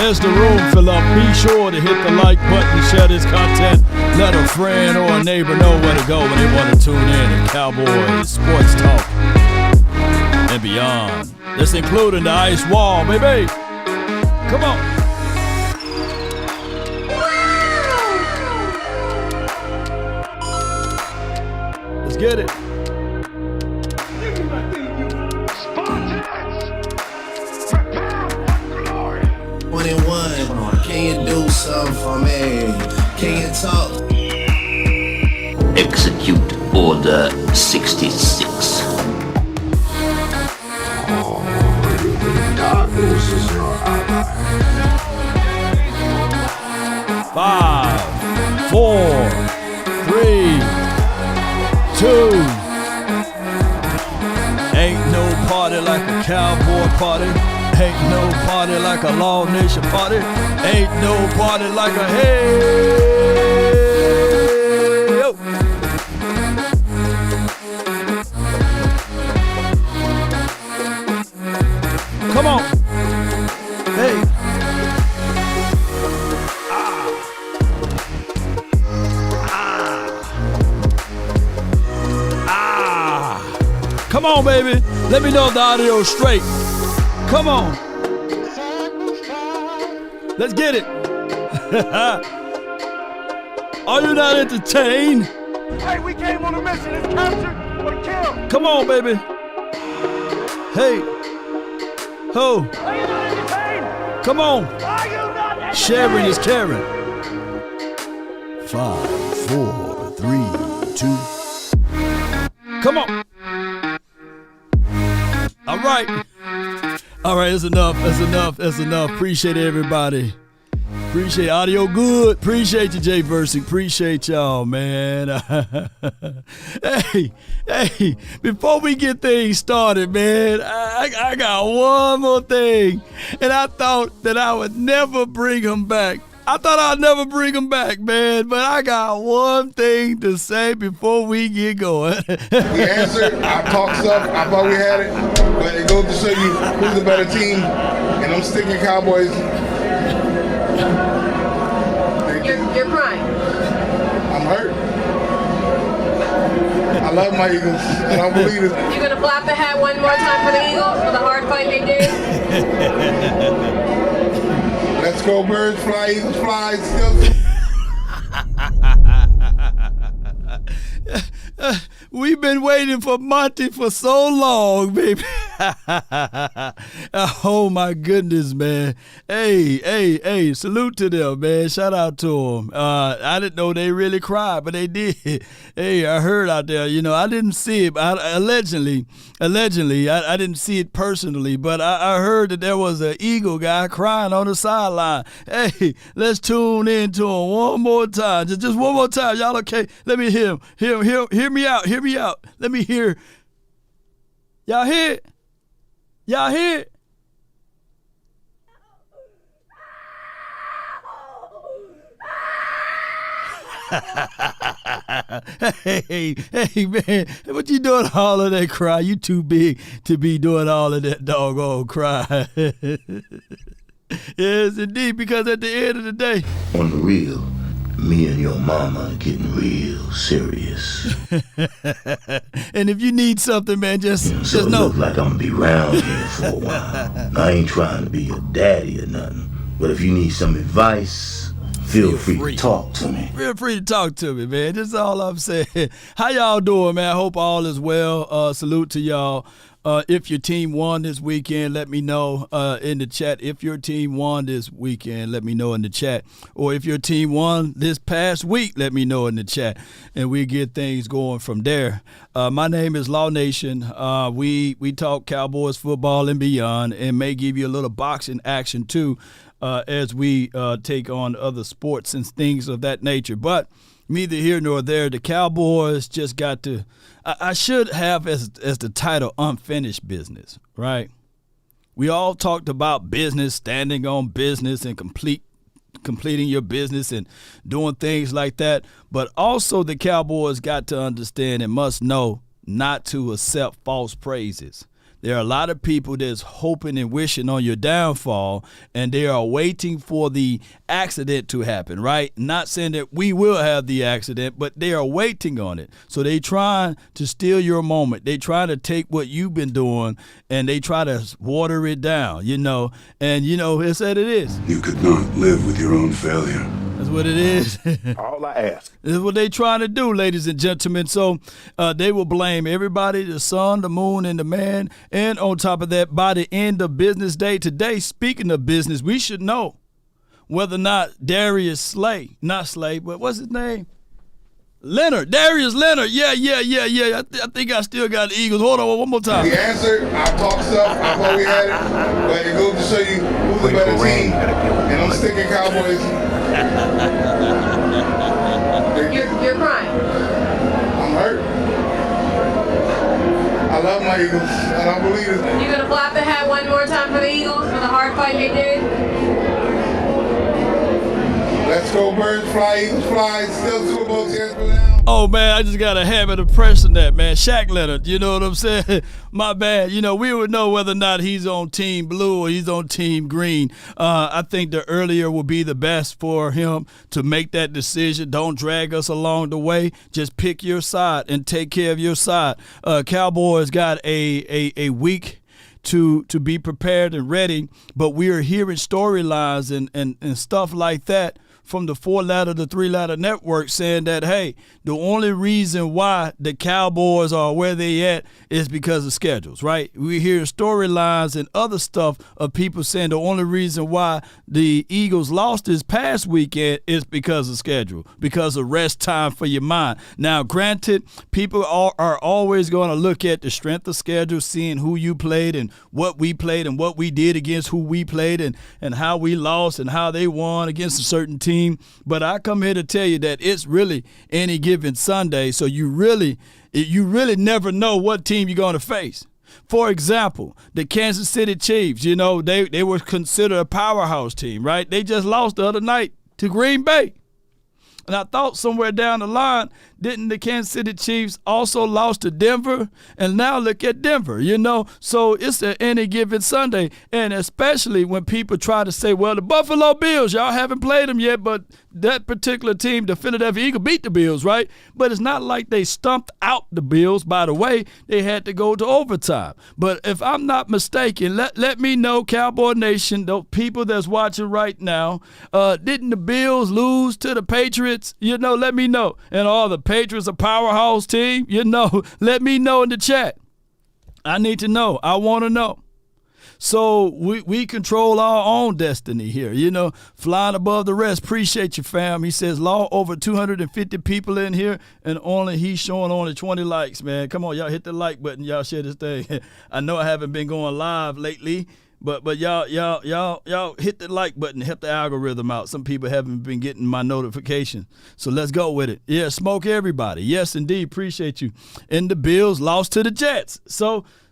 As the room fill up, be sure to hit the like button, share this content, let a friend or a neighbor know where to go when they want to tune in to Cowboys Sports Talk and beyond. That's including the ice wall, baby. Come on. Let's get it. 21, can you do something for me? Can you talk? Execute Order 66. Darkness is your ally. 5, 4, 3, 2. Ain't no party like a cowboy party. Ain't no party like a Law Nation party. Ain't no party like a hey. Yo. Come on. Hey. Come on, baby. Let me know if the audio's straight. Come on. Let's get it. Are you not entertained? Hey, we came on a mission. It's capture or kill. Come on, baby. Hey. Ho. Are you not entertained? Come on. Are you not entertained? Sharing is caring. 5, 4, 3, 2. Come on. All right. All right, that's enough. That's enough. That's enough. Appreciate everybody. Appreciate audio good. Appreciate you, Jay Versick. Appreciate y'all, man. hey, before we get things started, man, I got one more thing. And I thought that I would never bring him back. I thought I'd never bring him back, man, but I got one thing to say before we get going. We answered. I talked stuff. I thought we had it, but it goes to show you who's the better team, and I'm sticking Cowboys. You're crying. I'm hurt. I love my Eagles. I don't believe it. You gonna flap the hat one more time for the Eagles for the hard fight they did? Let's go, birds fly, Eagles fly. Still. We've been waiting for Monty for so long, baby. Oh, my goodness, man. Hey, salute to them, man. Shout out to them. I didn't know they really cried, but they did. Hey, I heard out there, I didn't see it. Allegedly, I didn't see it personally, but I heard that there was an Eagle guy crying on the sideline. Hey, let's tune in to him one more time. Just one more time. Y'all okay? Let me hear him. Hear me out. Hear me out. Let me hear. Y'all hear it? Y'all hear it? Hey, man, what you doing all of that cry? You too big to be doing all of that doggone cry. Yes, indeed, because at the end of the day, On the real, me and your mama are getting real serious. and if you need something, man, just So it know. look like I'm gonna be around here for a while. I ain't trying to be your daddy or nothing, but if you need some advice, feel free to talk to me. Feel free to talk to me, man. That's all I'm saying. How y'all doing, man? I hope all is well. Salute to y'all. If your team won this weekend, let me know in the chat. If your team won this weekend, let me know in the chat. Or if your team won this past week, let me know in the chat. And we get things going from there. My name is Law Nation. We talk Cowboys football and beyond, and may give you a little boxing action too as we take on other sports and things of that nature. But neither here nor there. The Cowboys just got to – I should have as the title unfinished business, right? We all talked about business, standing on business and completing your business and doing things like that. But also the Cowboys got to understand and must know not to accept false praises. There are a lot of people that's hoping and wishing on your downfall, and they are waiting for the accident to happen, right? Not saying that we will have the accident, but they are waiting on it. So they trying to steal your moment. They try to take what you've been doing, and they try to water it down, And, it's what it is. You could not live with your own failure. That's what it is. All I ask. This is what they trying to do, ladies and gentlemen. So they will blame everybody, the sun, the moon, and the man. And on top of that, by the end of business day today, speaking of business, we should know whether or not not Slay, but what's his name? Darius Leonard. Yeah. I think I still got the Eagles. Hold on one more time. The answer, I talked stuff, I thought we had it, but it goes to show you who's the better team. And I'm sticking Cowboys. You're crying. I'm hurt. I love my Eagles. I don't believe it. You gonna flap the hat one more time for the Eagles for the hard fight they did? Let's go birds fly, Eagles fly. Still Super Bowl chance for now. Oh, man, I just got a habit of pressing that, man. Shaq Leonard, you know what I'm saying? My bad. We would know whether or not he's on team blue or he's on team green. I think the earlier will be the best for him to make that decision. Don't drag us along the way. Just pick your side and take care of your side. Cowboys got a week to be prepared and ready, but we are hearing storylines and stuff like that from the 4-letter to 3-letter network saying that, hey, the only reason why the Cowboys are where they at is because of schedules, right? We hear storylines and other stuff of people saying the only reason why the Eagles lost this past weekend is because of schedule, because of rest time for your mind. Now, granted, people are always going to look at the strength of schedule, seeing who you played and what we played and what we did against who we played and how we lost and how they won against a certain team. But I come here to tell you that it's really any given Sunday, so you really never know what team you're going to face. For example, the Kansas City Chiefs, they were considered a powerhouse team, right? They just lost the other night to Green Bay. And I thought somewhere down the line, didn't the Kansas City Chiefs also lost to Denver? And now look at Denver, So it's any given Sunday. And especially when people try to say, well, the Buffalo Bills, y'all haven't played them yet, but that particular team, the Philadelphia Eagles, beat the Bills, right? But it's not like they stumped out the Bills. By the way, they had to go to overtime. But if I'm not mistaken, let me know, Cowboy Nation, the people that's watching right now, didn't the Bills lose to the Patriots? Let me know. And all the Patriots a powerhouse team, let me know in the chat. I need to know. I want to know. So we control our own destiny here, flying above the rest. Appreciate you, fam. He says, Law, over 250 people in here, and he's showing only 20 likes, man. Come on, y'all hit the like button. Y'all share this thing. I know I haven't been going live lately, but y'all hit the like button, help the algorithm out. Some people haven't been getting my notification. So let's go with it. Yeah, smoke everybody. Yes, indeed. Appreciate you. And the Bills lost to the Jets.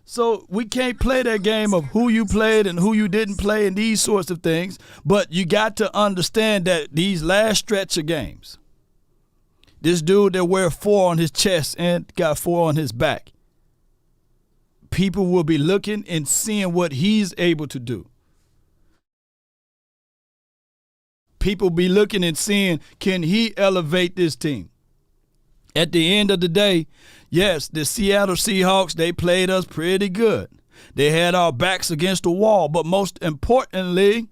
So we can't play that game of who you played and who you didn't play and these sorts of things. But you got to understand that these last stretch of games, this dude that wear 4 on his chest and got 4 on his back, people will be looking and seeing what he's able to do. People be looking and seeing, can he elevate this team? At the end of the day, yes, the Seattle Seahawks, they played us pretty good. They had our backs against the wall, but most importantly,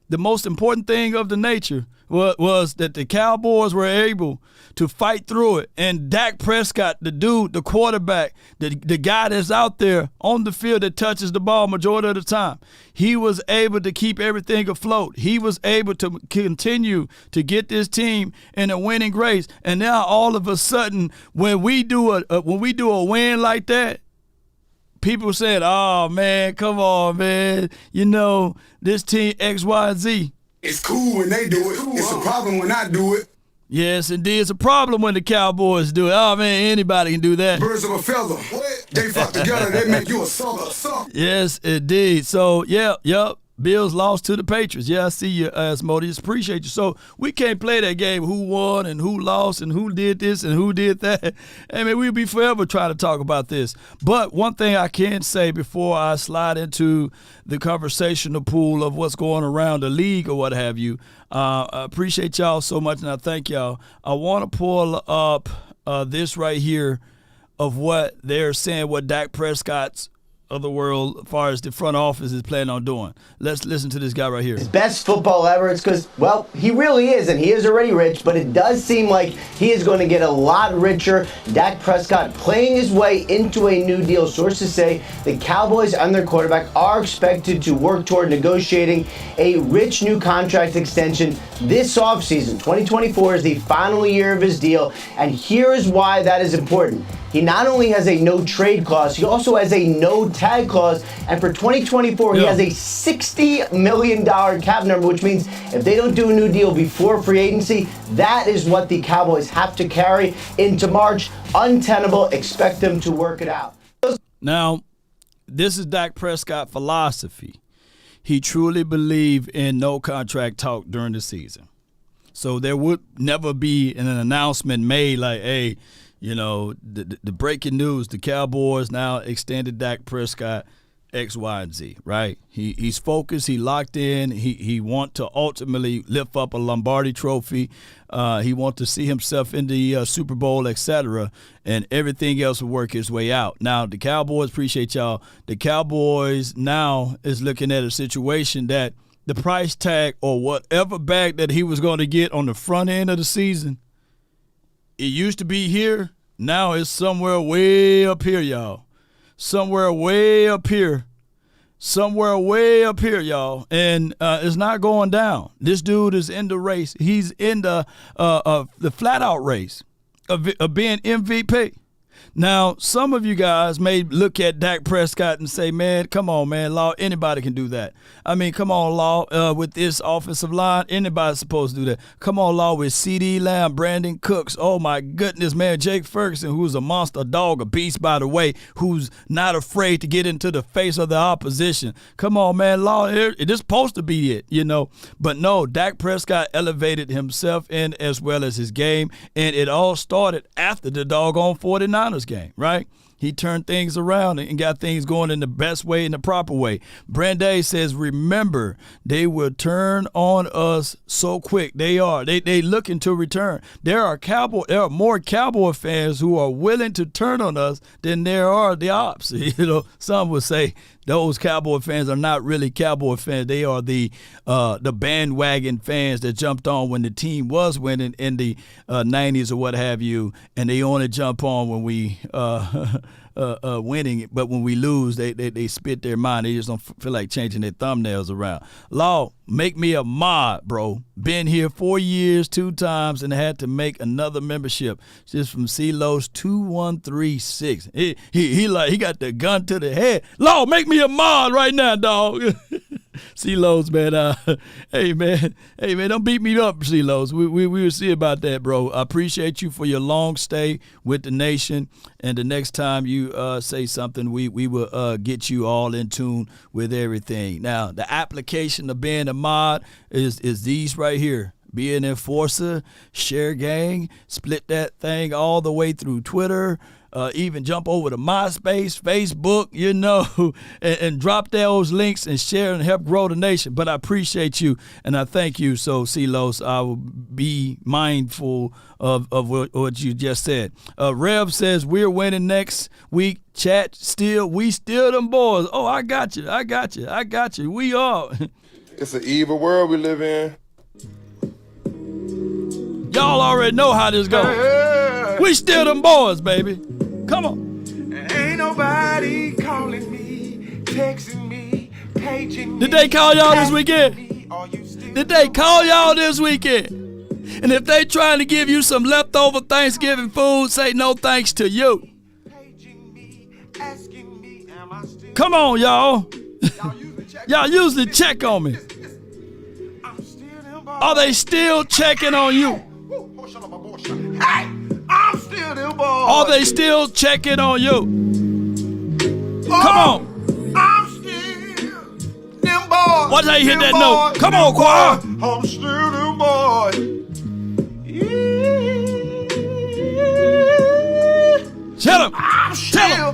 the most important thing of the nature was that the Cowboys were able to fight through it. And Dak Prescott, the dude, the quarterback, the guy that's out there on the field that touches the ball majority of the time, he was able to keep everything afloat. He was able to continue to get this team in a winning race. And now all of a sudden, when we do a win like that, people said, oh, man, come on, man. This team X, Y, and Z. It's cool when they do it. It's a problem when I do it. Yes, indeed. It's a problem when the Cowboys do it. Oh, man, anybody can do that. Birds of a feather. They flock together. They make you a sucker. Yes, indeed. So, yeah. Bills lost to the Patriots. Yeah, I see you, Asmodeus. Appreciate you. So we can't play that game, who won and who lost and who did this and who did that. I mean, we'll be forever trying to talk about this. But one thing I can say before I slide into the conversational pool of what's going around the league or what have you, I appreciate y'all so much, and I thank y'all. I want to pull up this right here of what they're saying, what Dak Prescott's of the world as far as the front office is planning on doing. Let's listen to this guy right here. His best football ever. It's because, well, he really is, and he is already rich, but it does seem like he is going to get a lot richer. Dak Prescott playing his way into a new deal. Sources say the Cowboys and their quarterback are expected to work toward negotiating a rich new contract extension this offseason. 2024 is the final year of his deal, and here is why that is important. He not only has a no trade clause, he also has a no tag clause. And for 2024, he has a $60 million cap number, which means if they don't do a new deal before free agency, that is what the Cowboys have to carry into March. Untenable. Expect them to work it out. Now, this is Dak Prescott philosophy. He truly believed in no contract talk during the season. So there would never be an announcement made like, hey, you know, the breaking news, the Cowboys now extended Dak Prescott X, Y, and Z, right? He's focused. He locked in. He want to ultimately lift up a Lombardi trophy. He want to see himself in the Super Bowl, etc., and everything else will work its way out. Now, the Cowboys, appreciate y'all. The Cowboys now is looking at a situation that the price tag or whatever bag that he was going to get on the front end of the season, it used to be here. Now it's somewhere way up here, y'all. Somewhere way up here. Somewhere way up here, y'all. And it's not going down. This dude is in the race. He's in the flat-out race of being MVP. Now, some of you guys may look at Dak Prescott and say, man, come on, man, Law, anybody can do that. I mean, come on, Law, with this offensive line, anybody's supposed to do that. Come on, Law, with C.D. Lamb, Brandon Cooks, oh, my goodness, man, Jake Ferguson, who's a monster, a dog, a beast, by the way, who's not afraid to get into the face of the opposition. Come on, man, Law, it is supposed to be it, you know. But no, Dak Prescott elevated himself in as well as his game, and it all started after the doggone 49ers game, right? He turned things around and got things going in the best way, in the proper way. Branday says, remember, they will turn on us so quick. They are. They looking to return. There are more Cowboy fans who are willing to turn on us than there are the ops. You know, some would say those Cowboy fans are not really Cowboy fans. They are the bandwagon fans that jumped on when the team was winning in the 90s or what have you, and they only jump on when we winning. But when we lose, they spit their mind. They just don't feel like changing their thumbnails around. Law, make me a mod, bro. Been here 4 years, 2 times, and had to make another membership. Just from CeeLo's 2136. He got the gun to the head. Law, make me a mod right now, dog. CeeLo's, man. Hey, man, don't beat me up, CeeLo's. We will see about that, bro. I appreciate you for your long stay with the nation. And the next time you say something, we will get you all in tune with everything. Now, the application of being a mod is these right here. Be an enforcer, share gang, split that thing all the way through Twitter, even jump over to MySpace, Facebook, you know, and drop those links and share and help grow the nation. But I appreciate you, and I thank you. So, CeeLos, I will be mindful of what you just said. Rev says, we're winning next week. Chat, we still them boys. Oh, I got you. We are. It's an evil world we live in. Y'all already know how this goes. We still them boys, baby. Come on. Ain't nobody calling me, texting me, paging me. Did they call y'all this weekend? Did they call y'all this weekend? And if they trying to give you some leftover Thanksgiving food, say no thanks to you. Come on, y'all. Y'all usually check on me. Are they still checking on you? Hey, I'm still them boys. Are they still checking on you? Come on. I'm still them boys. Watch how you hit that note. Come on, choir. I'm still them boy. Tell him. I'm still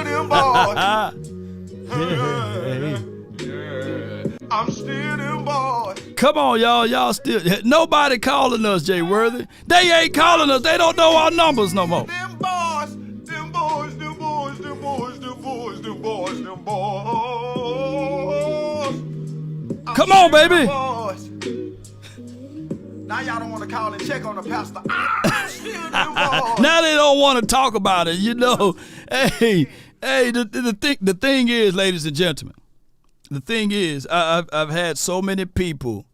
them boy. I'm still them boy. Come on, y'all. Y'all still. Nobody calling us, Jay Worthy. They ain't calling us. They don't know our numbers no more. Them boys, them boys, them boys, them boys, them boys, them boys, them boys. Come on, baby. Boys. Now y'all don't want to call and check on the pastor. I'm still them boys. Now they don't want to talk about it. You know, hey, the thing is, ladies and gentlemen, the thing is, I've had so many people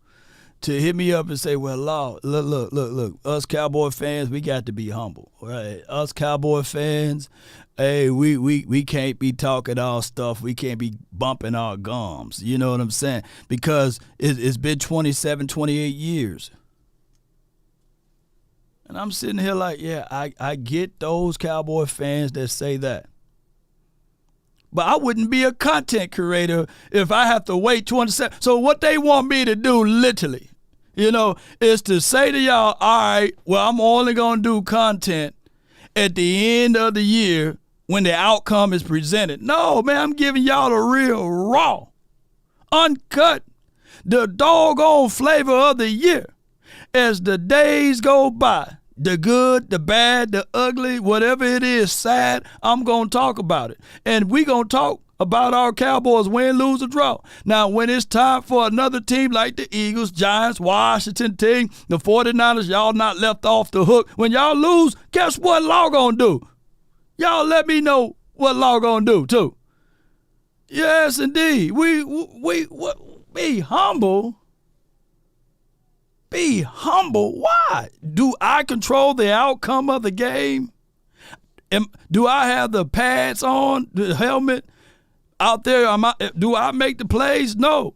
to hit me up and say, well, Lord, look, us Cowboy fans, we got to be humble, right? Us Cowboy fans, hey, we can't be talking all stuff. We can't be bumping our gums. You know what I'm saying? Because it's been 27, 28 years. And I'm sitting here like, yeah, I get those Cowboy fans that say that. But I wouldn't be a content creator if I have to wait 27. So what they want me to do, literally, you know, is to say to y'all, all right, well, I'm only going to do content at the end of the year when the outcome is presented. No, man, I'm giving y'all the real raw, uncut, the doggone flavor of the year as the days go by. The good, the bad, the ugly, whatever it is, sad, I'm going to talk about it. And we going to talk about our Cowboys, win, lose, or draw. Now, when it's time for another team like the Eagles, Giants, Washington team, the 49ers, y'all not left off the hook. When y'all lose, guess what Law going to do? Y'all let me know what Law going to do, too. Yes, indeed. We be humble. Be humble. Why? Do I control the outcome of the game? Do I have the pads on, the helmet out there? Do I make the plays? No.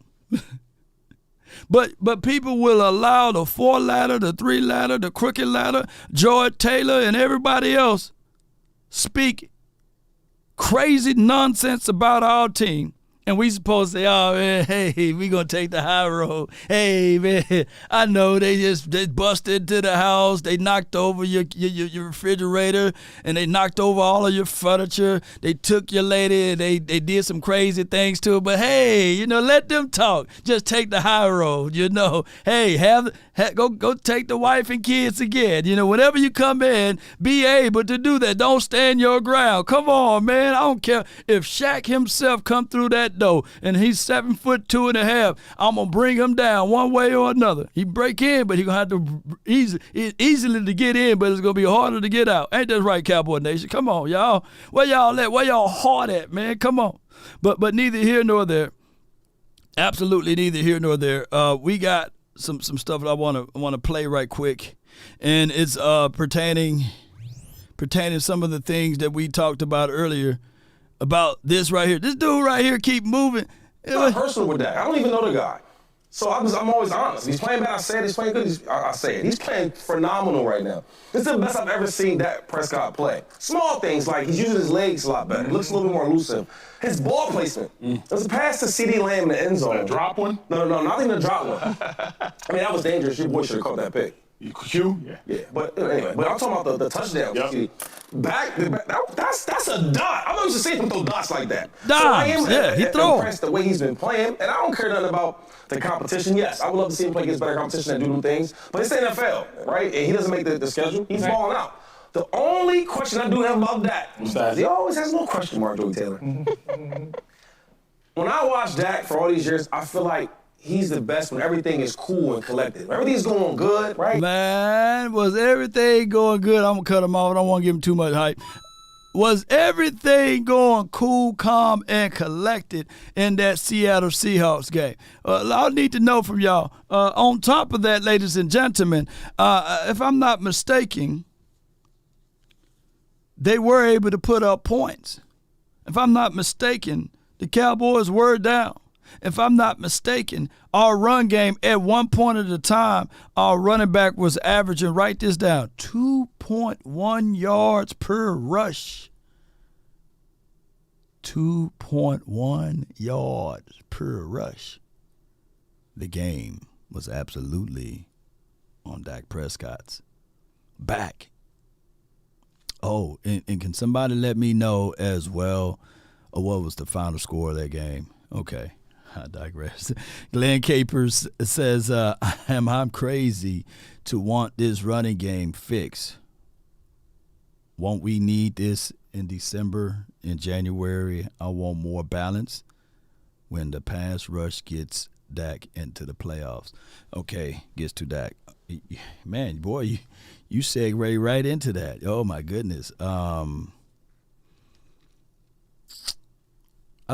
But people will allow the 4-ladder, the 3-ladder, the crooked ladder, George Taylor, and everybody else speak crazy nonsense about our team. And we supposed to say, oh, man, hey, we going to take the high road. Hey, man, I know they busted into the house. They knocked over your refrigerator, and they knocked over all of your furniture. They took your lady, and they did some crazy things to her. But, hey, you know, let them talk. Just take the high road, you know. Hey, go take the wife and kids again. You know, whenever you come in, be able to do that. Don't stand your ground. Come on, man. I don't care if Shaq himself come through that door and he's 7'2.5", I'm gonna bring him down one way or another. He break in, but he gonna have to easily to get in, but it's gonna be harder to get out. Ain't that right, Cowboy Nation? Come on, y'all. Where y'all at? Where y'all heart at, man? Come on. But neither here nor there. Absolutely neither here nor there. We got some stuff that I wanna play right quick, and it's pertaining some of the things that we talked about earlier. About this right here. This dude right here keep moving. I'm not personal with that. I don't even know the guy. So I'm always honest. He's playing bad, I say it. He's playing good, I say it. He's playing phenomenal right now. This is the best I've ever seen Dak Prescott play. Small things like he's using his legs a lot better. He looks a little bit more elusive. His ball placement. There's a pass to CD Lamb in the end zone. A drop one? No, not even a drop one. I mean, that was dangerous. Your boy should have caught that pick. Q? Yeah. But anyway, I'm talking about the touchdown. Yep. That's a dot. I'm not used to seeing him throw dots like that. Dimes, he throw. Impressed the way he's been playing, and I don't care nothing about the competition. Yes, I would love to see him play against better competition and do new things, but it's the NFL, right? And he doesn't make the schedule. He's balling out. The only question I do have about Dak, he always has no question mark, Joey Taylor. When I watch Dak for all these years, I feel like he's the best when everything is cool and collected. Everything's going good, right? Man, was everything going good? I'm going to cut him off. I don't want to give him too much hype. Was everything going cool, calm, and collected in that Seattle Seahawks game? I need to know from y'all. On top of that, ladies and gentlemen, if I'm not mistaken, they were able to put up points. If I'm not mistaken, the Cowboys were down. If I'm not mistaken, our run game at one point at a time, our running back was averaging, write this down, 2.1 yards per rush. 2.1 yards per rush. The game was absolutely on Dak Prescott's back. Oh, and can somebody let me know as well what was the final score of that game? Okay, I digress. Glenn Capers says, I'm crazy to want this running game fixed. Won't we need this in December, in January? I want more balance when the pass rush gets Dak into the playoffs. Okay, gets to Dak. Man, boy, you segue right into that. Oh, my goodness. I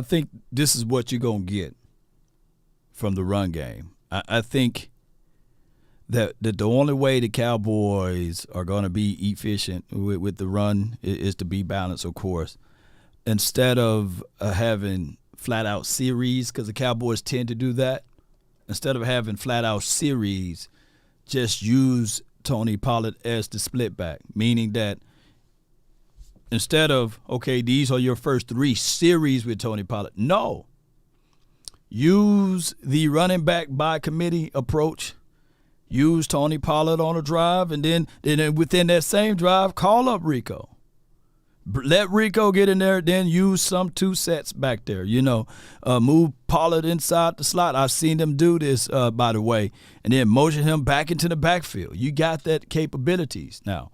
think this is what you're going to get from the run game. I think that the only way the Cowboys are going to be efficient with the run is to be balanced, of course. Instead of having flat-out series, because the Cowboys tend to do that, instead of having flat-out series, just use Tony Pollard as the split back, meaning that instead of, okay, these are your first 3 series with Tony Pollard. No. Use the running back by committee approach. Use Tony Pollard on a drive, and then within that same drive, call up Rico. Let Rico get in there, then use some 2 sets back there. Move Pollard inside the slot. I've seen them do this, by the way, and then motion him back into the backfield. You got that capabilities now,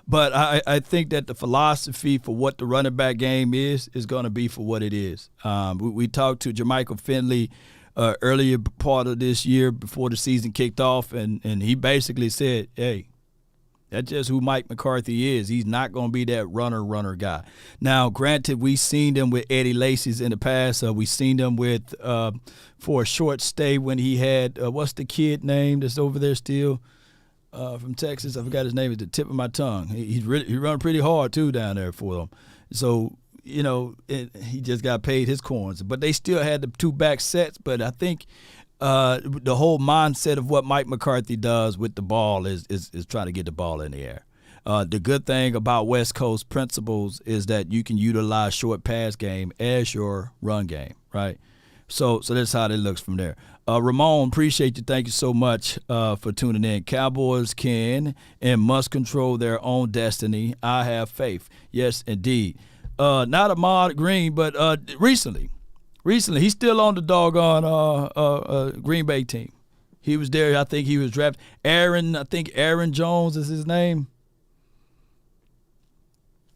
But I think that the philosophy for what the running back game is going to be for what it is. We talked to Jermichael Finley earlier part of this year before the season kicked off, and he basically said, hey, that's just who Mike McCarthy is. He's not going to be that runner guy. Now, granted, we've seen them with Eddie Lacy's in the past. We've seen them with for a short stay when he had what's the kid name that's over there still from Texas? I forgot his name. It's the tip of my tongue. He run pretty hard too down there for them. So he just got paid his coins. But they still had the 2 back sets. But I think the whole mindset of what Mike McCarthy does with the ball is trying to get the ball in the air. The good thing about West Coast principles is that you can utilize short pass game as your run game, right? So that's how it looks from there. Ramon, appreciate you. Thank you so much for tuning in. Cowboys can and must control their own destiny. I have faith. Yes, indeed. Not Ahmad Green, but recently, he's still on the doggone Green Bay team. He was there. I think he was drafted. Aaron Jones is his name.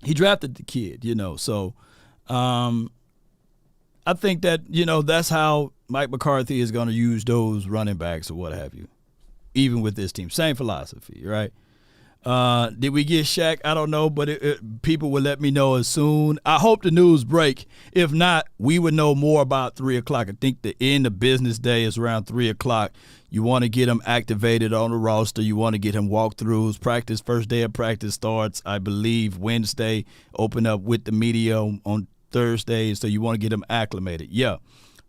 He drafted the kid, So I think that, that's how Mike McCarthy is going to use those running backs or what have you, even with this team. Same philosophy, right? Did we get Shaq? I don't know, but people will let me know as soon. I hope the news break. If not, we would know more about 3 o'clock. I think the end of business day is around 3 o'clock. You want to get him activated on the roster. You want to get him walkthroughs. Practice, first day of practice starts, I believe, Wednesday. Open up with the media on Thursday, so you want to get him acclimated. Yeah.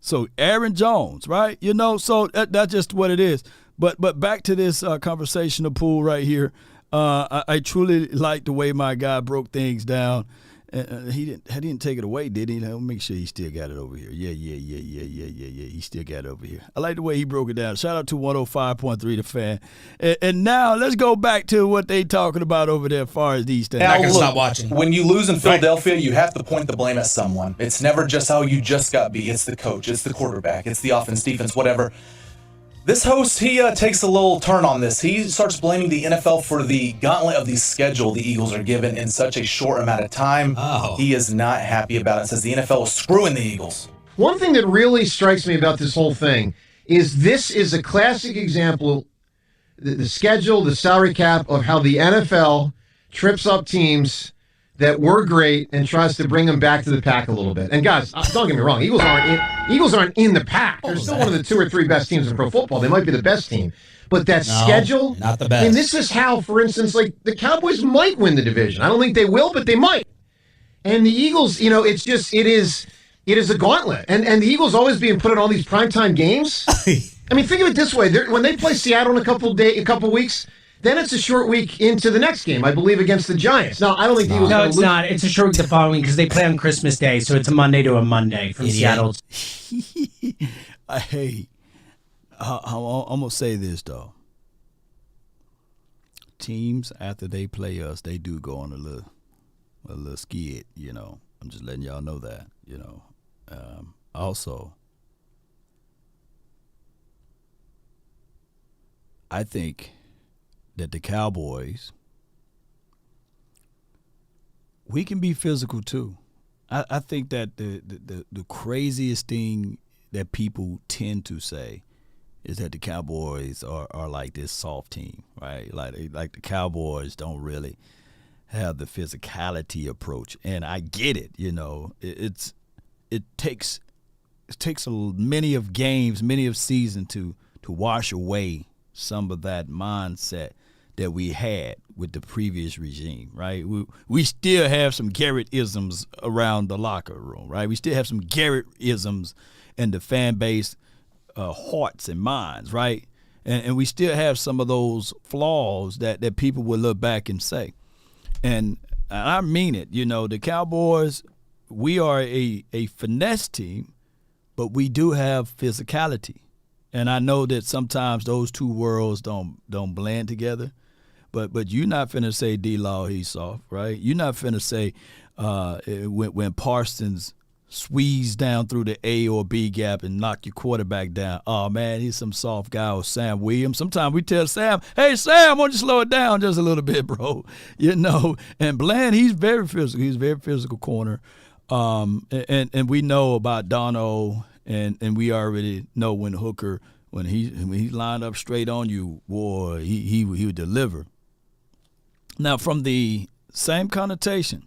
So Aaron Jones, right? So that's just what it is. But back to this conversational pool right here. I truly like the way my guy broke things down. He didn't take it away, did he? Let me make sure he still got it over here. Yeah. He still got it over here. I like the way he broke it down. Shout out to 105.3 The Fan. And now let's go back to what they talking about over there as far as these things. Now, look, stop watching. When you lose in Philadelphia, you have to point the blame at someone. It's never just how you just got beat. It's the coach. It's the quarterback. It's the offense, defense, whatever. This host, he takes a little turn on this. He starts blaming the NFL for the gauntlet of the schedule the Eagles are given in such a short amount of time. Oh. He is not happy about it. Says the NFL is screwing the Eagles. One thing that really strikes me about this whole thing is this is a classic example, the schedule, the salary cap, of how the NFL trips up teams that were great and tries to bring them back to the pack a little bit. And guys, don't get me wrong, Eagles aren't in the pack. They're still one of the 2 or 3 best teams in pro football. They might be the best team. But that schedule, not the best. And this is how, for instance, like the Cowboys might win the division. I don't think they will, but they might. And the Eagles, it is a gauntlet. And the Eagles always being put in all these primetime games. I mean, think of it this way. When they play Seattle in a couple weeks, Then it's a short week into the next game, I believe, against the Giants. Now, I don't think the Eagles. No, it's not. It's a short week the following because they play on Christmas Day, so it's a Monday to a Monday from Seattle. Hey, I'm gonna say this though. Teams after they play us, they do go on a little skid. You know, I'm just letting y'all know that. You know, also, I think that the Cowboys, we can be physical too. I think that the craziest thing that people tend to say is that the Cowboys are like this soft team, right? Like the Cowboys don't really have the physicality approach, and I get it. You know, it takes many of games, many of season to wash away some of that mindset that we had with the previous regime, right? We still have some Garrett-isms around the locker room, right? We still have some Garrett-isms in the fan base hearts and minds, right? And we still have some of those flaws that people will look back and say. And I mean it. You know, the Cowboys, we are a finesse team, but we do have physicality. And I know that sometimes those two worlds don't blend together. But you're not finna say D-Law he's soft, right? You're not finna say when Parsons squeeze down through the A or B gap and knock your quarterback down. Oh, man, he's some soft guy, or Sam Williams. Sometimes we tell Sam, hey, Sam, why don't you slow it down just a little bit, bro? You know, and Bland, he's very physical. He's a very physical corner. And we know about Dono, and we already know when Hooker, when he lined up straight on you, boy, he would deliver. Now, from the same connotation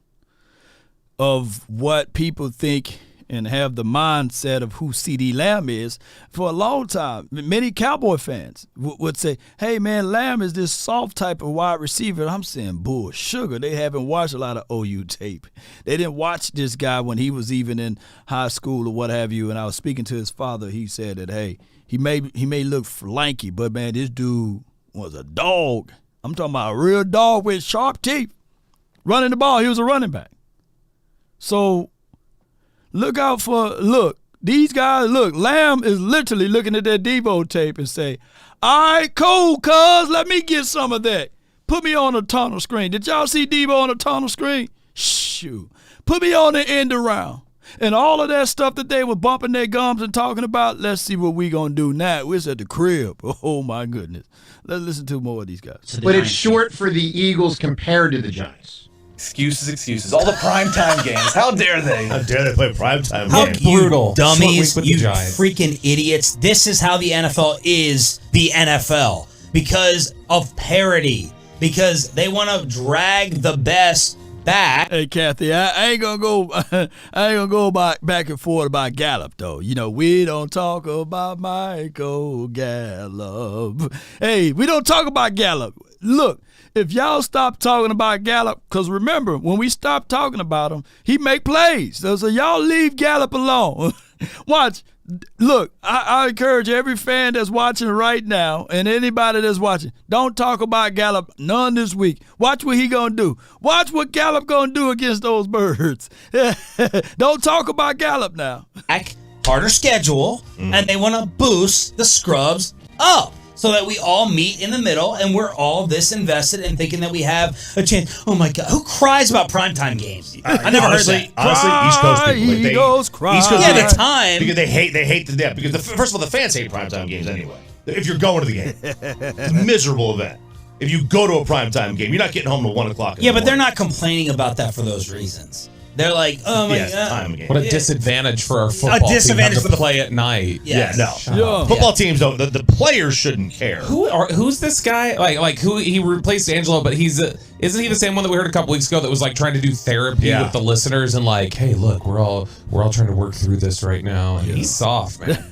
of what people think and have the mindset of who CeeDee Lamb is, for a long time, many Cowboy fans would say, hey, man, Lamb is this soft type of wide receiver. I'm saying, bull sugar. They haven't watched a lot of OU tape. They didn't watch this guy when he was even in high school or what have you. And I was speaking to his father. He said that, hey, he may look lanky, but, man, this dude was a dog. I'm talking about a real dog with sharp teeth. Running the ball, he was a running back. So look out for, these guys, Lamb is literally looking at that Devo tape and say, all right, cool, cuz, let me get some of that. Put me on a tunnel screen. Did y'all see Devo on a tunnel screen? Shoot. Put me on the end around. And all of that stuff that they were bumping their gums and talking about, let's see what we going to do now. We're at the crib. Oh, my goodness. Let's listen to more of these guys. But it's short for the Eagles compared to the Giants. Excuses. All the primetime games. How dare they? How dare they play primetime games? Brutal. Dummies, you freaking idiots. This is how the NFL is the NFL. Because of parity. Because they want to drag the best back. Hey, Kathy, I ain't gonna go back and forth about Gallup, though. You know, we don't talk about Michael Gallup. Hey, we don't talk about Gallup. Look, if y'all stop talking about Gallup, because remember, when we stop talking about him, he make plays. So y'all leave Gallup alone. Watch. Look, I encourage every fan that's watching right now and anybody that's watching, don't talk about Gallup none this week. Watch what he gonna do. Watch what Gallup gonna do against those birds. Don't talk about Gallup now. Harder schedule, and they want to boost the scrubs up so that we all meet in the middle and we're all this invested in thinking that we have a chance. Oh my God, who cries about primetime games? I never heard that. Honestly, East Coast people. Eagles cry. East Coast at the time. Because they hate the depth. Because first of all, the fans hate primetime games anyway. If you're going to the game, it's a miserable event. If you go to a primetime game, you're not getting home till 1 o'clock. Yeah, but they're not complaining about that for those reasons. They're like, oh my God. What a disadvantage for our football team to play at night. Yes. Yeah, no. Football teams don't. The players shouldn't care. Who's this guy? Like who he replaced Angelo, but isn't he the same one that we heard a couple weeks ago that was like trying to do therapy with the listeners and like, hey, look, we're all trying to work through this right now. And he's soft, man.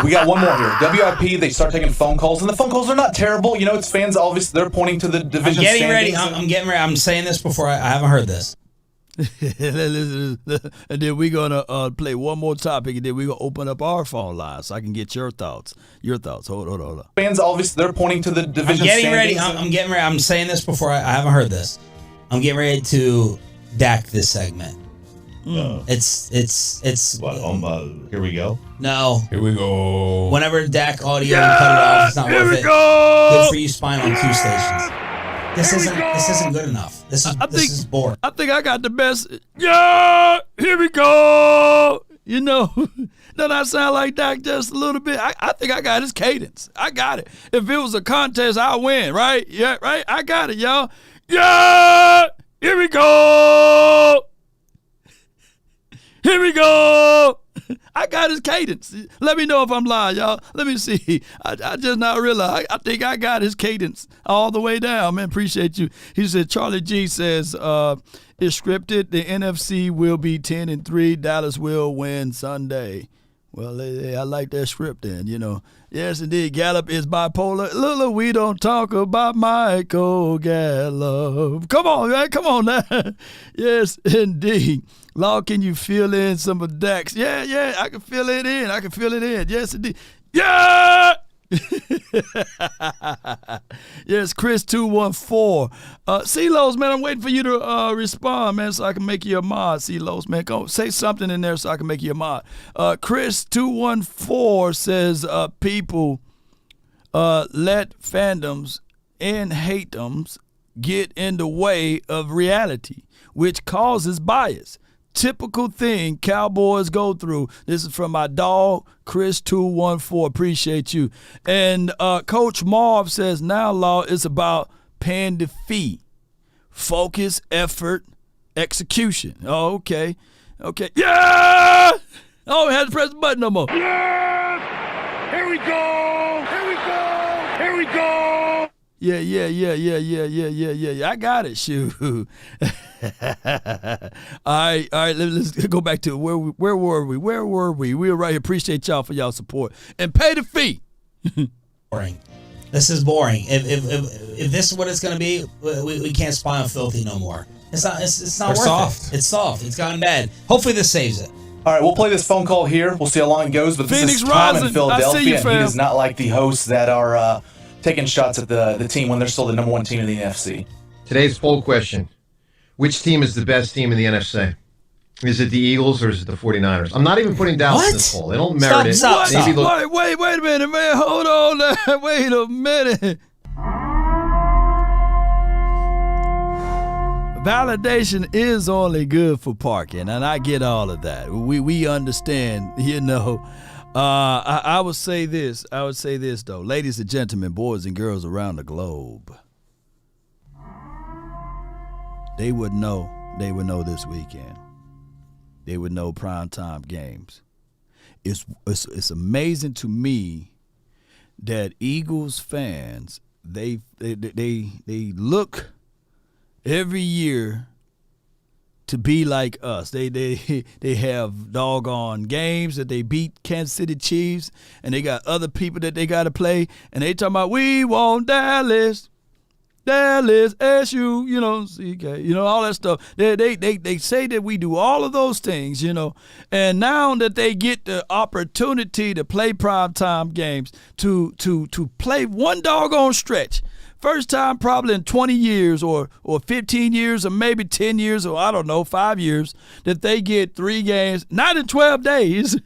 We got one more here. WIP, they start taking phone calls, and the phone calls are not terrible. You know, it's fans, obviously, they're pointing to the division I'm getting standings. ready. I'm getting ready. I'm saying this before I haven't heard this. And then we're going to play one more topic, and then we're going to open up our phone line so I can get your thoughts. Hold on. Fans, obviously, they're pointing to the division I'm getting ready. standings. I'm getting ready. I'm saying this before I haven't heard this. I'm getting ready to Dak this segment. It's what? Here we go. No. Here we go. Whenever Dak audio cut it off, it's not worth it. Good for you, Spine on 2 stations. This isn't good enough. This is boring. I think I got the best. Yeah, here we go. You know, doesn't that sound like Dak just a little bit? I think I got his cadence. I got it. If it was a contest, I win, right? Yeah, right? I got it, y'all. Yeah, here we go. Here we go. I got his cadence. Let me know if I'm lying, y'all. Let me see. I just now realized. I think I got his cadence all the way down, man. Appreciate you. He said, Charlie G says, it's scripted. The NFC will be 10-3. Dallas will win Sunday. Well, I like that script then, you know. Yes, indeed. Gallup is bipolar. Look, we don't talk about Michael Gallup. Come on, man. Come on now. Yes, indeed. Law, can you fill in some of Dak's? Yeah, I can fill it in. Yes, indeed. Yeah! Yes, Chris 214. C-Los, man, I'm waiting for you to respond, man, so I can make you a mod. C-Los, man, go say something in there so I can make you a mod. Chris 214 says, people let fandoms and hatedoms get in the way of reality, which causes bias. Typical thing Cowboys go through. This is from my dog, Chris 214. Appreciate you. And Coach Marv says, now, Law, it's about paying the fee. Focus, effort, execution. Oh, okay. Yeah! Oh, we had to press the button no more. Yeah! Here we go! Yeah. I got it. Shoot. All right. Let's go back to where were we? We were right here. Appreciate y'all for y'all support and pay the fee. Boring. This is boring. If this is what it's going to be, we can't spy on Filthy no more. It's not worth soft. it. It's soft. It's gotten bad. Hopefully this saves it. All right, we'll play this phone call here. We'll see how long it goes. But this Phoenix is Tom Rising. in Philadelphia, I see you, and he fam. does not like the hosts that are taking shots at the team when they're still the number 1 team in the NFC. Today's poll question. Which team is the best team in the NFC? Is it the Eagles or is it the 49ers? I'm not even putting Dallas in this poll. They don't merit it. Stop. Wait a minute, man. Hold on now. Wait a minute. Validation is only good for parking, and I get all of that. We understand, you know. I would say this. Though. Ladies and gentlemen, boys and girls around the globe, they would know this weekend. They would know primetime games. It's amazing to me that Eagles fans, they look every year to be like us. They have doggone games that they beat Kansas City Chiefs, and they got other people that they got to play, and they talking about, we want Dallas, SU, you know, CK, you know, all that stuff. They say that we do all of those things, you know, and now that they get the opportunity to play primetime games, to play one doggone stretch, first time probably in 20 years or 15 years or maybe 10 years or I don't know, 5 years, that they get 3 games, not in 12 days,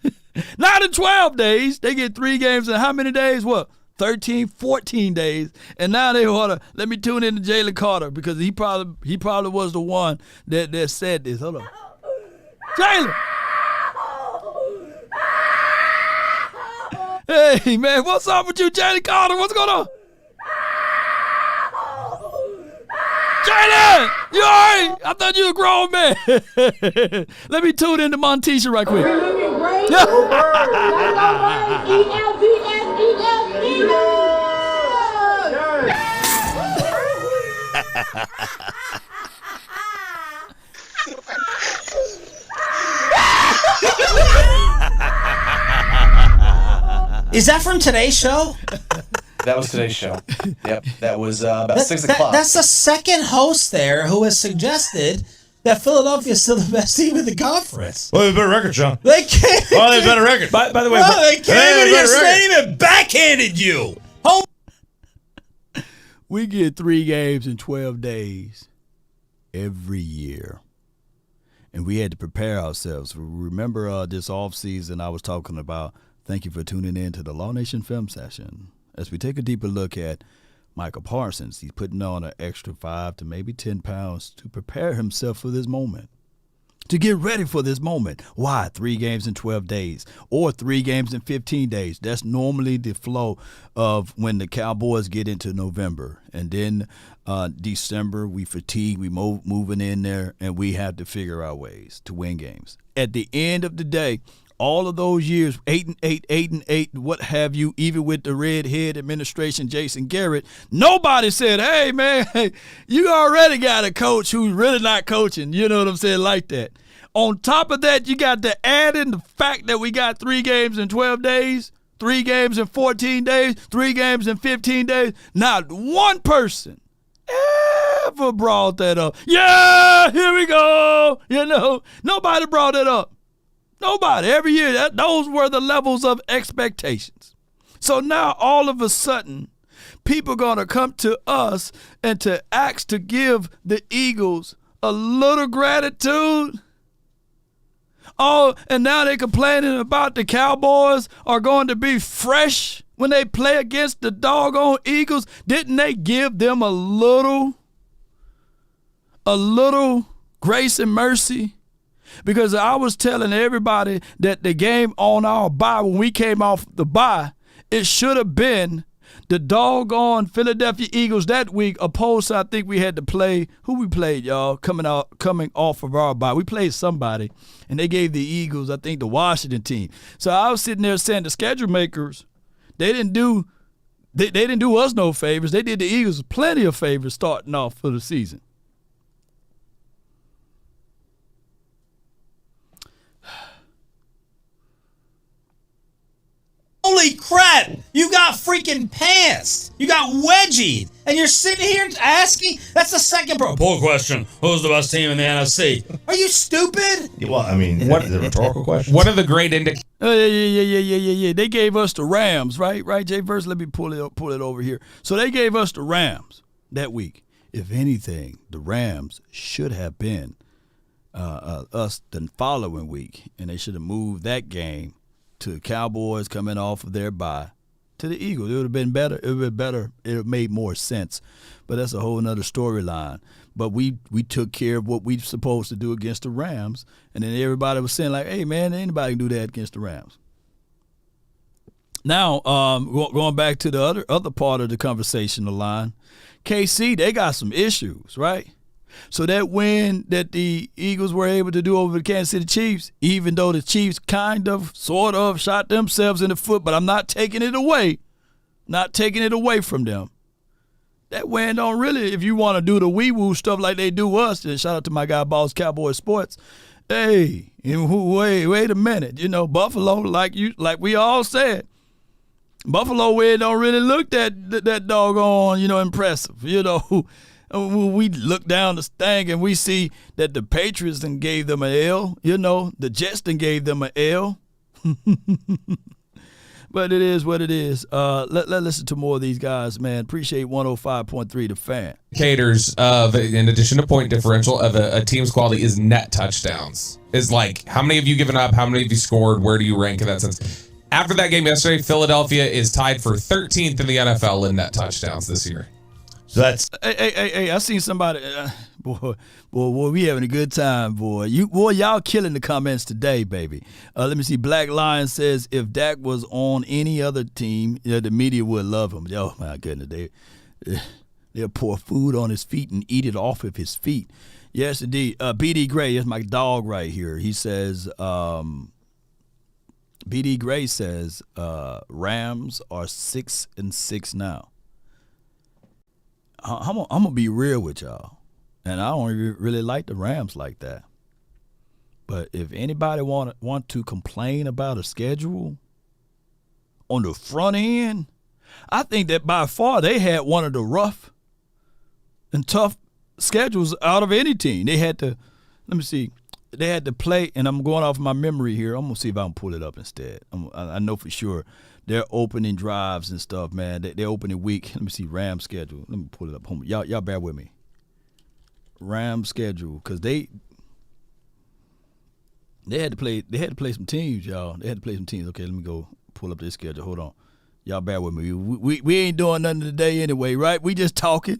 not in 12 days. They get 3 games in how many days? What? 13, 14 days. And now they want to, let me tune in to Jalen Carter because he probably was the one that said this. Hold on. Jalen! Hey, man, what's up with you, Jalen Carter? What's going on? Jalen! You all right? I thought you were a grown man. Let me tune into Montisha right quick. Is that from today's show? That was today's show. Yep, that was about 6 o'clock. That's the second host there who has suggested that Philadelphia is still the best team in the conference. Well, they have a better record, Sean. They can't. Oh, they have a better record. By the way, They came in here, they even backhanded you. Home. We get 3 games in 12 days every year. And we had to prepare ourselves. Remember this offseason I was talking about, thank you for tuning in to the Law Nation Film Session. As we take a deeper look at Michael Parsons, he's putting on an extra 5 to maybe 10 pounds to prepare himself for this moment, to get ready for this moment. Why 3 games in 12 days or 3 games in 15 days? That's normally the flow of when the Cowboys get into November. And then December, we fatigue, we moving in there, and we have to figure out ways to win games. At the end of the day, all of those years, 8-8, 8-8, what have you, even with the redhead administration, Jason Garrett, nobody said, hey, man, you already got a coach who's really not coaching, you know what I'm saying, like that. On top of that, you got to add in the fact that we got 3 games in 12 days, 3 games in 14 days, 3 games in 15 days. Not one person ever brought that up. Yeah, here we go. You know, nobody brought it up. Nobody. Every year, those were the levels of expectations. So now, all of a sudden, people are going to come to us and to ask to give the Eagles a little gratitude. Oh, and now they're complaining about the Cowboys are going to be fresh when they play against the doggone Eagles. Didn't they give them a little grace and mercy? Because I was telling everybody that the game on our bye, when we came off the bye, it should have been the doggone Philadelphia Eagles that week, opposed to, I think we had to play, who we played, y'all, coming off of our bye. We played somebody, and they gave the Eagles, I think, the Washington team. So I was sitting there saying the schedule makers, they didn't do us no favors. They did the Eagles plenty of favors starting off for the season. Holy crap! You got freaking pants. You got wedgied. And you're sitting here asking? That's the second poll question. Who's the best team in the NFC? Are you stupid? Well, I mean, what is a rhetorical question? One of the great indicators. Yeah. They gave us the Rams, right, Jay Verse? Let me pull it over here. So they gave us the Rams that week. If anything, the Rams should have been us the following week, and they should have moved that game to the Cowboys coming off of their bye to the Eagles. It would have been better. It would have been better. It would have made more sense. But that's a whole nother storyline. But we took care of what we were supposed to do against the Rams, and then everybody was saying like, hey, man, anybody can do that against the Rams. Now, going back to the other part of the conversational line, KC, they got some issues, right? So that win that the Eagles were able to do over the Kansas City Chiefs, even though the Chiefs sort of shot themselves in the foot, but I'm not taking it away. Not taking it away from them. That win don't really, if you want to do the wee-woo stuff like they do us, then shout out to my guy, Boss Cowboy Sports. Hey, wait a minute. You know, Buffalo, like we all said, Buffalo win don't really look that doggone, impressive. We look down the thing and we see that the Patriots then gave them an L. The Jets then gave them an L. But it is what it is. Let's listen to more of these guys, man. Appreciate 105.3 The Fan. Indicators of, in addition to point differential, of a team's quality is net touchdowns. Is like, how many have you given up? How many have you scored? Where do you rank in that sense? After that game yesterday, Philadelphia is tied for 13th in the NFL in net touchdowns this year. So that's hey! I seen somebody, boy, we having a good time, boy. Y'all killing the comments today, baby. Let me see. Black Lion says if Dak was on any other team, the media would love him. Oh my goodness, they'll pour food on his feet and eat it off of his feet. Yes, indeed. BD Gray is my dog right here. He says, BD Gray says Rams are 6-6 now. I'm going to be real with y'all, and I don't really like the Rams like that. But if anybody want to complain about a schedule on the front end, I think that by far they had one of the rough and tough schedules out of any team. They had to Let me see. They had to play, and I'm going off my memory here. I'm going to see if I can pull it up instead. I know for sure they're opening drives and stuff, man. They're opening week. Let me see, Rams schedule. Let me pull it up. Y'all bear with me. Rams schedule, because they had to play some teams, y'all. They had to play some teams. Okay, let me go pull up this schedule. Hold on. Y'all bear with me. We ain't doing nothing today anyway, right? We just talking,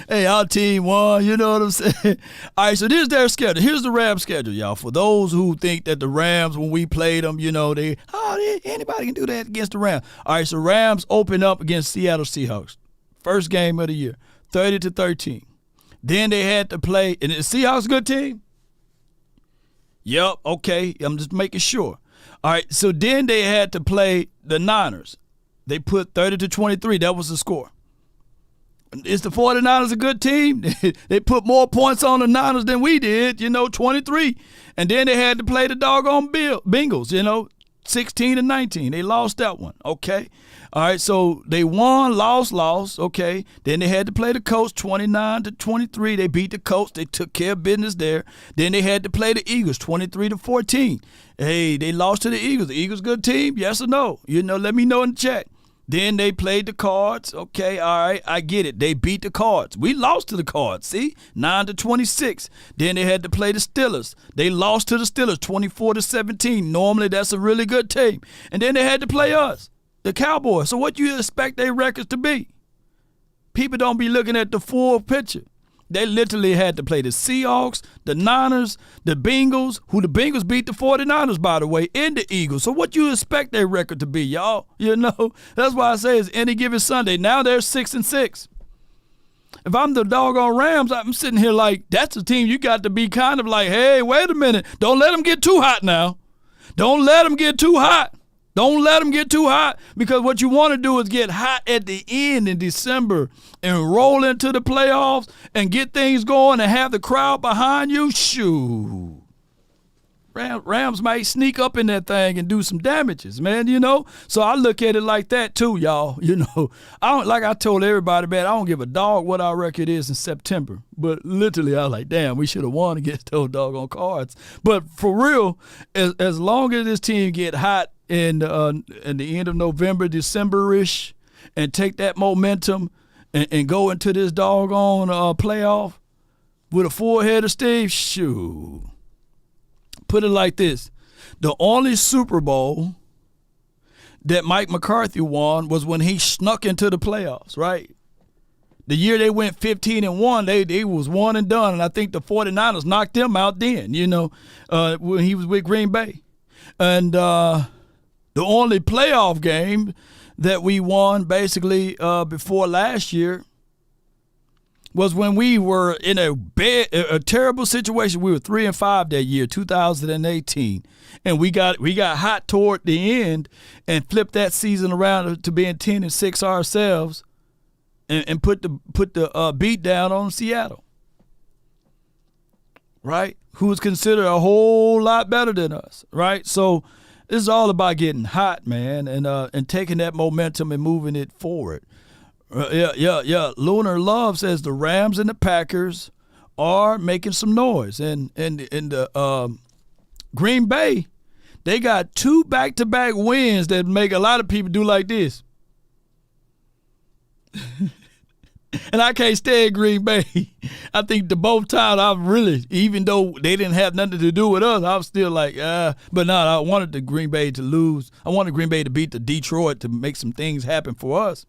Hey, our team won, you know what I'm saying? All right, so this is their schedule. Here's the Rams schedule, y'all. For those who think that the Rams, when we played them, anybody can do that against the Rams. All right, so Rams open up against Seattle Seahawks. First game of the year, 30-13. Then they had to play, and the Seahawks a good team? Yep, okay, I'm just making sure. All right, so then they had to play the Niners. They put 30-23. That was the score. Is the 49ers a good team? They put more points on the Niners than we did, 23. And then they had to play the doggone Bengals, 16-19. They lost that one, okay? All right, so they won, lost, okay? Then they had to play the Colts 29-23. They beat the Colts. They took care of business there. Then they had to play the Eagles 23-14. Hey, they lost to the Eagles. The Eagles good team? Yes or no? Let me know in the chat. Then they played the Cards. Okay, all right, I get it. They beat the Cards. We lost to the Cards, see? 9-26. Then they had to play the Steelers. They lost to the Steelers 24-17. Normally, that's a really good team. And then they had to play us, the Cowboys. So what you expect their records to be? People don't be looking at the full picture. They literally had to play the Seahawks, the Niners, the Bengals, who the Bengals beat the 49ers, by the way, and the Eagles. So what you expect their record to be, y'all? That's why I say it's any given Sunday. Now they're 6-6. If I'm the doggone Rams, I'm sitting here like, that's a team you got to be kind of like, hey, wait a minute. Don't let them get too hot now. Don't let them get too hot. Don't let them get too hot, because what you want to do is get hot at the end in December and roll into the playoffs and get things going and have the crowd behind you. Shoo. Rams might sneak up in that thing and do some damages, man, So I look at it like that too, y'all. Like I told everybody, man, I don't give a dog what our record is in September. But literally, I was like, damn, we should have won against those doggone Cards. But for real, as long as this team get hot in the end of November, December-ish, and take that momentum and go into this doggone playoff with a full head of steam, shoot. Put it like this. The only Super Bowl that Mike McCarthy won was when he snuck into the playoffs, right? The year they went 15-1, they was one and done, and I think the 49ers knocked them out then, when he was with Green Bay. And the only playoff game that we won basically before last year was when we were in a terrible situation. We were 3-5 that year, 2018, and we got hot toward the end and flipped that season around to being 10-6 ourselves, and put the beat down on Seattle, right? Who was considered a whole lot better than us, right? So this is all about getting hot, man, and taking that momentum and moving it forward. Yeah. Lunar Love says the Rams and the Packers are making some noise. And the Green Bay, they got 2 back-to-back wins that make a lot of people do like this. And I can't stand Green Bay. I think the both times I really, even though they didn't have nothing to do with us, I was still like, but no, I wanted the Green Bay to lose. I wanted Green Bay to beat the Detroit to make some things happen for us.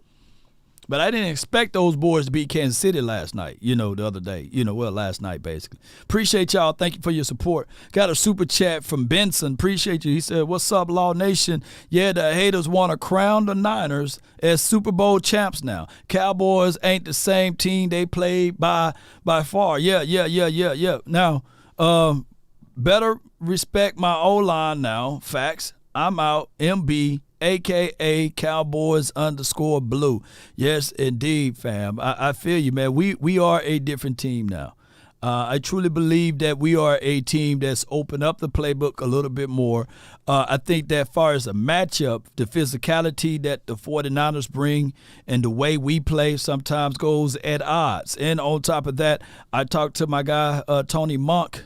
But I didn't expect those boys to beat Kansas City last night, the other day. Last night, basically. Appreciate y'all. Thank you for your support. Got a super chat from Benson. Appreciate you. He said, what's up, Law Nation? Yeah, the haters want to crown the Niners as Super Bowl champs now. Cowboys ain't the same team they played by far. Yeah. Now, better respect my O-line now. Facts. I'm out. MB. AKA Cowboys _blue. Yes, indeed, fam. I feel you, man. We are a different team now. I truly believe that we are a team that's opened up the playbook a little bit more. I think that as far as a matchup, the physicality that the 49ers bring and the way we play sometimes goes at odds. And on top of that, I talked to my guy, Tony Monk,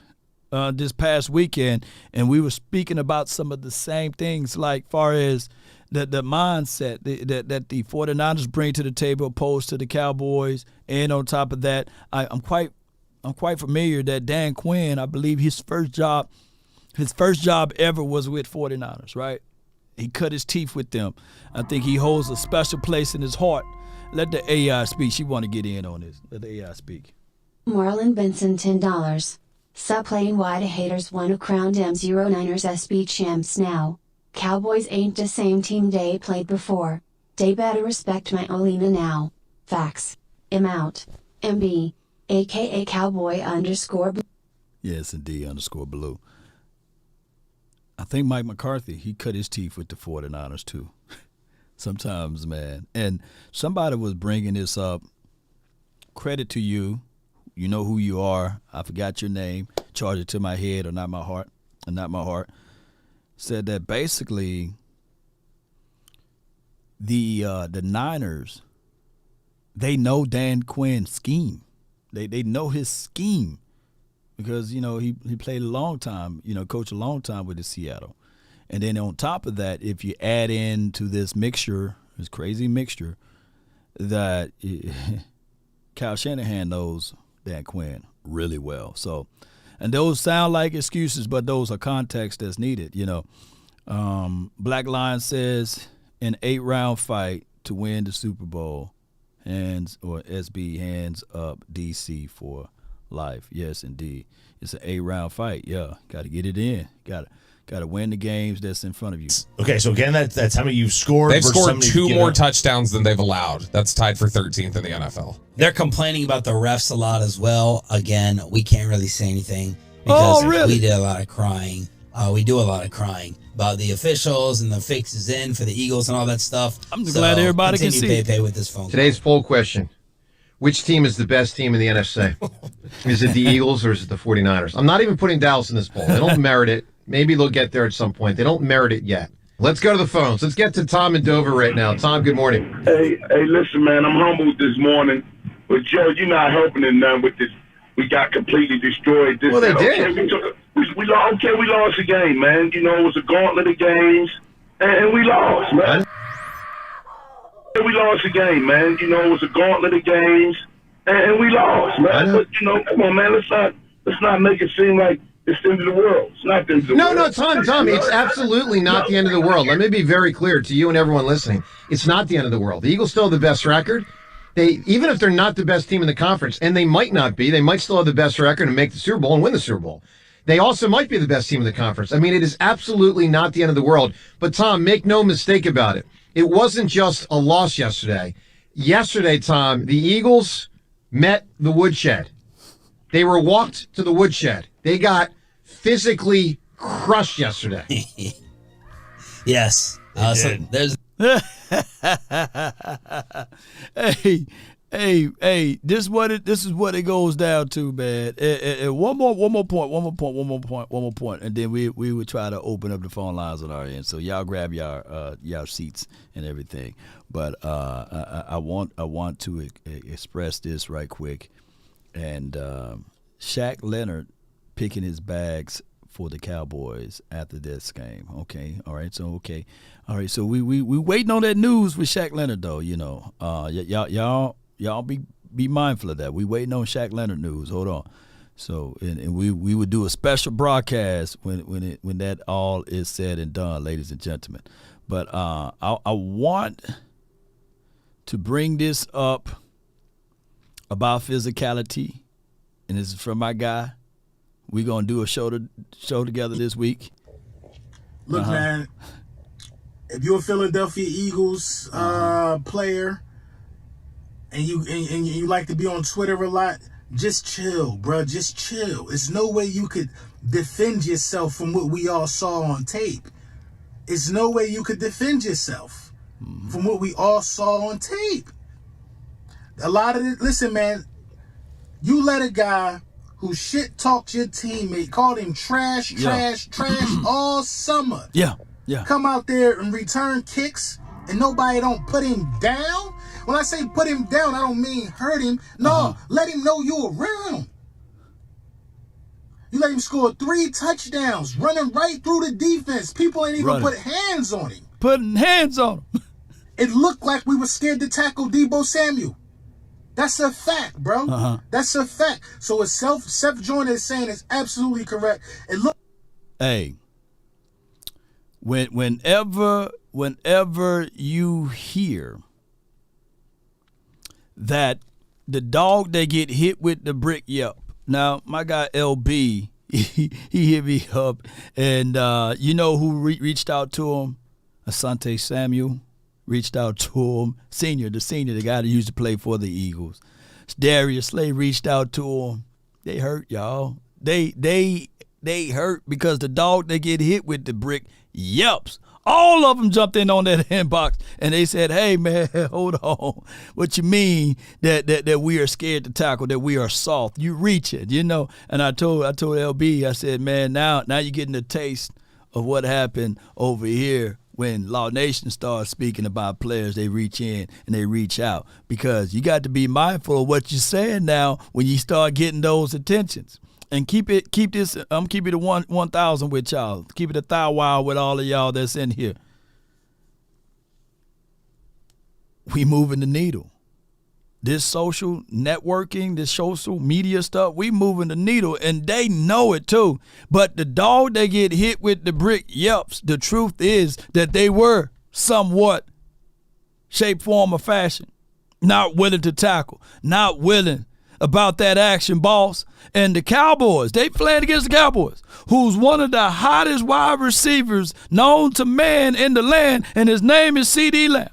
this past weekend, and we were speaking about some of the same things, like far as the mindset that the 49ers bring to the table opposed to the Cowboys. And on top of that, I'm quite familiar that Dan Quinn, I believe his first job ever was with 49ers, right? He cut his teeth with them. I think he holds a special place in his heart. Let the AI speak. She want to get in on this. Let the AI speak. Marlon Benson, $10. Sup playing why the haters wanna crown them 09ers SB champs now. Cowboys ain't the same team they played before. They better respect my Olina now. Facts. I'm out. MB. AKA Cowboy _. Yes, indeed, _blue. I think Mike McCarthy, he cut his teeth with the 49ers too. Sometimes, man. And somebody was bringing this up. Credit to you. You know who you are. I forgot your name. Charge it to my head or not my heart. Said that basically the Niners, they know Dan Quinn's scheme. They know his scheme because, he played a long time, coached a long time with the Seattle. And then on top of that, if you add in to this mixture, this crazy mixture, that Kyle Shanahan knows Dan Quinn really well. So, and those sound like excuses, but those are context that's needed, Black Lion says an 8-round fight to win the Super Bowl. Hands up DC for life. Yes, indeed. It's an 8-round fight. Yeah, got to get it in. Got to win the games that's in front of you. Okay, so again, that's how many you've scored. They've scored 2 more touchdowns than they've allowed. That's tied for 13th in the NFL. They're complaining about the refs a lot as well. Again, we can't really say anything because we did a lot of crying. We do a lot of crying about the officials and the fixes in for the Eagles and all that stuff. I'm glad everybody can see. Pay with this phone. Today's poll question: which team is the best team in the NFC? Is it the Eagles or is it the 49ers? I'm not even putting Dallas in this poll. They don't merit it. Maybe they'll get there at some point. They don't merit it yet. Let's go to the phones. Let's get to Tom in Dover right now. Tom, good morning. Hey, listen, man, I'm humbled this morning. But, Joe, you're not helping in none with this. We got completely destroyed. This, well, they did. We lost the game, man. It was a gauntlet of games, and we lost, man. We lost the game, man. It was a gauntlet of games, and we lost, man. But, come on, man, let's not make it seem like it's the end of the world. It's not the end of the world. No, Tom, it's absolutely not the end of the world. Let me be very clear to you and everyone listening. It's not the end of the world. The Eagles still have the best record. Even if they're not the best team in the conference, and they might not be, they might still have the best record and make the Super Bowl and win the Super Bowl. They also might be the best team in the conference. I mean, it is absolutely not the end of the world. But, Tom, make no mistake about it. It wasn't just a loss yesterday. Yesterday, Tom, the Eagles met the woodshed. They were walked to the woodshed. They got physically crushed yesterday. Yes. So there's... Hey, this is what it goes down to, man. One more point, and then we would try to open up the phone lines on our end. So y'all grab y'all seats and everything. But I want to express this right quick, and Shaq Leonard picking his bags for the Cowboys after this game. Okay, all right. So we waiting on that news with Shaq Leonard though. Y'all be mindful of that. We waiting on Shaq Leonard news. Hold on. So and we would do a special broadcast when that all is said and done, ladies and gentlemen. But I want to bring this up about physicality, and this is from my guy. We're gonna do a show together this week. Look, man, if you're a Philadelphia Eagles player and you like to be on Twitter a lot, just chill, bro. Just chill. There's no way you could defend yourself from what we all saw on tape. There's no way you could defend yourself from what we all saw on tape. A lot of it. Listen, man, you let a guy who shit talked your teammate, called him trash all summer. Yeah. Come out there and return kicks, and nobody don't put him down. When I say put him down, I don't mean hurt him. No, let him know you around. You let him score 3 touchdowns, running right through the defense. People ain't even put hands on him. Putting hands on him. It looked like we were scared to tackle Deebo Samuel. That's a fact, bro. That's a fact. So what Seth Joyner is saying is absolutely correct. It look. Hey, whenever you hear that the dog they get hit with the brick, Now, my guy LB, he hit me up, and you know who reached out to him? Asante Samuel reached out to him. The guy that used to play for the Eagles. Darius Slay reached out to him. They hurt, y'all. They hurt because the dog they get hit with the brick yelps. All of them jumped in on that inbox and they said, "Hey man, hold on. What you mean that we are scared to tackle? That we are soft? You reach it, you know?" And I told LB, I said, "Man, now you're getting a taste of what happened over here when Law Nation starts speaking about players. They reach in and they reach out because you got to be mindful of what you're saying now when you start getting those attentions." And keep it a 1,000 with y'all. Keep it a thou with all of y'all that's in here. We moving the needle. This social networking, this social media stuff, we moving the needle, and they know it too. But the dog they get hit with the brick yelps. The truth is that they were somewhat shape, form, or fashion not willing to tackle, not willing about that action, boss. And the Cowboys, they playing against the Cowboys, who's one of the hottest wide receivers known to man in the land, and his name is C.D. Lamb.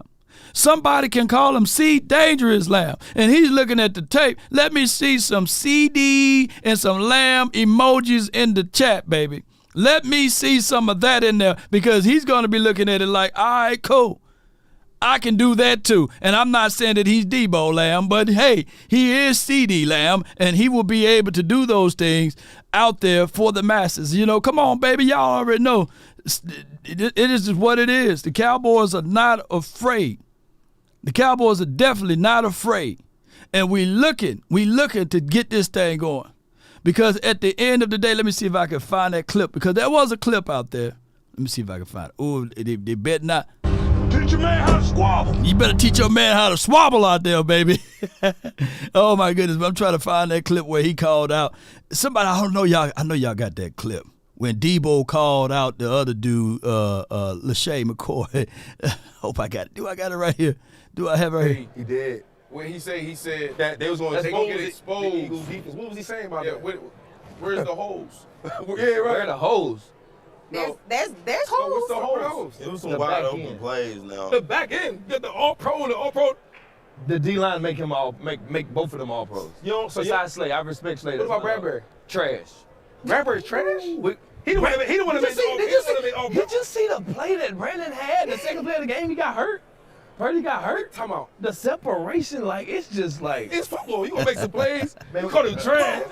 Somebody can call him C. Dangerous Lamb. And he's looking at the tape. Let me see some CD and some Lamb emojis in the chat, baby. Let me see some of that in there because he's going to be looking at it like, all right, cool. I can do that too. And I'm not saying that he's Debo Lamb, but hey, he is CD Lamb, and he will be able to do those things out there for the masses. You know, come on, baby. Y'all already know. It is just what it is. The Cowboys are not afraid. The Cowboys are definitely not afraid. And we looking to get this thing going. Because at the end of the day, let me see if I can find that clip. Because there was a clip out there. Let me see if I can find it. Oh, they better not. Teach your man how to squabble. You better teach your man how to swabble out there, baby. Oh my goodness, I'm trying to find that clip where he called out somebody. I don't know y'all. I know y'all got that clip when Debo called out the other dude, LaShae McCoy. Hope I got it. Do I got it right here? Do I have it right here? He did. When he said that they was going to get exposed. What was he saying about that? Where's the holes? Yeah, right. Where are the holes? No. There's holes. What's the holes? It was some wide open plays now. The back end, get the all-pro and the all-pro. The D-line make him make both of them all-pros. You know, so besides Slay, I respect Slay. What about Bradbury? Trash. Bradbury's trash? He didn't want to make all-pro. Did you just see the play that Brandon had? The second play of the game, he got hurt. Purdy got hurt. Time out. The separation, it's just like. It's football. You gonna make some plays? Man, we call him trash.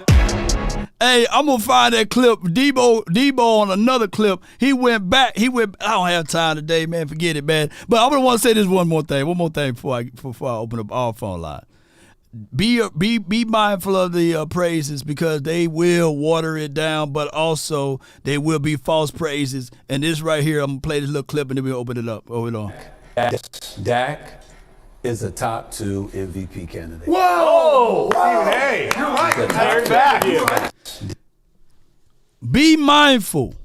Hey, I'm gonna find that clip. Debo on another clip. He went back. I don't have time today, man. Forget it, man. But I'm gonna want to say this one more thing before I open up our phone line. Be mindful of the praises because they will water it down, but also they will be false praises. And this right here, I'm gonna play this little clip and then we'll open it up. Hold on. Dak is a top 2 MVP candidate. Whoa! Hey, you're right. Back. Be mindful.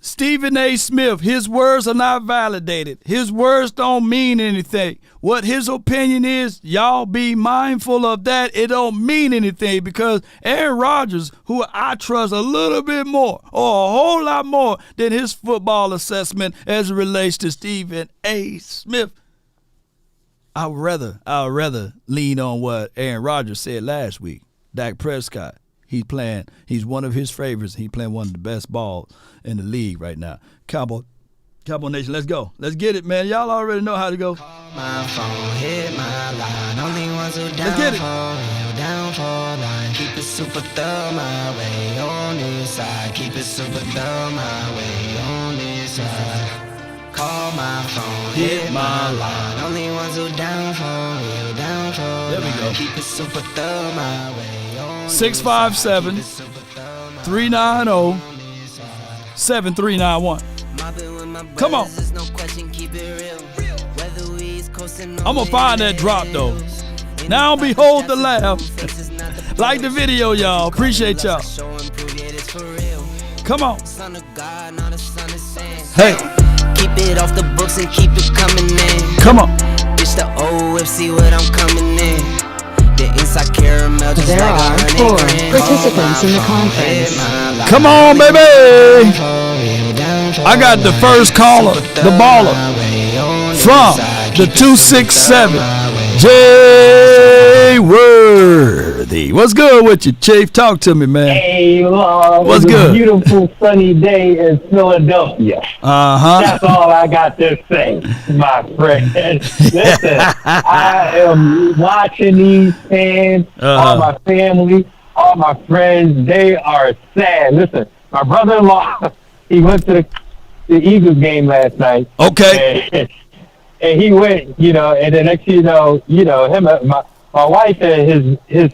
Stephen A. Smith, his words are not validated. His words don't mean anything. What his opinion is, y'all be mindful of that. It don't mean anything because Aaron Rodgers, who I trust a little bit more or a whole lot more than his football assessment as it relates to Stephen A. Smith, I'd rather lean on what Aaron Rodgers said last week. Dak Prescott. He's one of his favorites. He's playing one of the best balls in the league right now. Cowboy Nation, let's go. Let's get it, man. Y'all already know how to go. My phone hit my line. Only ones who down let's get it. Down for line. Keep it super thorough my way on this side. Keep it super thorough my way on this side. Call my phone, hit my line. Only ones who down for real, down for there we go. Keep it super thorough my way. 657-337-3375. 390-7391. Come on. I'm going to find that drop, though. Now behold the Lamb. Like the video, y'all. Appreciate y'all. Come on. Hey. Keep it off the books and keep it coming in. Come on. It's the OFC what I'm coming in. The inside caramel just There like are 4 participants in the conference. Come on, baby. I got the first caller, the baller, from the 267, Jay Worthy. What's good with you, Chief? Talk to me, man. Hey, what's it's good? A beautiful sunny day in Philadelphia. That's all I got to say, my friend. Listen, I am watching these fans, all my family, all my friends. They are sad. Listen, my brother-in-law, he went to the Eagles game last night. Okay. And he went, and the next thing you know, him, my wife and his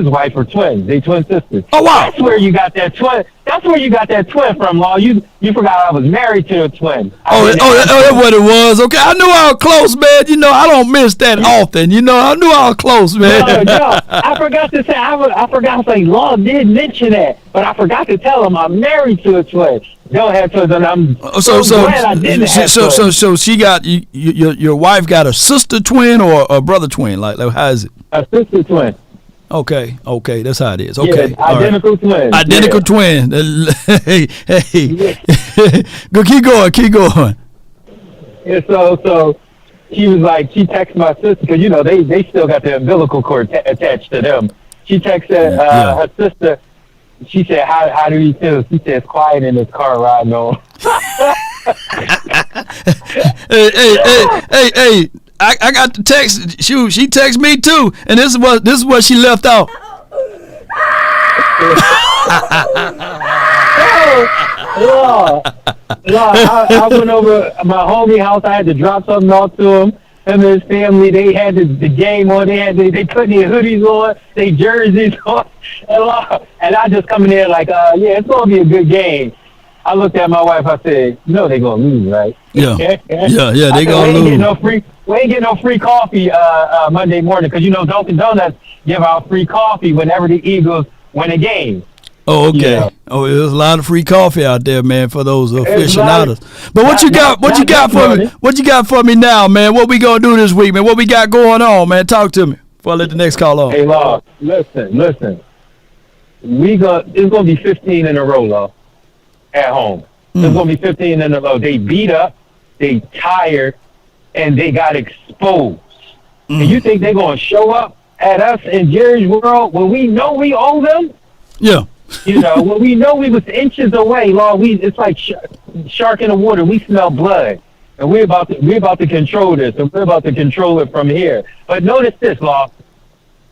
wife are twins. They twin sisters. Oh wow! That's where you got that twin. That's where you got that twin from, Law. You forgot I was married to a twin. That's what it was. Okay, I knew I was close, man. I don't miss that often. I knew I was close, man. No, I forgot to say. I forgot to say. Law did mention that, but I forgot to tell him I'm married to a twin. Don't have twins, and I'm so glad I didn't have twins. So she got your wife got a sister twin or a brother twin? Like how is it? A sister twin. Okay, that's how it is. Okay, yeah, identical twins. Identical twin. Hey, go keep going. Yeah, so she was like, she texted my sister because they still got the umbilical cord attached to them. She texted her sister. She said, "How do you feel?" She said, "It's quiet in his car riding on." Hey. I got the text. She texted me too, and this is what she left out. I went over my homie house. I had to drop something off to him. Him and his family, they had the game on. They put their hoodies on, their jerseys on, and I just come in there like, yeah, it's gonna be a good game. I looked at my wife. I said, they're gonna lose, right? Yeah, they gonna lose. We ain't getting no free coffee Monday morning because Dunkin' Donuts give out free coffee whenever the Eagles win a game. Oh, okay. Oh, there's a lot of free coffee out there, man, for those aficionados. But what you got for me? What you got for me now, man? What we gonna do this week, man? What we got going on, man? Talk to me before I let the next call on. Hey, Law, listen. It's gonna be 15 in a row, Law, at home. It's gonna be 15 in a row. They beat up, they tired, and they got exposed. And you think they're gonna show up at us in Jerry's World when we know we owe them? Yeah. When we know we was inches away, Law, it's like shark in the water. We smell blood, and we're about to control this, and we're about to control it from here. But notice this, Law.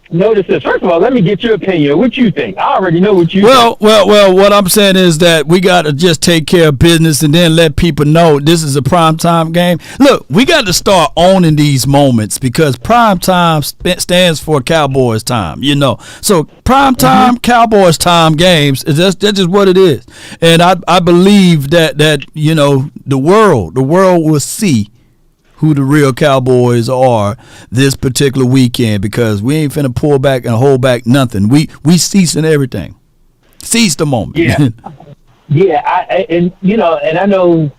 Notice this. First of all, let me get your opinion. What you think? I already know what you think. Well, what I'm saying is that we got to just take care of business and then let people know this is a primetime game. Look, we got to start owning these moments because primetime stands for Cowboys time, So primetime Cowboys time games, that's just what it is. And I believe that the world will see who the real Cowboys are this particular weekend because we ain't finna pull back and hold back nothing. We ceasing everything. Seize the moment. Yeah. And I know,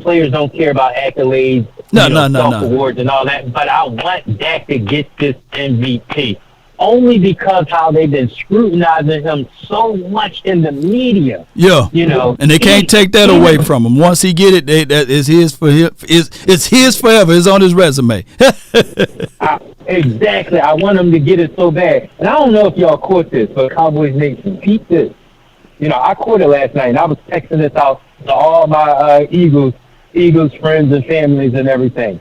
players don't care about accolades, awards and all that, but I want Dak to get this MVP. Only because how they've been scrutinizing him so much in the media. Yeah, and they can't take that away from him. Once he get it, that is his for him. It's his forever. It's on his resume. Exactly. I want him to get it so bad. And I don't know if y'all caught this, but Cowboys Nation, peep this. I caught it last night, and I was texting this out to all my Eagles friends and families and everything.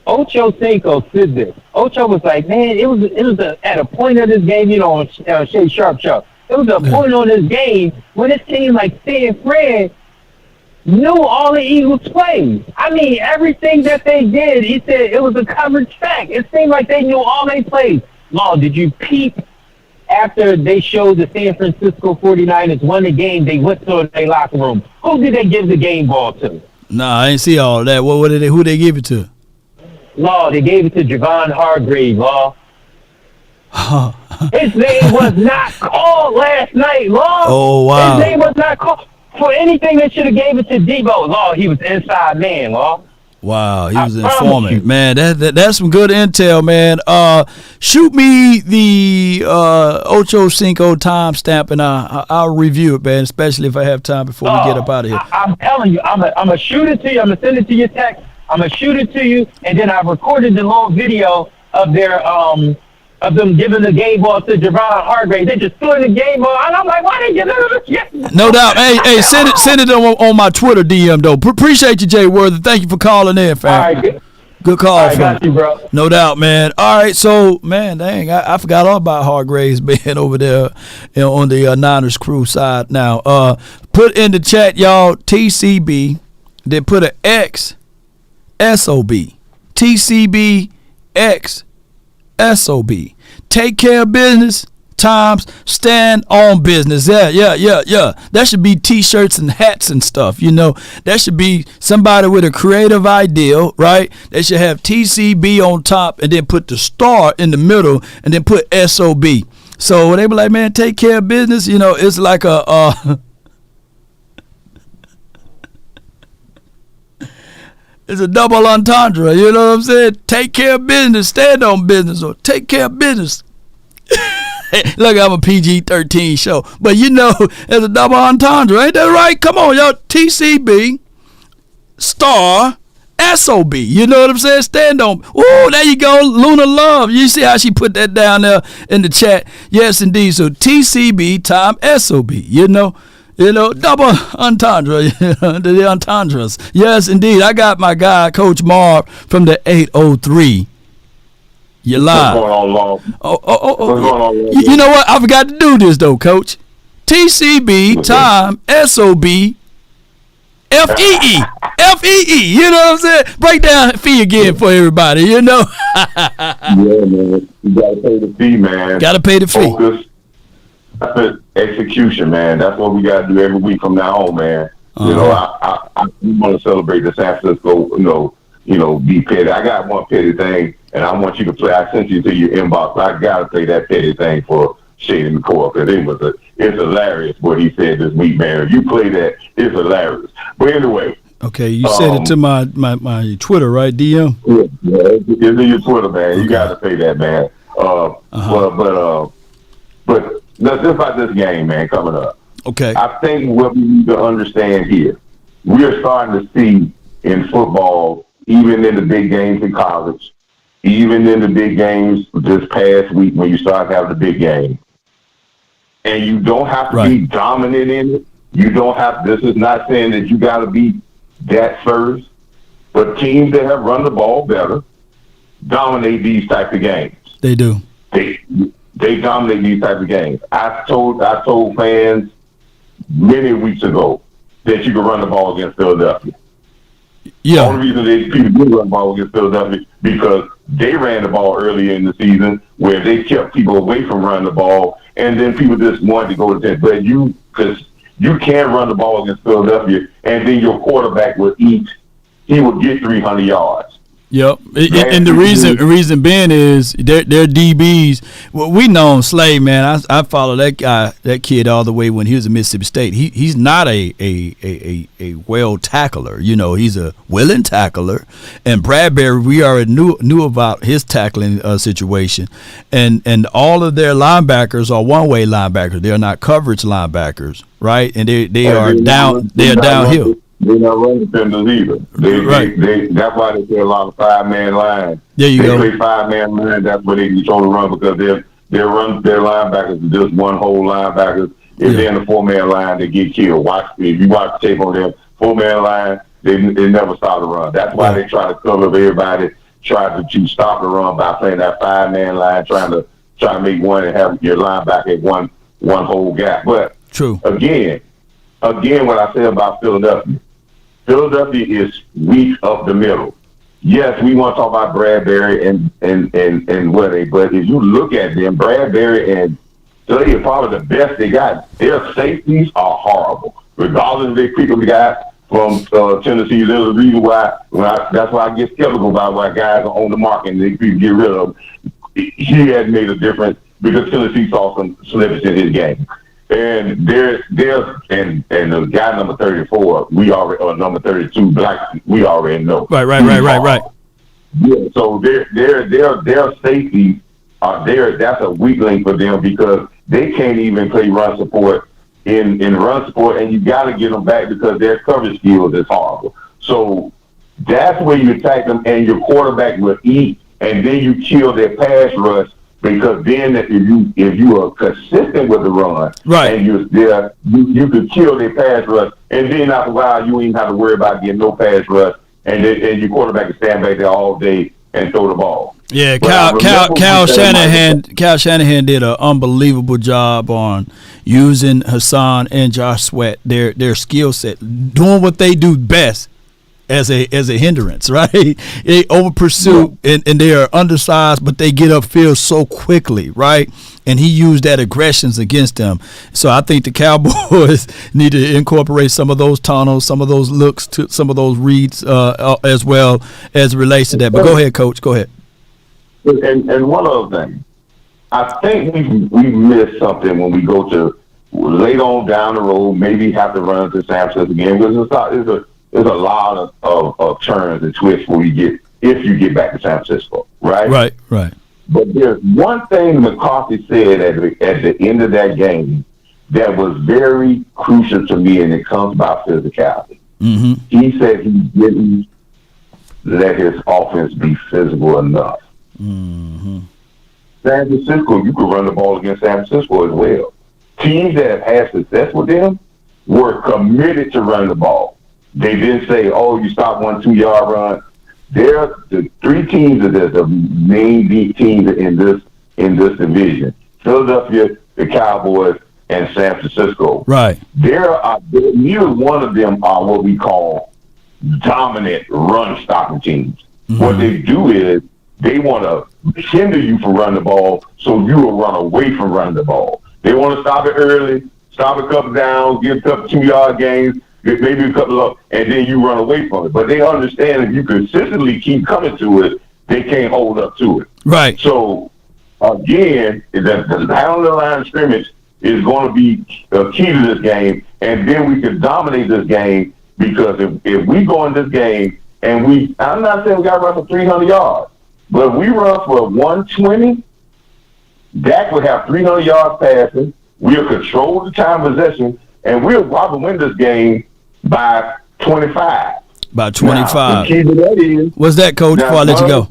Ocho Cinco said this. Ocho was like, man, it was at a point of this game, on Shay Sharp Show. It was a point on this game when it seemed like San Fran knew all the Eagles plays. I mean, everything that they did, he said it was a covered fact. It seemed like they knew all they plays. Law, did you peep after they showed the San Francisco 49ers won the game, they went to their locker room. Who did they give the game ball to? Nah, I ain't see all that. What did they? Who they give it to? Law, they gave it to Javon Hargrave, Law. His name was not called last night, Law. Oh, wow. His name was not called. For anything, they should have gave it to Debo. Law, he was inside man, Law. Wow, he was informant. Man, that's some good intel, man. Shoot me the Ocho Cinco timestamp, and I'll review it, man, especially if I have time before we get up out of here. I'm telling you, I'm going to shoot it to you. I'm going to send it to your text. I'm going to shoot it to you, and then I recorded the little video of their of them giving the game ball to Javon Hargrave. They just threw the game ball, and I'm like, why didn't you do this? No doubt. Hey, send it on my Twitter DM, though. Appreciate you, Jay Worthy. Thank you for calling in, fam. All right, good call. All right, got you, bro. No doubt, man. All right, so, man, dang, I forgot all about Hargraves being over there on the Niners crew side now. Put in the chat, y'all, TCB. Then put an X, SOB. TCB, X, SOB. Take care of business times stand on business. Yeah. That should be T-shirts and hats and stuff, you know. That should be somebody with a creative idea, right? They should have TCB on top and then put the star in the middle and then put SOB. So when they be like, man, take care of business, you know, it's like a it's a double entendre, you know what I'm saying? Take care of business, stand on business, or take care of business. Look, I'm a PG-13 show. But you know, it's a double entendre, ain't that right? Come on, y'all. TCB, star, SOB. You know what I'm saying? Stand on. Ooh, there you go. Luna Love. You see how she put that down there in the chat? Yes, indeed. So TCB time SOB, you know, double entendre, the entendres. Yes, indeed. I got my guy, Coach Marv, from the 803. You live. What's going on, Long? What's going on, you know what? I forgot to do this, though, Coach. TCB time SOB FEE. FEE. You know what I'm saying? Break down fee again for everybody, you know? Yeah, man. You got to pay the fee, man. Got to pay the fee. Focus. Execution, man. That's what we got to do every week from now on, man. You know, I want to celebrate the San Francisco, you know, be petty. I got one petty thing, and I want you to play. I sent you to your inbox. I got to play that petty thing for Shady McCoy, because it's hilarious what he said this week, man. If you play that, it's hilarious. But anyway. Okay, you said it to my Twitter, right, DM? Yeah, it's in your Twitter, man. Okay. You got to pay that, man. But let's about this game, man, coming up. Okay. I think what we need to understand here, we're starting to see in football, even in the big games in college, even in the big games this past week when you start having the big game, and you don't have to be dominant in it. You don't have. This is not saying that you got to be that first, but teams that have run the ball better dominate these type of games. They do. They dominate these type of games. I told fans many weeks ago that you could run the ball against Philadelphia. Yeah. The only reason people do run the ball against Philadelphia because they ran the ball earlier in the season where they kept people away from running the ball, and then people just wanted to go to that. But because you can't run the ball against Philadelphia, and then your quarterback would eat. He would get 300 yards. Yep, and the reason being is their DBs. Well, we know Slade, man. I follow that kid all the way when he was at Mississippi State. He's not a well tackler. You know, he's a willing tackler. And Bradbury, we already knew about his tackling situation. And all of their linebackers are one way linebackers. They're not coverage linebackers, right? And they are down. They're downhill. They're not running defenders either. That's why they play a lot of 5-man lines. There you go. They play 5-man lines. That's where they control the run because their linebackers are just one whole linebackers. If they're in the 4-man line, they get killed. If you watch the tape on them 4-man line, they never stop the run. That's why they try to cover everybody, try to stop the run by playing that 5-man line, trying to make one and have your linebacker at one whole gap. But true. Again, what I said about Philadelphia is weak up the middle. Yes, we want to talk about Bradbury and what but if you look at them, Bradbury tell you probably the best they got. Their safeties are horrible. Regardless if they pick up the guy from Tennessee, there's a reason why. That's why I get skeptical about why guys are on the market and they get rid of them. He had made a difference because Tennessee saw some slippage in his game. And and the guy number 34, or number 32, Black, we already know. Right. Yeah, so their safety are there. That's a weak link for them because they can't even play run support in run support, and you got to get them back because their coverage skills is horrible. So that's where you attack them, and your quarterback will eat, and then you kill their pass rush. Because then, if you are consistent with the run, and you're there, you could kill their pass rush, and then after a while, you ain't have to worry about getting no pass rush, and your quarterback can stand back there all day and throw the ball. Yeah, Cal Shanahan did an unbelievable job on using Hassan and Josh Sweat, their skill set, doing what they do best. As a hindrance, right? They over pursue and they are undersized, but they get upfield so quickly, right? And he used that aggressions against them. So I think the Cowboys need to incorporate some of those tunnels, some of those looks, to some of those reads as well as it relates to that. But go ahead, Coach. Go ahead. And one other thing, I think we missed something when we go to later on down the road, maybe have to run to San Francisco again because there's a lot of turns and twists if you get back to San Francisco, right? Right. But there's one thing McCarthy said at the end of that game that was very crucial to me, and it comes about physicality. Mm-hmm. He said he didn't let his offense be physical enough. Mm-hmm. San Francisco, you could run the ball against San Francisco as well. Teams that have had success with them were committed to running the ball. They didn't say, "Oh, you stop 1 2-yard run." They're the three teams that are the main deep teams in this division: Philadelphia, the Cowboys, and San Francisco. Right. Neither one of them are what we call dominant run-stopping teams. Mm-hmm. What they do is they want to hinder you from running the ball, so you will run away from running the ball. They want to stop it early, stop a couple downs, give a couple 2-yard gains, maybe a couple of, and then you run away from it. But they understand if you consistently keep coming to it, they can't hold up to it. Right. So, again, the down the line of scrimmage is going to be key to this game, and then we can dominate this game because if we go in this game and I'm not saying we got to run for 300 yards, but if we run for 120, Dak would have 300 yards passing. We'll control the time possession, and we'll probably win this game by 25. By 25. Now, the key to that is, what's that, Coach, before I let you go?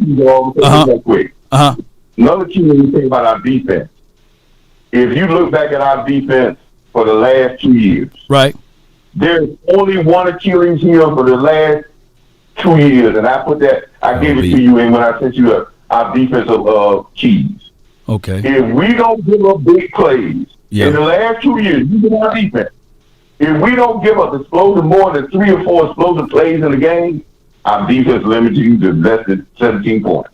Another key when you think about our defense. If you look back at our defense for the last 2 years, right, there's only one Achilles heel for the last 2 years, and I gave it to you when I sent you our defensive keys. Okay. If we don't give up big plays in the last 2 years, you get our defense. If we don't give up more than 3 or 4 explosive plays in the game, our defense limits you to less than 17 points.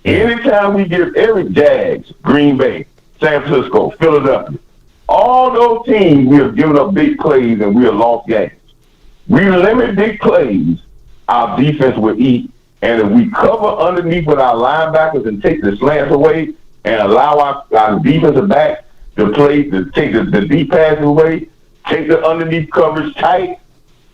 Anytime we give every Jags, Green Bay, San Francisco, Philadelphia, all those teams, we have given up big plays and we have lost games. We limit big plays, our defense will eat. And if we cover underneath with our linebackers and take the slants away and allow our defensive back to take the deep passes away, take the underneath coverage tight,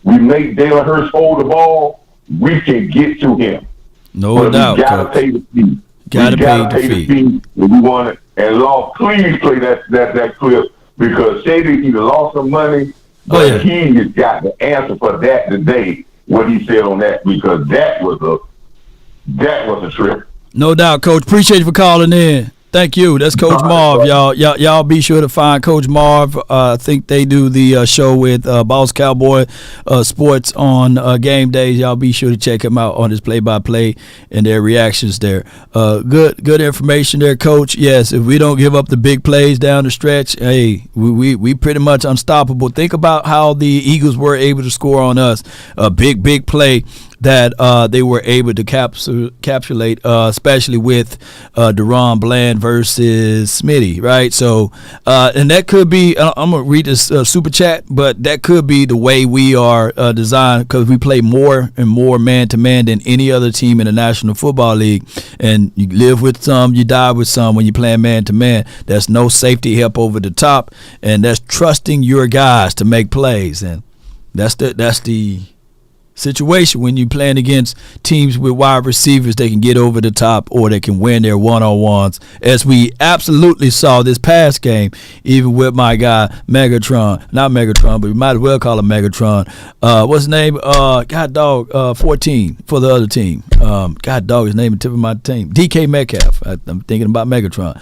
we make Jalen Hurts hold the ball, we can get to him. No doubt, we gotta pay the fee. Gotta pay the fee. If we want it. And Law, please play that clip because Shady either lost some money, but he has got the answer for that today. What he said on that, because that was a trip. No doubt, Coach. Appreciate you for calling in. Thank you. That's Coach Marv, y'all. Y'all be sure to find Coach Marv. I think they do the show with Boss Cowboy Sports on game days. Y'all be sure to check him out on his play-by-play and their reactions there. Good information there, Coach. Yes, if we don't give up the big plays down the stretch, hey, we pretty much unstoppable. Think about how the Eagles were able to score on us. A big play that they were able to capsulate, especially with Deron Bland versus Smitty, right? So, and that could be, I'm going to read this super chat, but that could be the way we are designed, because we play more and more man-to-man than any other team in the National Football League. And you live with some, you die with some when you're playing man-to-man. There's no safety help over the top, and that's trusting your guys to make plays. And that's the situation when you're playing against teams with wide receivers. They can get over the top, or they can win their one-on-ones, as we absolutely saw this past game, even with my guy Megatron. Not Megatron, but we might as well call him Megatron. What's his name? God dog, 14 for the other team. God dog, his name is tip of my team. DK Metcalf. I'm thinking about Megatron.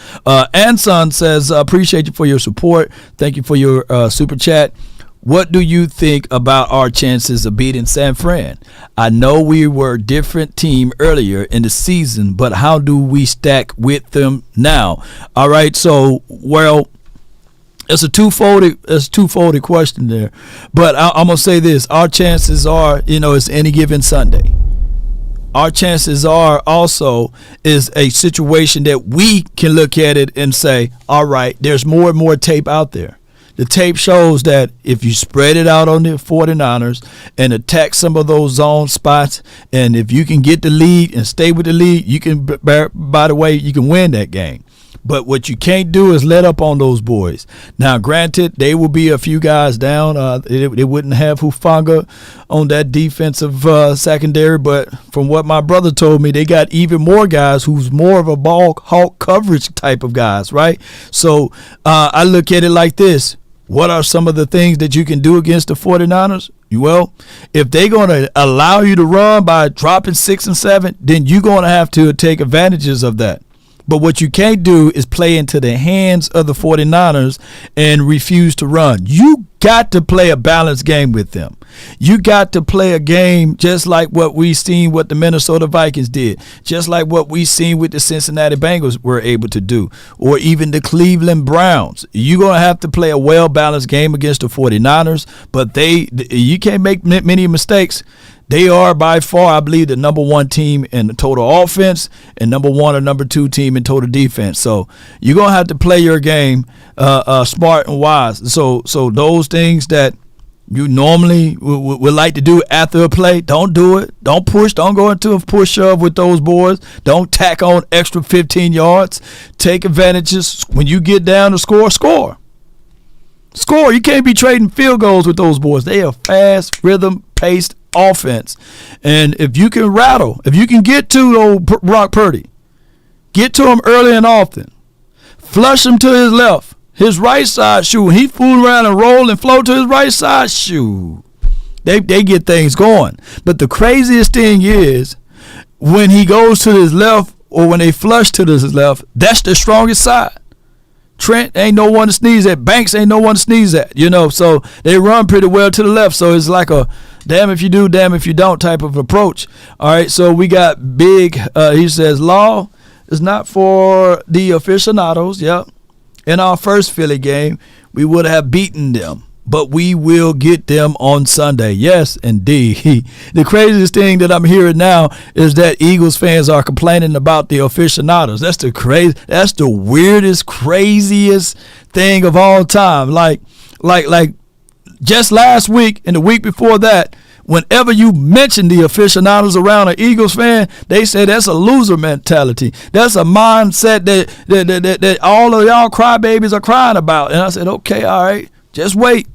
Anson says, appreciate you for your support. Thank you for your super chat. What do you think about our chances of beating San Fran? I know we were a different team earlier in the season, but how do we stack with them now? All right, so, well, it's a two-folded question there. But I'm going to say this. Our chances are, it's any given Sunday. Our chances are also is a situation that we can look at it and say, all right, there's more and more tape out there. The tape shows that if you spread it out on the 49ers and attack some of those zone spots, and if you can get the lead and stay with the lead, you can, by the way, you can win that game. But what you can't do is let up on those boys. Now, granted, they will be a few guys down. They wouldn't have Hufanga on that defensive secondary, but from what my brother told me, they got even more guys who's more of a ball hawk coverage type of guys, right? So I look at it like this. What are some of the things that you can do against the 49ers? Well, if they're going to allow you to run by dropping 6 and 7, then you're going to have to take advantages of that. But what you can't do is play into the hands of the 49ers and refuse to run. You got to play a balanced game with them. You got to play a game just like what we seen what the Minnesota Vikings did, just like what we seen with the Cincinnati Bengals were able to do, or even the Cleveland Browns. You're going to have to play a well-balanced game against the 49ers, but you can't make many mistakes. They are by far, I believe, the number one team in the total offense and number one or number two team in total defense. So you're going to have to play your game smart and wise. So those things that you normally would like to do after a play, don't do it. Don't push. Don't go into a push-shove with those boys. Don't tack on extra 15 yards. Take advantages. When you get down to score. Score. You can't be trading field goals with those boys. They are fast, rhythm-paced offense. And if you can rattle, if you can get to old Brock Purdy, get to him early and often, flush him to his left, his right side, shoot. He fool around and roll and flow to his right side, shoot. They get things going. But the craziest thing is when he goes to his left, or when they flush to his left, that's the strongest side. Trent ain't no one to sneeze at. Banks ain't no one to sneeze at, so they run pretty well to the left. So it's like a damn if you do, damn if you don't type of approach. All right, so we got Big, he says, law is not for the aficionados. Yep. In our first Philly game, we would have beaten them, but we will get them on Sunday. Yes, indeed. The craziest thing that I'm hearing now is that Eagles fans are complaining about the aficionados. That's the weirdest, craziest thing of all time. Like just last week and the week before that, whenever you mention the aficionados around an Eagles fan, they say that's a loser mentality. That's a mindset that all of y'all crybabies are crying about. And I said, okay, all right, just wait.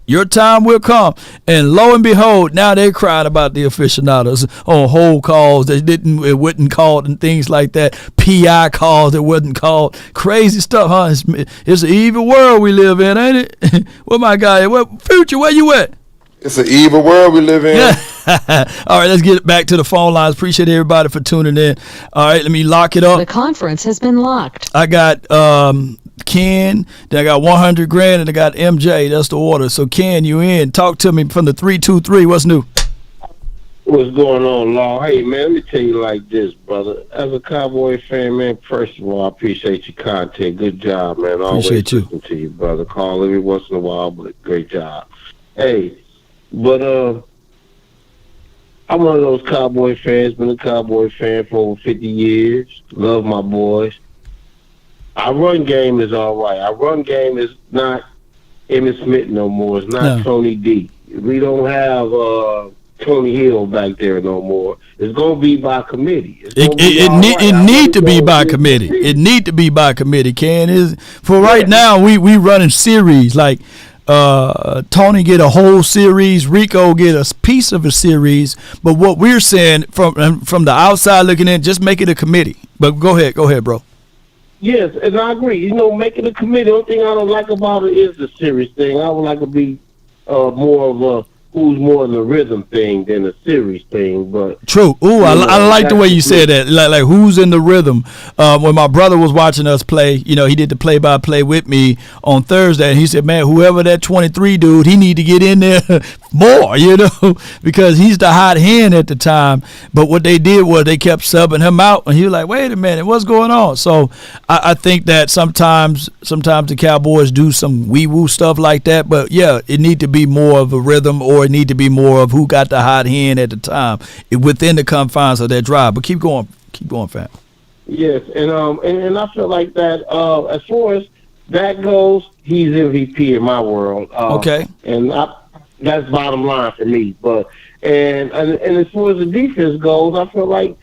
Your time will come. And lo and behold, now they're crying about the aficionados on hold calls that it wasn't called and things like that. PI calls that wasn't called. Crazy stuff, huh? It's an evil world we live in, ain't it? What my guy? Future, where you at? It's an evil world we live in. All right, let's get back to the phone lines. Appreciate everybody for tuning in. All right, let me lock it up. The conference has been locked. I got Ken, then I got 100 grand, and I got MJ. That's the order. So, Ken, you in. Talk to me from the 323. What's new? What's going on, Law? Hey, man, let me tell you like this, brother. As a Cowboy fan, man, first of all, I appreciate your content. Good job, man. Always appreciate you. Listen to you, brother. Call every once in a while, but great job. Hey, but I'm one of those Cowboy fans. Been a Cowboy fan for over 50 years. Love my boys. Our run game is all right. Our run game is not Emmitt Smith no more. It's not Tony D. We don't have Tony Hill back there no more. It's going to be by committee. It need to be by committee. It need to be by committee, Ken. For right now, we running series. Like Tony get a whole series, Rico get a piece of a series. But what we're saying from the outside looking in, just make it a committee. But go ahead, bro. Yes, and I agree. You know, making a committee. The only thing I don't like about it is the series thing. I would like to be more of a who's more in the rhythm thing than a series thing. But true. Ooh, I like the way you said that. Like who's in the rhythm? When my brother was watching us play, he did the play-by-play with me on Thursday, and he said, "Man, whoever that 23 dude, he need to get in there more, because he's the hot hand at the time." But what they did was they kept subbing him out, and he was like, "Wait a minute, what's going on?" So I think that sometimes the Cowboys do some wee-woo stuff like that, but yeah, it need to be more of a rhythm, or it need to be more of who got the hot hand at the time within the confines of that drive. But keep going, fam. Yes, and I feel like that as far as that goes, he's MVP in my world. Okay, and that's bottom line for me. But and as far as the defense goes, I feel like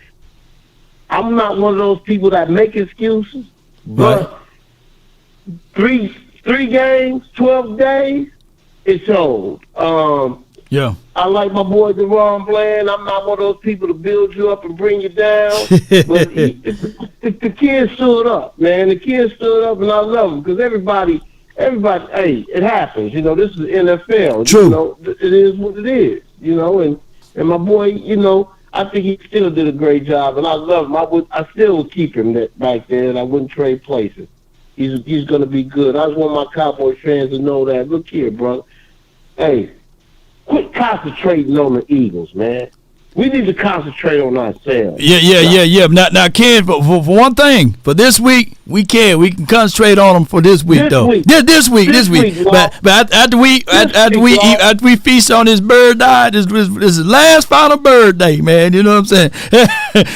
I'm not one of those people that make excuses. But three games, 12 days, it showed. Yeah. I like my boy Deron Bland. I'm not one of those people to build you up and bring you down. But the kid stood up, man. The kid stood up, and I love him because everybody, hey, it happens. This is the NFL. True. It is what it is, and my boy, I think he still did a great job, and I love him. I still would keep him back there, and I wouldn't trade places. He's going to be good. I just want my Cowboy fans to know that. Look here, brother. Hey, quit concentrating on the Eagles, man. We need to concentrate on ourselves. Yeah. Now, Ken, for one thing, for this week, we can concentrate on them for this week, though. This week. But after we feast on this bird diet, this is the last final bird day, man. You know what I'm saying?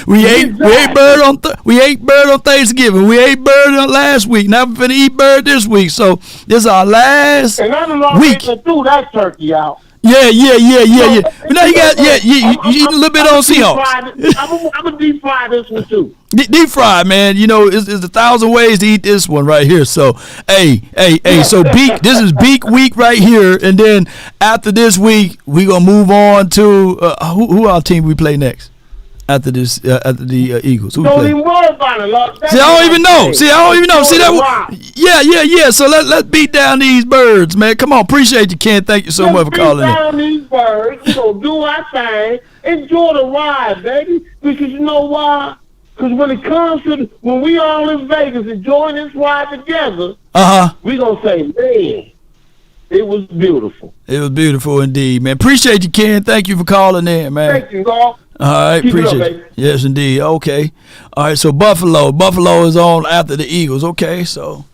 we ate bird on Thanksgiving. We ate bird on last week. Now we're finna eat bird this week. So this is our last week. And I don't week. Threw that turkey out. Yeah. Now you eat a little bit on Seahawks. I'm gonna deep fry this one too. Deep fry, man. It's 1,000 ways to eat this one right here. So, hey. So this is Beak week right here, and then after this week, we gonna move on to who our team we play next. After the Eagles. Don't even worry about it, Lord. I don't even know. See that? Yeah. So let's beat down these birds, man. Come on, appreciate you, Ken. Thank you so much for calling in. Beat down these birds. We gonna do our thing. Enjoy the ride, baby. Because you know why? Because when it comes to when we all in Vegas enjoying this ride together, we gonna say, man, it was beautiful. It was beautiful indeed, man. Appreciate you, Ken. Thank you for calling in, man. Thank you, Lord. All right, appreciate it. Yes, indeed. Okay. All right, so Buffalo is on after the Eagles. Okay, so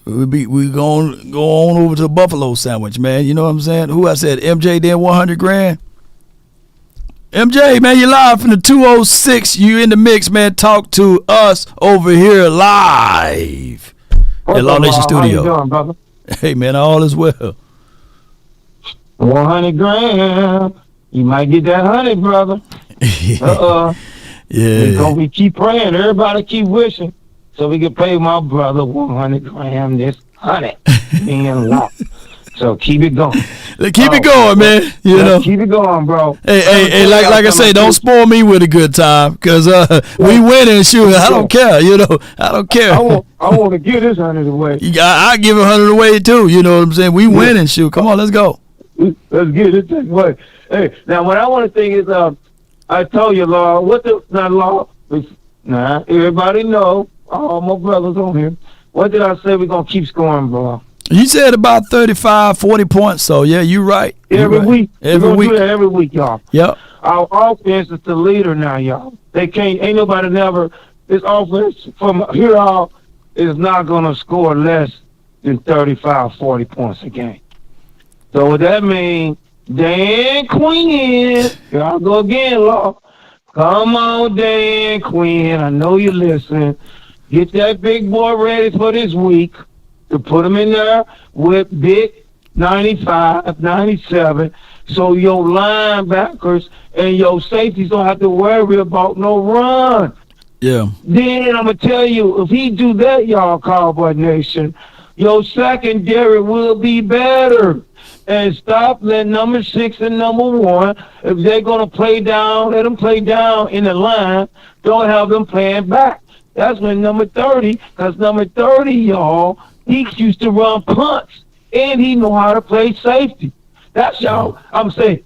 we going to go on over to the Buffalo sandwich, man. You know what I'm saying? Who I said? MJ then $100,000. MJ, man, you live from the 206. You in the mix, man. Talk to us over here live at Law Nation Studio. How you doing, brother? Hey, man, all is well. $100,000. You might get that 100, brother. Yeah. We keep praying. Everybody keep wishing. So we can pay my brother $100,000 this 100 being locked. So keep it going. Keep it going, man. Keep it going, bro. Hey, like I say, don't spoil me with a good time, because we winning, shoot. I don't care, I don't care. I want to give this 100 away. I give 100 away too. You know what I'm saying? We winning, shoot. Come on, let's go. Let's get it this way. Hey, now what I want to think is, I told you, Law. Everybody know. All my brothers on here. What did I say? We're gonna keep scoring, bro. You said about 35, 40 points. So yeah, you're right. Every week. Every week. Do that every week, y'all. Yep. Our offense is the leader now, y'all. Ain't nobody never. This offense from here out is not gonna score less than 35, 40 points a game. So what that means, Dan Quinn. Here I go again, Law. Come on, Dan Quinn. I know you're listening. Get that big boy ready for this week to put him in there with big 95, 97. So your linebackers and your safeties don't have to worry about no run. Yeah. Then I'm going to tell you, if he do that, y'all, Cowboy Nation, your secondary will be better. And stop letting number 6 and number 1, if they're going to play down, let them play down in the line. Don't have them playing back. That's when number 30, because number 30, y'all, he used to run punts, and he know how to play safety. That's y'all. I'm saying,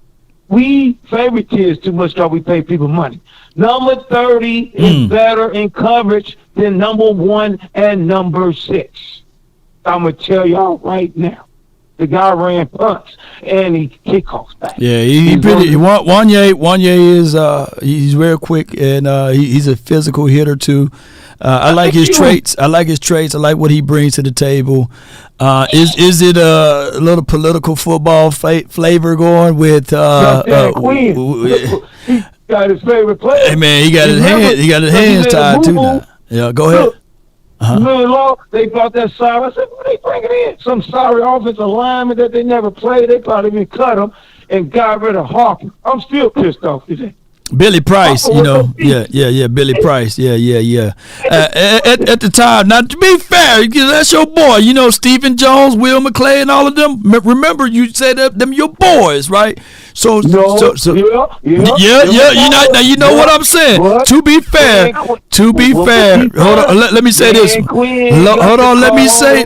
we favorite kids too much because we pay people money. Number 30 is better in coverage than number 1 and number 6. I'm going to tell y'all right now. The guy ran punts and he kickoffs back. Yeah, he pretty. Wanye is he's real quick and he's a physical hitter too. I like his traits. I like what he brings to the table. Is it a little political football flavor going with? He got his favorite player. Hey man, he got his hands tied too now. Yeah, go ahead. Law, they brought that sorry. I said, what they bringing in? Some sorry offensive lineman that they never played. They probably even cut him and got rid of Harper. I'm still pissed off. Billy Price, you know, yeah, Billy Price, yeah. At the time, now to be fair, that's your boy, you know, Stephen Jones, Will McClay, and all of them. Remember, you said them your boys, right? So, you know what I'm saying. What? To be fair, hold on, let me say this. Hold on, let me say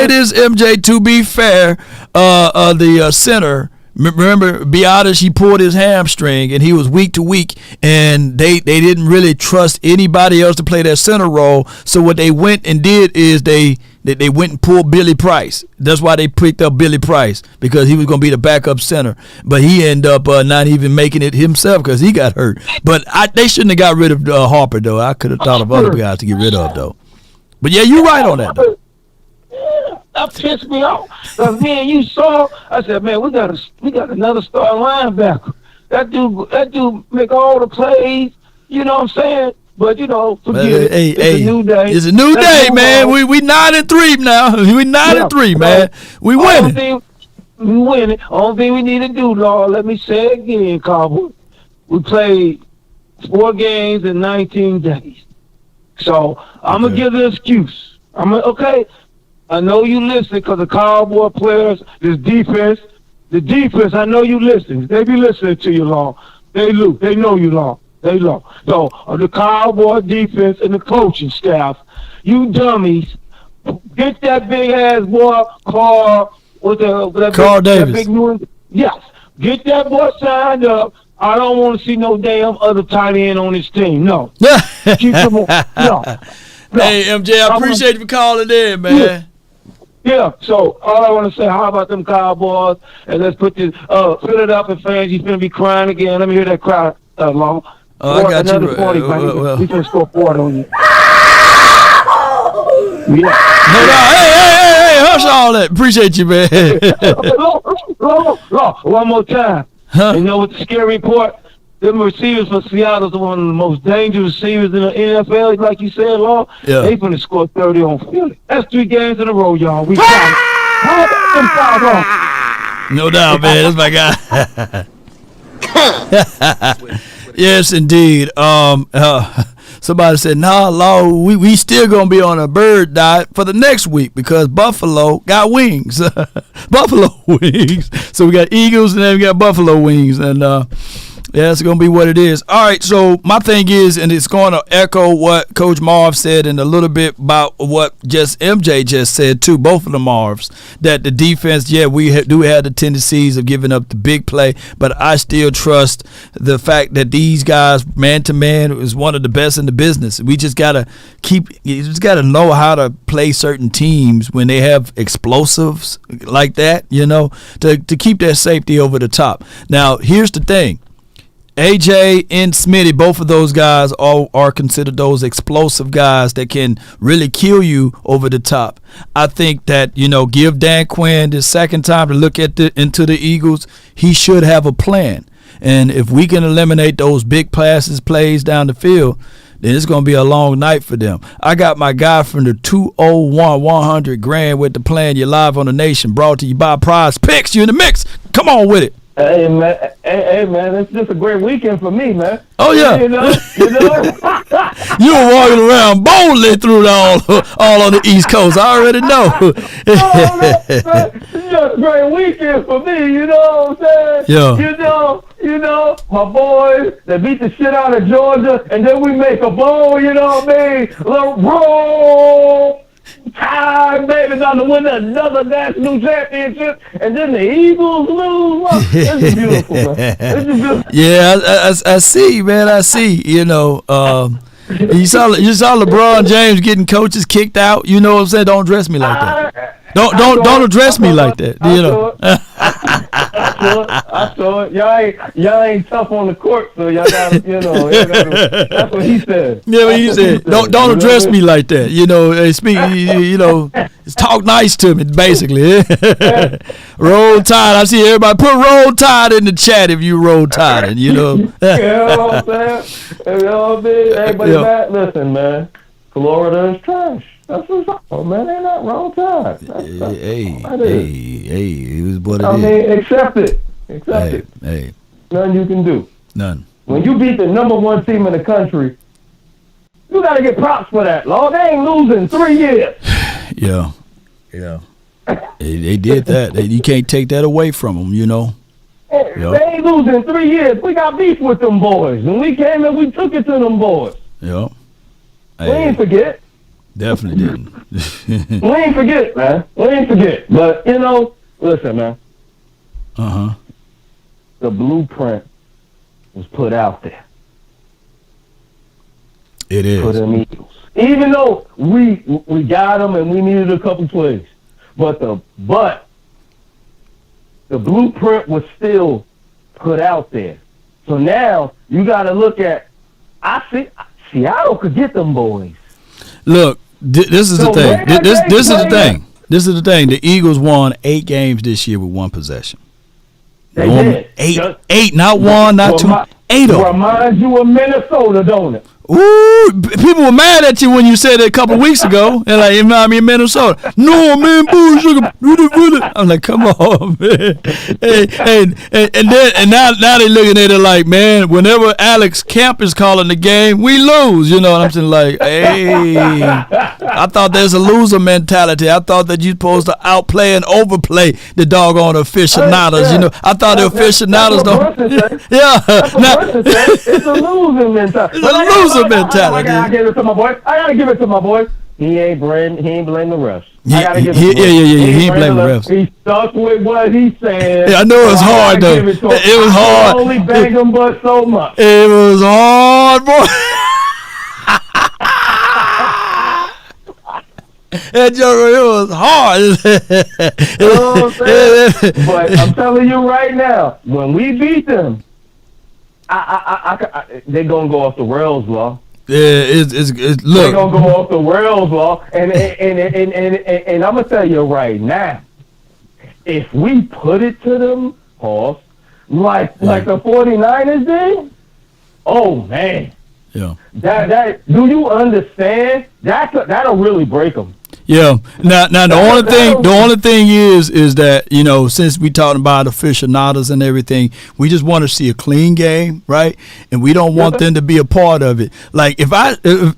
this, MJ. To be fair, the center. Remember, Beatis, he pulled his hamstring, and he was week to week, and they didn't really trust anybody else to play that center role. So what they went and did is they went and pulled Billy Price. That's why they picked up Billy Price, because he was going to be the backup center. But he ended up not even making it himself because he got hurt. But they shouldn't have got rid of Harper, though. I could have thought of other guys to get rid of, though. But, yeah, you're right on that, though. That pissed me off. Cause man, you saw. I said, man, we got another starting linebacker. That dude make all the plays. You know what I'm saying? But you know, forget it. It's a new day. It's a new day, man. We 9-3 now. We 9-3, man. We winning. We winning. Only thing we need to do, Lord. Let me say it again, Cowboys. We played 4 games in 19 days. So I'm gonna give the excuse. Okay. I know you listen because the Cowboy players, the defense, I know you listen. They be listening to you, Law. They know you, Law. They know. So, the Cowboy defense and the coaching staff, you dummies, get that big-ass boy, Carl, with Carl Davis. That big new, yes. Get that boy signed up. I don't want to see no damn other tight end on this team. No. Keep him on. No. Hey, MJ, I appreciate you for calling in, man. Yeah, so all I want to say, how about them Cowboys? And let's put this, fill it up, and fans, you're going to be crying again. Let me hear that cry, Long. I got another you. 40, we can score 40 on you. Yeah. Hey, hush all that. Appreciate you, man. One more time. You know what the scary report? Them receivers for Seattle are one of the most dangerous receivers in the NFL. Like you said, Law, they finna score 30 on Philly. That's 3 games in a row, y'all. We got it. No doubt, man. That's my guy. Yes, indeed. Somebody said, nah, Law, we still gonna be on a bird diet for the next week because Buffalo got wings. Buffalo wings. So we got Eagles and then we got Buffalo wings. And yeah, it's going to be what it is. All right, so my thing is, and it's going to echo what Coach Marv said and a little bit about what just MJ just said, too, both of the Marvs, that the defense, we do have the tendencies of giving up the big play, but I still trust the fact that these guys, man-to-man, is one of the best in the business. We just got to know how to play certain teams when they have explosives like that, you know, to keep that safety over the top. Now, here's the thing. AJ and Smitty, both of those guys are considered those explosive guys that can really kill you over the top. I think that, give Dan Quinn the second time to look at into the Eagles, he should have a plan. And if we can eliminate those big plays down the field, then it's going to be a long night for them. I got my guy from the 201 100 grand with the plan. You're live on the Nation, brought to you by Prize Picks. You in the mix. Come on with it. Hey man, it's just a great weekend for me, man. Oh yeah, you know. You were walking around boldly through all on the East Coast. I already know. It's just a great weekend for me. You know what I'm saying? Yeah. You know, my boys, they beat the shit out of Georgia, and then we make a bowl. You know what I mean? Roll Tide, baby, about to win another national championship, and then the Eagles lose. Well, this is beautiful, man. This is beautiful. Yeah, I see, man. I see. You saw LeBron James getting coaches kicked out. You know what I'm saying? Don't address me like that. Don't address me like that. I saw it. Y'all ain't tough on the court, so y'all gotta, that's what he said. Yeah, what he said. Don't address me like that. Talk nice to me, basically. Roll Tide. I see everybody put Roll Tide in the chat if you Roll Tide, You know what I'm saying? Everybody back. Listen, man. Florida is trash. That's what's up, man. They're not Roll Tide. Hey, it was what it is. I mean, accept it. Accept it. Hey. Nothing you can do. None. When you beat the number one team in the country, you got to get props for that, Lord. They ain't losing 3 years. Yeah. They did that. You can't take that away from them, They ain't losing 3 years. We got beef with them boys. And we came and we took it to them boys. Yeah. We ain't forget. Definitely didn't. We ain't forget, man. We ain't forget. But, listen, man. Uh-huh. The blueprint was put out there. It is. For them Eagles. Even though we got them and we needed a couple plays. But the blueprint was still put out there. So now you got to look at, Seattle could get them boys. Look, this is the thing. This is the thing. The Eagles won 8 games this year with 1 possession. They did. 8, not 1, not 2. 8 of them. Reminds you of Minnesota, don't it? Ooh, people were mad at you when you said it a couple weeks ago. And like, remind me of Minnesota. No, man, bullshit. I'm like, come on, man. And now they're looking at it like, man, whenever Alex Camp is calling the game, we lose. You know what I'm saying? Like, hey, I thought there's a loser mentality. I thought that you're supposed to outplay and overplay the doggone aficionados. I thought the aficionados don't. Yeah. It's a losing mentality. It's a loser mentality. I gotta give it to my boy. He ain't blame the refs. He ain't blame the refs. He stuck with what he said. Yeah, I know it was hard though. It was hard. I only bang him but so much. It was hard, boy. That joke, it was hard. But I'm telling you right now, when we beat them, they're gonna go off the rails, Law. Yeah, it's look. They're gonna go off the rails, Law, and I'm gonna tell you right now, if we put it to them, Paul, like the 49ers did, oh man, yeah. That do you understand? That'll really break them. Yeah. Now the only thing is that, since we talking about aficionados and everything, we just want to see a clean game, right? And we don't want them to be a part of it. Like if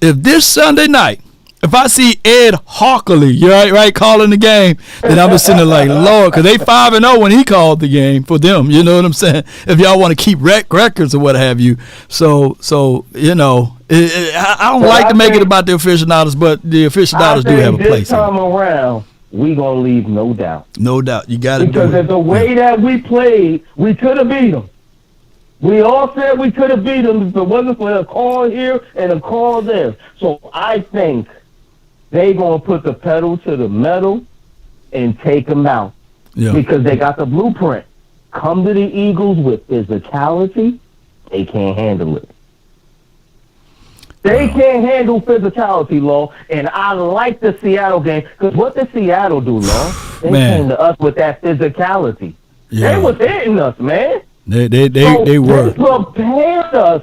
this Sunday night, if I see Ed Hockley, right, calling the game, then I'm just sitting there like, Lord, because they 5-0 when he called the game for them. You know what I'm saying? If y'all want to keep records or what have you. So I don't like to make it about the aficionados, but the aficionados do have a place. This time around, we gonna leave no doubt. No doubt, you got to do it. Because of the way that we played, we could have beat them. We all said we could have beat them if it wasn't for a call here and a call there. So I think they gonna put the pedal to the metal and take them out. Yeah. Because they got the blueprint. Come to the Eagles with physicality They can't handle it. They can't handle physicality, Law. And I like the Seattle game because what did Seattle do, Law? They came to us with that physicality. Yeah. They was hitting us, man. They They were. prepared us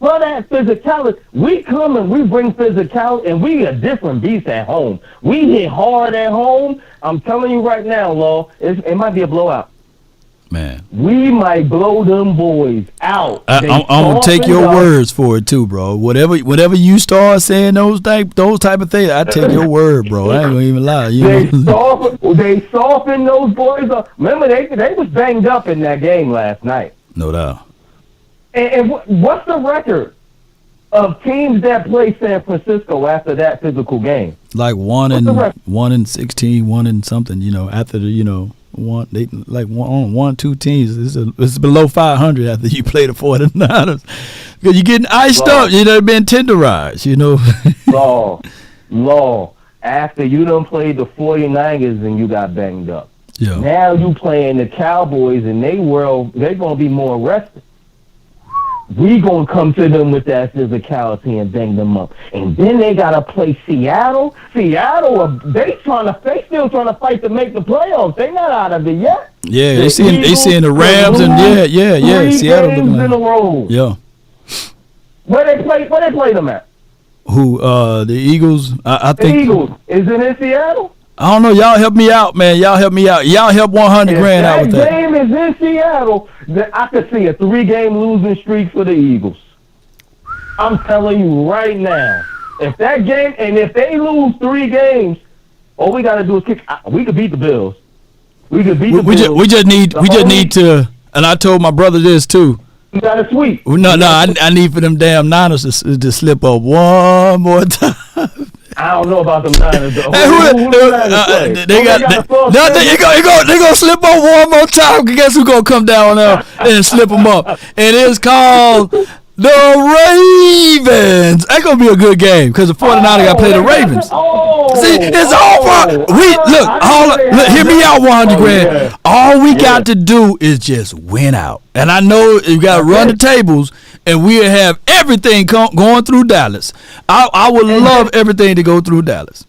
for that physicality. We come and we bring physicality, and we a different beast at home. We hit hard at home. I'm telling you right now, Law, it might be a blowout. Man, we might blow them boys out. I'm gonna take your words for it too, bro. Whatever you start saying those type of things, I take your word, bro. I ain't gonna even lie. They soften those boys up. Remember, they was banged up in that game last night. No doubt. And what's the record of teams that play San Francisco after that physical game? Like 1-16, 1 and something. After the one, two teams. It's below 500 after you play the 49ers because you're getting iced up. Been tenderized. Law. After you done played the 49ers and you got banged up. Yeah. Now you playing the Cowboys and they're gonna be more rested. We gonna come to them with that physicality and bang them up, and then they gotta play Seattle. Seattle, they still trying to fight to make the playoffs. They not out of it yet. Yeah, they seeing the Rams and yeah. Seattle games in a row. Yeah. Where they play them at? Who? The Eagles. I think the Eagles. Is it in Seattle? I don't know. Y'all help me out, man. Y'all help me out. Y'all help 100 grand out with that. That game is in Seattle. I could see a 3-game losing streak for the Eagles. I'm telling you right now. If that game, and if they lose 3 games, all we got to do is kick. We could beat the Bills. We could beat the Bills. We just need to. And I told my brother this too. You got to sweep. No. I need for them damn Niners to slip up one more time. I don't know about them Niners though. Hey, they gonna slip up one more time. Guess who's gonna come down there and slip them up? And it's called the Ravens. That's gonna be a good game because the 49ers got to play the Ravens. See, it's over. Hear me out, 100 grand. All we got to do is just win out. And I know you got to run the tables, and we'll have everything going through Dallas. I would love everything to go through Dallas.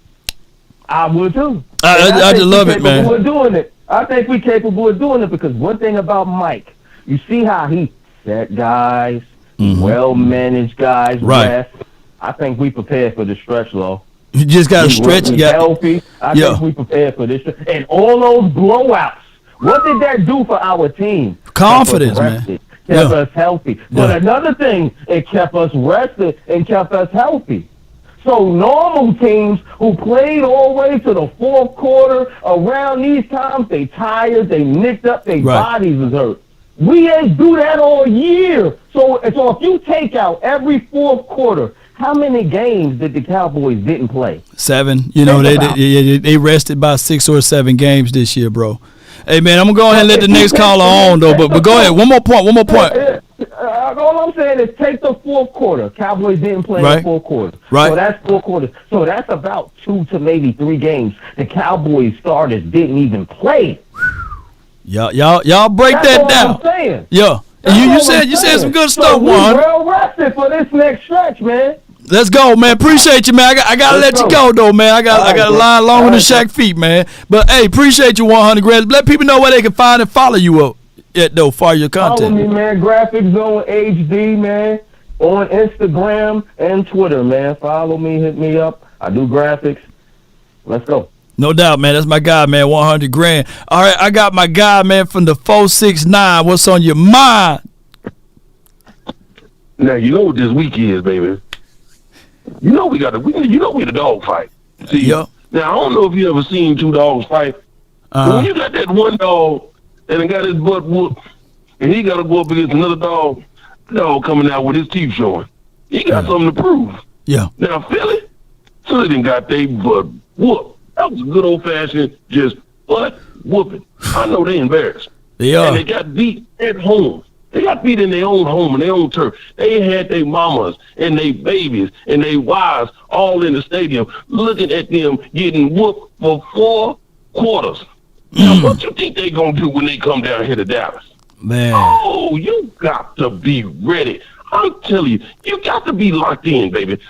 I would too. I just love it, man. We're doing it. I think we're capable of doing it because one thing about Mike, you see how he set guys, well-managed guys, right? I think we prepared for the stretch, Law. You just got to stretch. You got healthy. I think we prepared for this. And all those blowouts, what did that do for our team? Confidence, man. Kept us healthy. But another thing, it kept us rested and kept us healthy. So normal teams who played all the way to the fourth quarter, around these times, they tired, they nicked up, their bodies was hurt. We ain't do that all year. So if you take out every fourth quarter, how many games did the Cowboys didn't play? 7. They rested by 6 or 7 games this year, bro. Hey, man, I'm going to go ahead and let the next caller on, though. But go ahead. One more point. All I'm saying is take the fourth quarter. Cowboys didn't play in the fourth quarter. Right. So that's 4 quarters. So that's about 2 to maybe 3 games the Cowboys starters didn't even play. Y'all break that down. I'm saying. Yeah. You said some good stuff, Juan. We're well rested for this next stretch, man. Let's go, man. Appreciate you, man. I gotta let you go, though, man. I got a line longer than Shaq feet, man. But hey, appreciate you, 100 grand. Let people know where they can find and follow you up. Though, follow your content. Follow me, man. Graphic Zone HD, man. On Instagram and Twitter, man. Follow me, hit me up. I do graphics. Let's go. No doubt, man. That's my guy, man. 100 grand. All right, I got my guy, man, from the 469. What's on your mind? Now you know what this week is, baby. You know we the dog fight. See, now I don't know if you ever seen 2 dogs fight. But when you got that one dog and it got his butt whooped, and he got to go up against another dog, the dog coming out with his teeth showing. He got something to prove. Yeah. Now Philly, so they done got their butt whooped. That was a good old fashioned just butt whooping. I know they embarrassed. They are. And they got beat at home. They got beat in their own home, in their own turf. They had their mamas and their babies and their wives all in the stadium looking at them getting whooped for 4 quarters. Now, what you think they going to do when they come down here to Dallas? Man. Oh, you got to be ready. I'm telling you, you got to be locked in, baby. This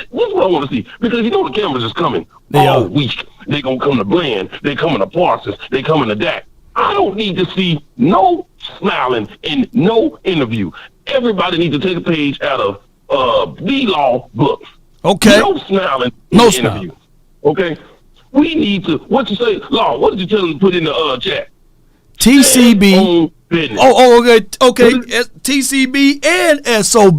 is what I want to see. Because you know the cameras is coming all week. They're going to come to Bland. They're coming to Parsons. They're coming to Dak. I don't need to see no smiling in no interview. Everybody needs to take a page out of the law book. Okay. No smiling in the interview. Okay? We need to, what you say, Law, what did you tell them to put in the chat? TCB. Okay. TCB and SOB,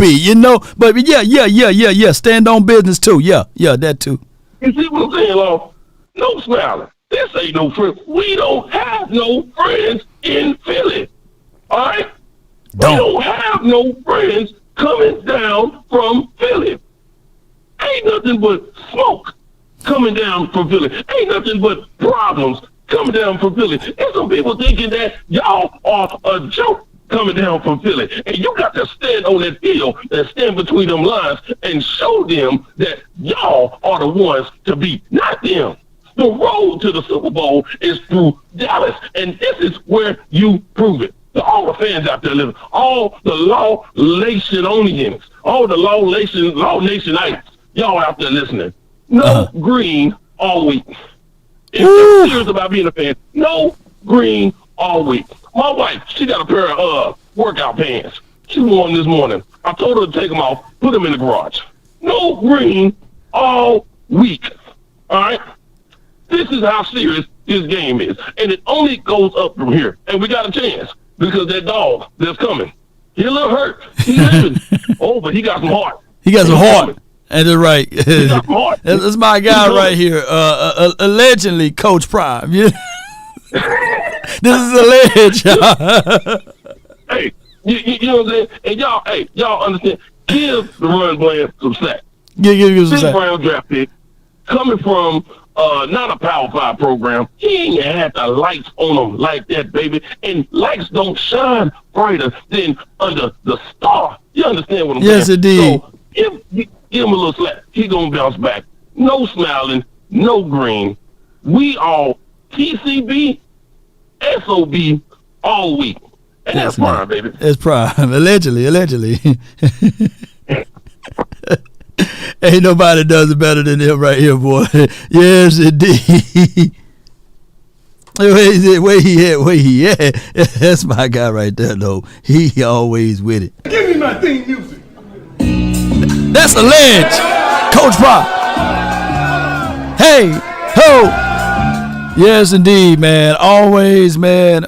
But yeah. Stand on business too. Yeah, that too. You see what I'm saying, Law? No smiling. This ain't no friend. We don't have no friends in Philly. All right? We don't have no friends coming down from Philly. Ain't nothing but smoke coming down from Philly. Ain't nothing but problems coming down from Philly. There's some people thinking that y'all are a joke coming down from Philly. And you got to stand on that field and stand between them lines and show them that y'all are the ones to beat, not them. The road to the Super Bowl is through Dallas, and this is where you prove it. To all the fans out there living, all the Law Nationians, all the Law Nationites, y'all out there listening. No green all week. If you're serious about being a fan, no green all week. My wife, she got a pair of workout pants. She wore them this morning. I told her to take them off, put them in the garage. No green all week. All right? This is how serious this game is. And it only goes up from here. And we got a chance because that dog that's coming, he's a little hurt. He's living. But he got some heart. He got some heart. And that's right. That's my guy right here. Allegedly, Coach Prime. This is alleged. Hey, you know what I'm saying? And y'all understand. Give the run Bland some slack. Give some slack. Round draft pick coming from not a Power 5 program. He ain't had the lights on him like that, baby. And lights don't shine brighter than under the star. You understand what I'm saying? Yes, indeed. So give him a little slack. He gonna bounce back. No smiling, no green. We all TCB, SOB all week. And that's Prime, baby. That's Prime. Allegedly. Ain't nobody does it better than him right here, boy. Yes, indeed. Where he at? That's my guy right there, though. He always with it. Give me my theme music. That's alleged. Coach Prime. Hey, ho. Yes, indeed, man. Always, man,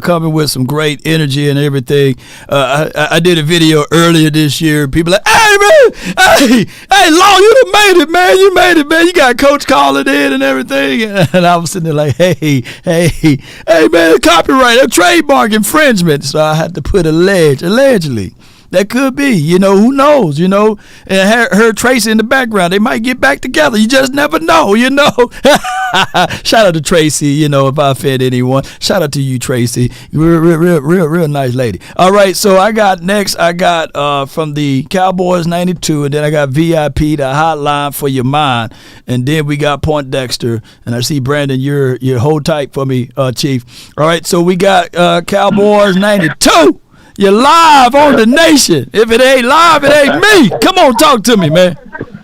coming with some great energy and everything. I did a video earlier this year. People like, hey, man, hey, Law, you done made it, man. You made it, man. You got Coach calling in and everything. And I was sitting there like, hey, man, copyright, trademark infringement. So I had to put allegedly. That could be, who knows, and her Tracy in the background. They might get back together. You just never know, Shout out to Tracy, if I offend anyone. Shout out to you, Tracy. Real nice lady. All right, so I got from the Cowboys 92, and then I got VIP, the hotline for your mind. And then we got Point Dexter. And I see, Brandon, you're hold tight for me, Chief. All right, so we got Cowboys 92. You're live on the nation. If it ain't live, it ain't me. Come on, talk to me, man.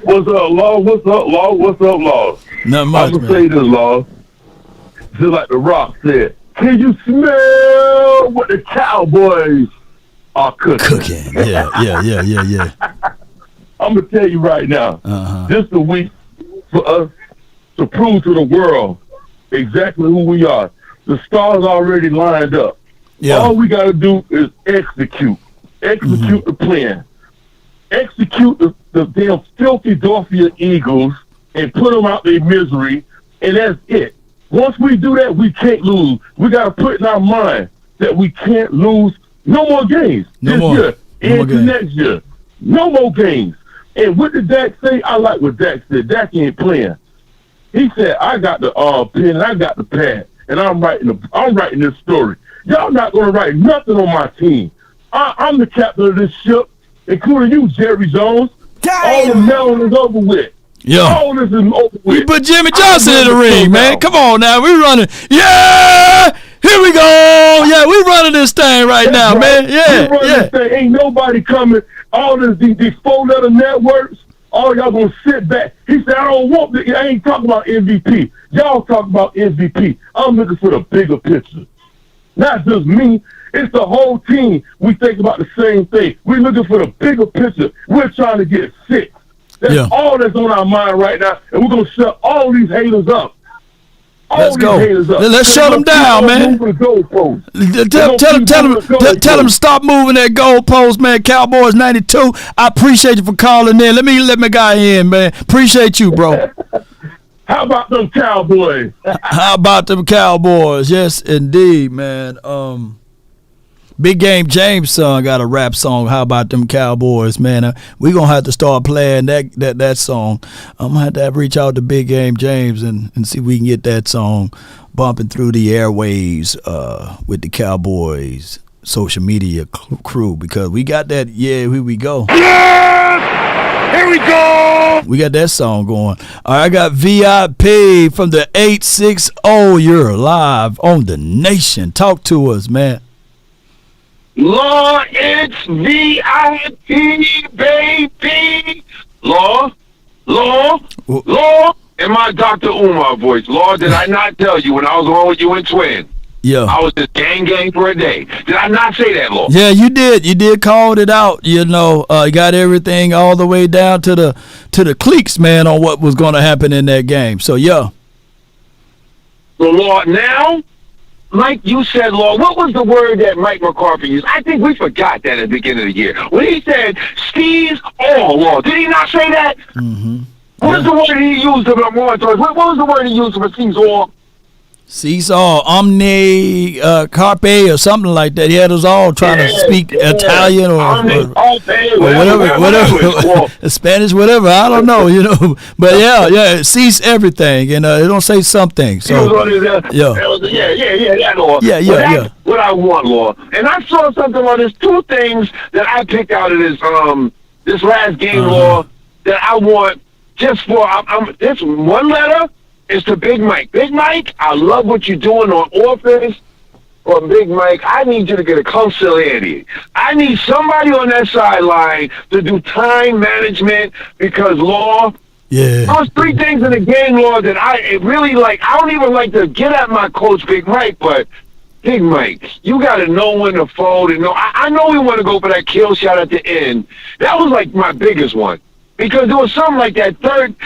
What's up, Law? What's up, Law? What's up, Law? Not much, I'm going to say this, Law. Just like The Rock said, can you smell what the Cowboys are cooking? Yeah. I'm going to tell you right now, this is a week for us to prove to the world exactly who we are. The stars already lined up. Yeah. All we got to do is execute the plan, execute the damn filthy Philadelphia Eagles and put them out their misery, and that's it. Once we do that, we can't lose. We got to put in our mind that we can't lose no more games this year and next year. No more games. And what did Dak say? I like what Dak said. Dak ain't playing. He said, I got the pen and I got the pad, and I'm writing this story. Y'all not going to write nothing on my team. I'm the captain of this ship, including you, Jerry Jones. All the melon is over with. Yeah. All this is over with. You put Jimmy Johnson in the ring, man. Come on now. We running. Yeah! Here we go. Yeah, we running this thing right now, man. Yeah, we running this thing. Ain't nobody coming. All these 4-letter networks. All y'all gonna sit back. He said, I don't want the. I ain't talking about MVP. Y'all talk about MVP. I'm looking for the bigger picture. Not just me. It's the whole team. We think about the same thing. We're looking for the bigger picture. We're trying to get 6. That's all that's on our mind right now, and we're gonna shut all these haters up. Let's go. Let's shut them down, man. Tell them to stop moving that goalpost, man. Cowboys 92. I appreciate you for calling in. Let my guy in, man. Appreciate you, bro. How about them Cowboys? How about them Cowboys? Yes, indeed, man. Big Game James' son got a rap song. How about them Cowboys, man? We gonna have to start playing that song. I'm gonna have to reach out to Big Game James and see if we can get that song bumping through the airwaves with the Cowboys social media crew, because we got that. Yeah, here we go. Yes! Here we go. We got that song going. All right, I got VIP from the 860. You're live on the Nation. Talk to us, man. Law, it's VIP, baby. Law, and my Dr. Umar voice. Law, did I not tell you when I was on with you and Twin? Yeah. I was just gang for a day. Did I not say that, Law? Yeah, you did. You did call it out. You know, you got everything all the way down to the cliques, man, on what was going to happen in that game. So, yeah. So, Law, now, like you said, Law, what was the word that Mike McCarthy used? I think we forgot that at the beginning of the year. When he said, Steve's all, Law, did he not say that? Mm-hmm. What was the word he used to what was the word he used for Steve's all? Seesaw, omni, carpe, or something like that. He had us all trying to speak Italian or whatever, Spanish, whatever. I don't know, you know. But yeah, cease everything, and it don't say something. So yeah. That's what I want, Law. And I saw something on this. 2 things that I picked out of this last game, Law, that I want just for this one letter. It's to Big Mike. Big Mike, I love what you're doing on offense. Or Big Mike, I need you to get a conciliary. I need somebody on that sideline to do time management because, Law, those 3 things in the game, Law, that I really like. I don't even like to get at my coach, Big Mike, but Big Mike, you got to know when to fold. And I know we want to go for that kill shot at the end. That was like my biggest one. Because there was something like that going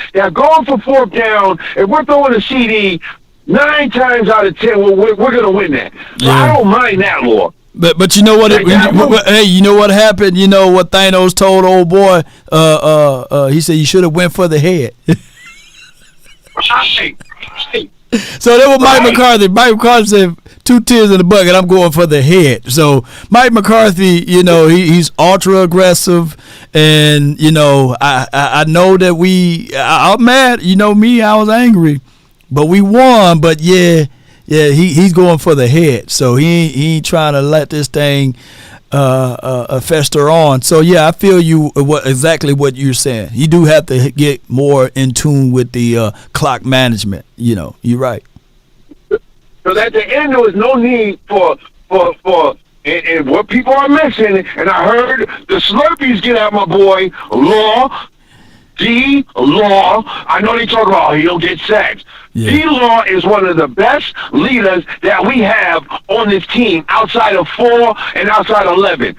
for 4th down, if we're throwing a CD, 9 times out of 10, we're going to win that. So I don't mind that, Law. But you know what? Hey, you know what happened? You know what Thanos told old boy? He said you should have went for the head. So that was Mike McCarthy. Mike McCarthy said 2 tears in the bucket. I'm going for the head. So Mike McCarthy, you know, he's ultra aggressive, and you know, I know that I'm mad. You know me, I was angry, but we won. But he's going for the head. So he ain't trying to let this thing fester on. So yeah, I feel you. Exactly what you're saying. You do have to get more in tune with the clock management. You know, you're right. So at the end, there was no need for and what people are missing. And I heard the Slurpees get out, my boy. Law. I know they talk about he'll get sacks. D-Law is one of the best leaders that we have on this team outside of 4 and outside of 11.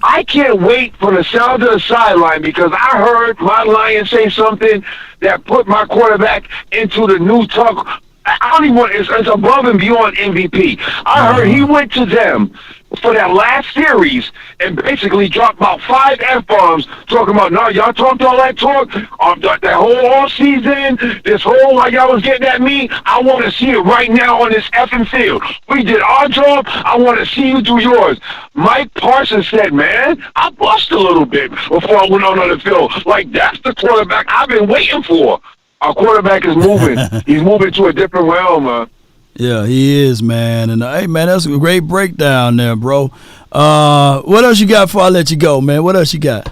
I can't wait for the sound of the sideline because I heard my Lion say something that put my quarterback into the new talk. I don't even want it's above and beyond MVP. I heard he went to them for that last series and basically dropped about 5 F-bombs talking about, no, y'all talked all that talk that whole all season, this whole like y'all was getting at me. I want to see it right now on this effing field. We did our job. I want to see you do yours. Mike Parsons said, man, I bust a little bit before I went on the field. Like, that's the quarterback I've been waiting for. Our quarterback is moving. He's moving to a different realm, man. Yeah, he is, man. And hey, man, that's a great breakdown there, bro. What else you got before I let you go, man? What else you got?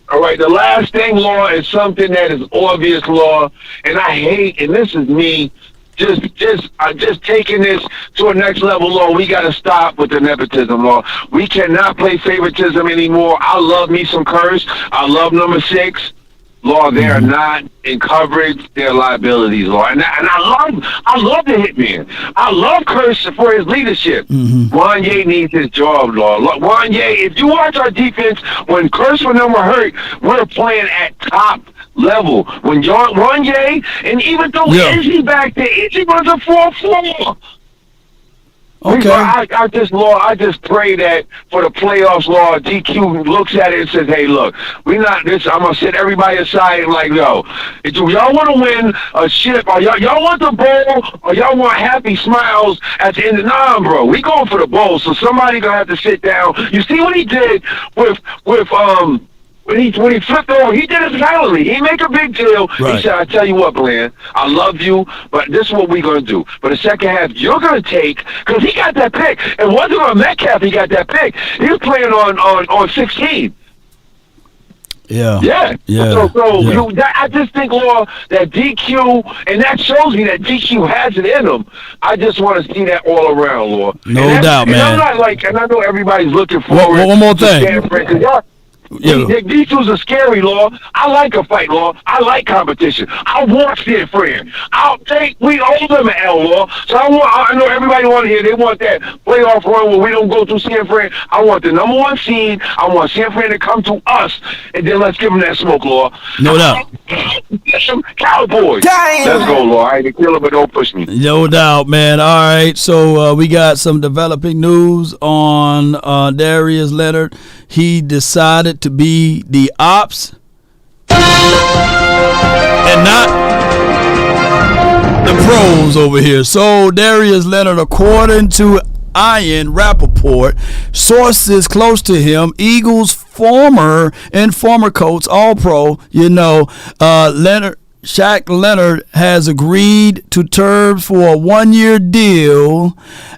All right, the last thing, Law, is something that is obvious, Law, and I hate, and this is me, just taking this to a next level, Lord. We got to stop with the nepotism, Lord. We cannot play favoritism anymore. I love me some Curse. I love number 6. Lord, they are not in coverage. They're liabilities, Lord. And I love the hitman. I love Curse for his leadership. Wanye needs his job, Lord. Wanye, if you watch our defense, when Curse and them were hurt, we're playing at top level. When Wanye, and even though Izzy back there, Izzy runs a 4-4. Okay. I just pray that for the playoffs, Lord, DQ looks at it and says, hey, look, we're not this. I'm going to set everybody aside and like, yo, if y'all want to win a ship, or y'all want the bowl, or y'all want happy smiles at the end of bro, we going for the bowl, so somebody going to have to sit down. You see what he did with when he flipped over, he did it silently. He didn't make a big deal. Right. He said, I tell you what, Bland, I love you, but this is what we're going to do. For the second half, you're going to take, because he got that pick. And wasn't on Metcalf, he got that pick. He was playing on 16. Yeah. I just think, Laura, that DQ, and that shows me that DQ has it in him. I just want to see that all around, Laura. No doubt, man. I'm not like, and I know everybody's looking forward. One more thing. These two are scary, Law. I like a fight, Law. I like competition. I want San Fran. We owe them an L, Law. So I know everybody want to hear. They want that playoff run where we don't go through San Fran. I want the number 1 seed. I want San Fran to come to us, and then let's give them that smoke, Law. No doubt. Cowboys. Let's go, Law. I ain't a killer, but don't push me. No doubt, man. All right, so we got some developing news on Darius Leonard. He decided to be the ops and not the pros over here. So Darius Leonard, according to Ian Rappaport, sources close to him, Eagles former coach, All-Pro, Shaq Leonard has agreed to terms for a 1-year deal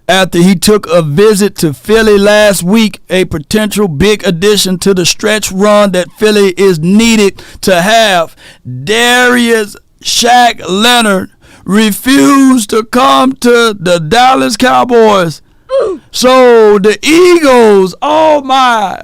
after he took a visit to Philly last week, a potential big addition to the stretch run that Philly is needed to have. Darius Shaq Leonard refused to come to the Dallas Cowboys. So the Eagles, oh my,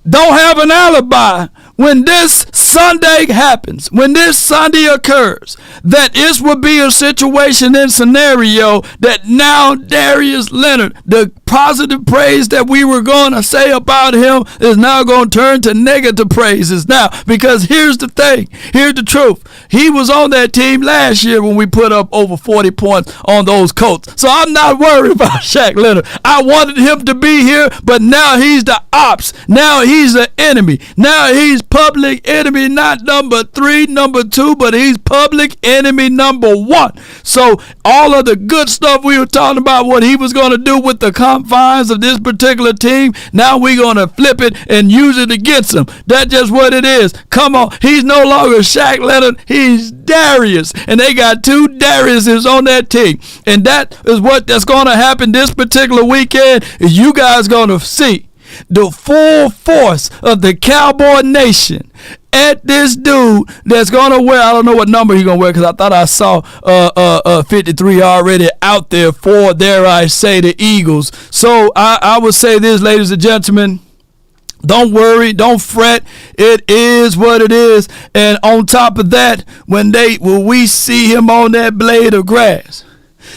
don't have an alibi when this Sunday happens, when this Sunday occurs, that this would be a situation and scenario that now Darius Leonard, the positive praise that we were going to say about him, is now going to turn to negative praises now. Because here's the thing, here's the truth. He was on that team last year when we put up over 40 points on those Colts. So I'm not worried about Shaq Leonard. I wanted him to be here, but now he's the ops. Now he's the enemy. Now he's public enemy, not number 3, number 2, but he's public enemy number 1. So all of the good stuff we were talking about, what he was going to do with the confines of this particular team, now we're going to flip it and use it against him. That's just what it is. Come on. He's no longer Shaq Leonard. He's Darius. And they got 2 Dariuses on that team. And that is that's going to happen this particular weekend. Is you guys going to see the full force of the Cowboy Nation at this dude that's going to wear, I don't know what number he's going to wear, because I thought I saw 53 already out there for, dare I say, the Eagles. So I would say this, ladies and gentlemen, don't worry, don't fret. It is what it is. And on top of that, when we see him on that blade of grass,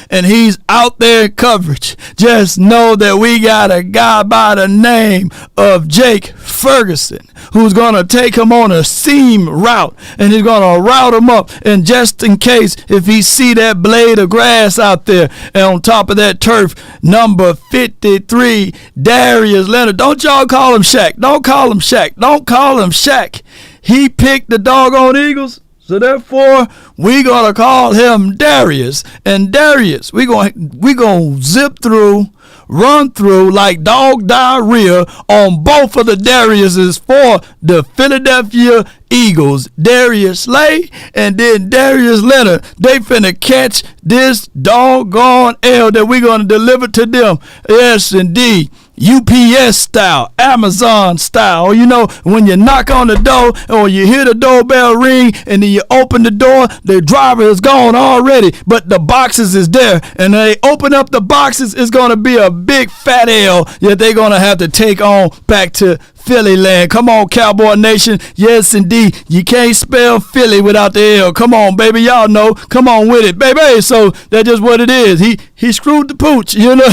and he's out there in coverage, just know that we got a guy by the name of Jake Ferguson who's going to take him on a seam route, and he's going to route him up. And just in case, if he see that blade of grass out there, and on top of that turf, number 53, Darius Leonard. Don't y'all call him Shaq. Don't call him Shaq. Don't call him Shaq. He picked the doggone Eagles. So therefore, we gonna call him Darius. And Darius, we gonna zip through, run through like dog diarrhea on both of the Dariuses for the Philadelphia Eagles. Darius Slay and then Darius Leonard. They finna catch this doggone L that we gonna deliver to them. Yes, indeed. UPS style, Amazon style. You know, when you knock on the door or you hear the doorbell ring and then you open the door, the driver is gone already, but the boxes is there. And they open up the boxes, it's going to be a big fat L that they're going to have to take on back to Philly land. Come on, Cowboy Nation. Yes, indeed. You can't spell Philly without the L. Come on, baby. Y'all know. Come on with it, baby. So that's just what it is. He screwed the pooch, you know.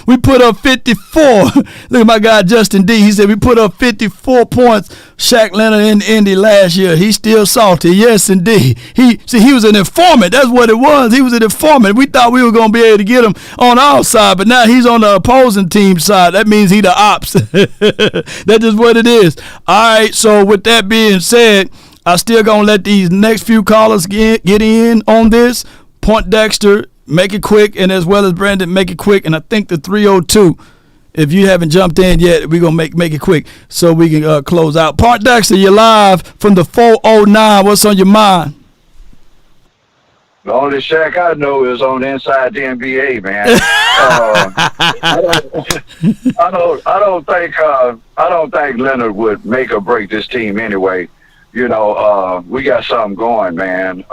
We put up 54. Look at my guy Justin D. He said we put up 54 points. Shaq Leonard in Indy last year. He's still salty. Yes, indeed. He was an informant. That's what it was. He was an informant. We thought we were going to be able to get him on our side, but now he's on the opposing team side. That means he the ops. That's just what it is. All right, so with that being said, I still going to let these next few callers get in on this. Point Dexter, make it quick, and as well as Brandon, make it quick. And I think the 302, if you haven't jumped in yet, we're going to make it quick so we can close out. Point Dexter, you're live from the 409. What's on your mind? The only Shaq I know is on Inside the NBA, man. I don't think Leonard would make or break this team anyway. You know, we got something going, man.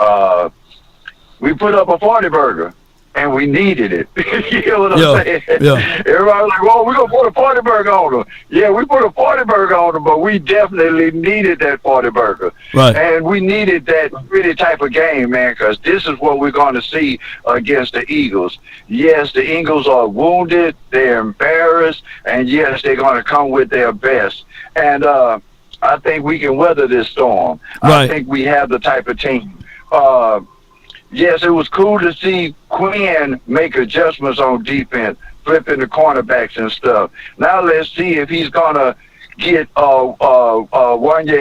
We put up a 40 burger, and we needed it. You know what I'm saying? Yeah. Everybody was like, well, we're going to put a 40 burger on them. Yeah, we put a 40 burger on them, but we definitely needed that 40 burger. Right. And we needed that really type of game, man, because this is what we're going to see against the Eagles. Yes, the Eagles are wounded, they're embarrassed, and yes, they're going to come with their best. And I think we can weather this storm. Right. I think we have the type of team. Yes, it was cool to see Quinn make adjustments on defense, flipping the cornerbacks and stuff. Now let's see if he's gonna get Wanye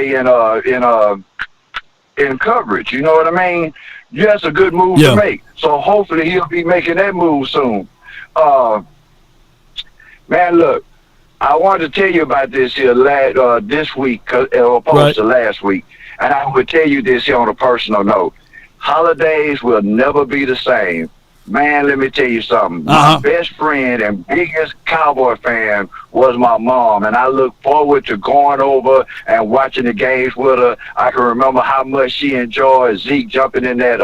in coverage. You know what I mean? That's a good move to make. So hopefully he'll be making that move soon. Man, look, I wanted to tell you about this here this week opposed to last week, and I would tell you this here on a personal note. Holidays will never be the same. Man, let me tell you something. My best friend and biggest Cowboy fan was my mom, and I look forward to going over and watching the games with her. I can remember how much she enjoyed Zeke jumping in that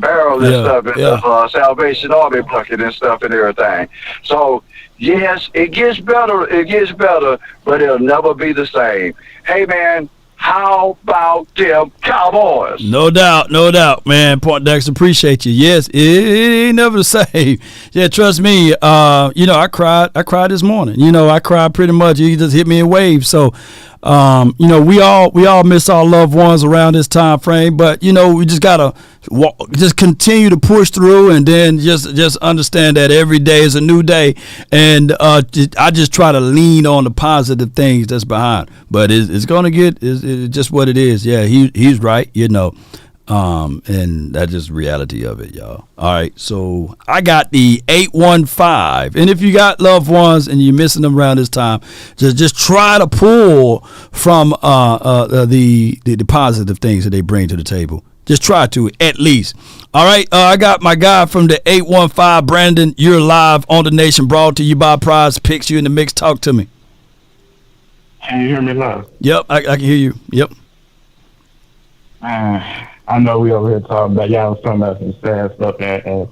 barrel and stuff, and the Salvation Army bucket and stuff and everything. So, yes, it gets better, but it'll never be the same. Hey, man, how about them Cowboys? No doubt, man. Point Dexter, appreciate you. Yes, it ain't never the same. Yeah, trust me. You know, I cried this morning. You know, I cried pretty much. He just hit me in waves. So, you know, we all miss our loved ones around this time frame. But you know, we just gotta just continue to push through, and then just understand that every day is a new day. And I just try to lean on the positive things that's behind. But it's gonna get it's just what it is. Yeah, he's right. You know. And that's just reality of it, y'all. All right, so I got the 815, and if you got loved ones and you're missing them around this time, just try to pull from the positive things that they bring to the table. Just try to, at least. All right, I got my guy from the 815, Brandon. You're live on the Nation, brought to you by Prize Picks. You in the mix. Talk to me. Can you hear me live? Yep, I can hear you. Yep. I know we over here talking about y'all was talking about some sad stuff, and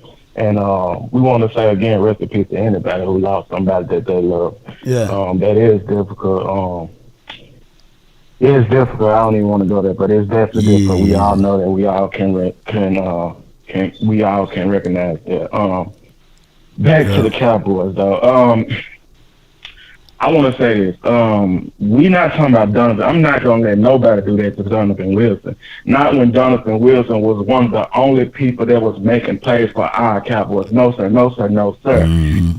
we want to say again, rest in peace to anybody who lost somebody that they love. Yeah. That is difficult. It is difficult. I don't even want to go there, but it's definitely difficult. We all know that we all can recognize that. Back to the Cowboys though. I want to say this. We not talking about Donovan. I'm not going to let nobody do that to Donovan Wilson. Not when Donovan Wilson was one of the only people that was making plays for our Cowboys. No, sir. No, sir. No, sir.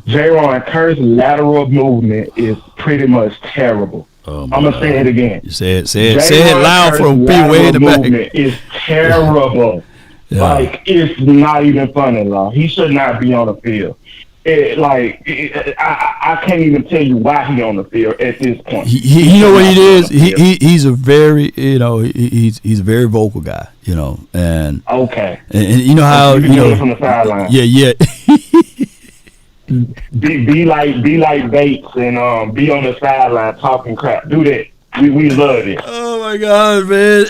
J-Ron Kerr's lateral movement is pretty much terrible. I'm going to say it again. You say it loud for people way in the back. Movement is terrible. Like, it's not even funny, Law. He should not be on the field. I can't even tell you why he on the field at this point. You know what it is? He's a very he's a very vocal guy. You know, and okay, and you know how you know from the sideline. Yeah. be like Bates and be on the sideline talking crap. Do that. We love it. Oh my God, man!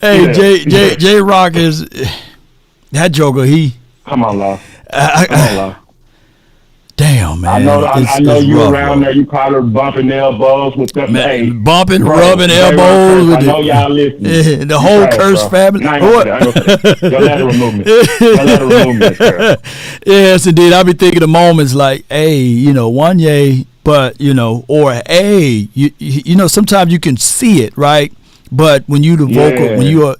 Hey, J Rock is that joker. Come on, Law. Damn, man! I know you rough, around bro. there. You probably bumping elbows with them. Hey, bumping, bro, rubbing elbows. I know y'all listening. The whole curse family. Your lateral movement. Yes, indeed. I be thinking of moments like, hey, one yay, but or hey, you know, sometimes you can see it, right? But when you the vocal, when you are,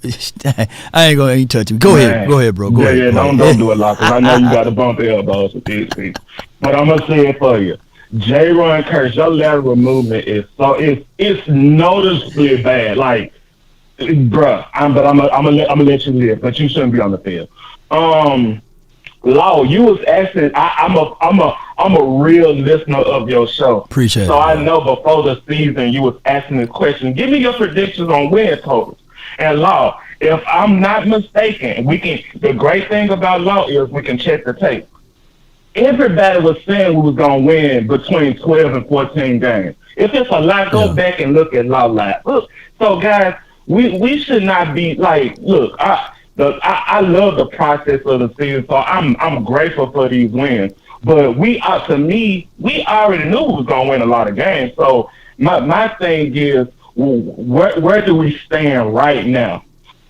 I ain't gonna touch you. Go ahead, bro. Go ahead. Yeah, don't do it, Lock, 'cause I know you got to bump elbows with these people. But I'm gonna say it for you. J-Ron Curse, your lateral movement is it's noticeably bad. Like, bruh, I'm gonna let you live, but you shouldn't be on the field. Law, you was asking. I'm a real listener of your show. Appreciate it. So I know before the season you was asking this question. Give me your predictions on win totals. And Law, if I'm not mistaken, the great thing about Law is we can check the tape. Everybody was saying we was gonna win between 12 and 14 games. If it's a lot, go back and look at Law Live. Look, so guys, we should not be like, look, I love the process of the season, so I'm grateful for these wins. But we already knew we was gonna win a lot of games. So my thing is, where do we stand right now?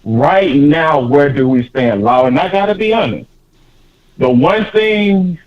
Right now, where do we stand, Law? And I gotta be honest. The one thing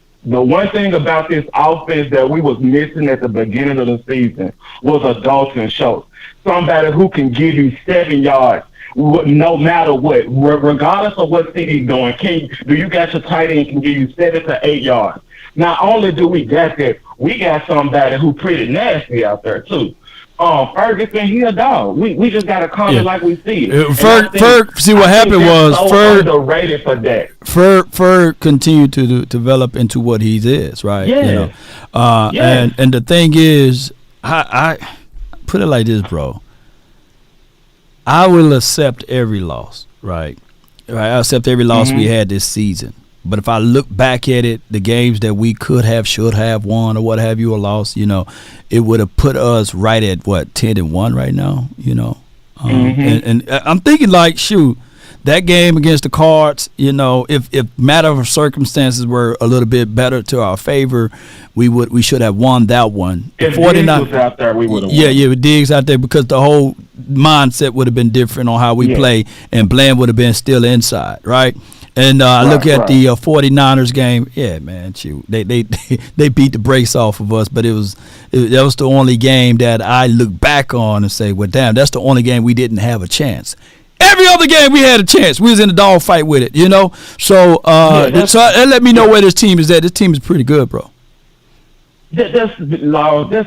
about this offense that we was missing at the beginning of the season was a Dalton Schultz, somebody who can give you 7 yards. No matter what, regardless of what city's doing, do you got your tight end can give you 7 to 8 yards? Not only do we got that, we got somebody who pretty nasty out there too. Ferguson, he a dog. We just gotta call it like we see it. Ferg, see what happened was Ferg underrated for that. Ferg continued to develop into what he is, right? Yeah. And the thing is, I put it like this, bro. I will accept every loss, right? I accept every loss we had this season. But if I look back at it, the games that we could have, should have won, or what have you, or lost, it would have put us right at 10-1 right now, And I'm thinking like, shoot, that game against the Cards, if matter of circumstances were a little bit better to our favor, we should have won that one. If 49 was out there, we would have won. Yeah, with Diggs out there, because the whole mindset would have been different on how we play, and Bland would have been still inside, right? And I look at the 49ers game. Yeah, man, shoot, they beat the brakes off of us, but that was the only game that I look back on and say, well, damn, that's the only game we didn't have a chance. Every other game we had a chance. We was in a dog fight with it, So that let me know where this team is at. This team is pretty good, bro. That's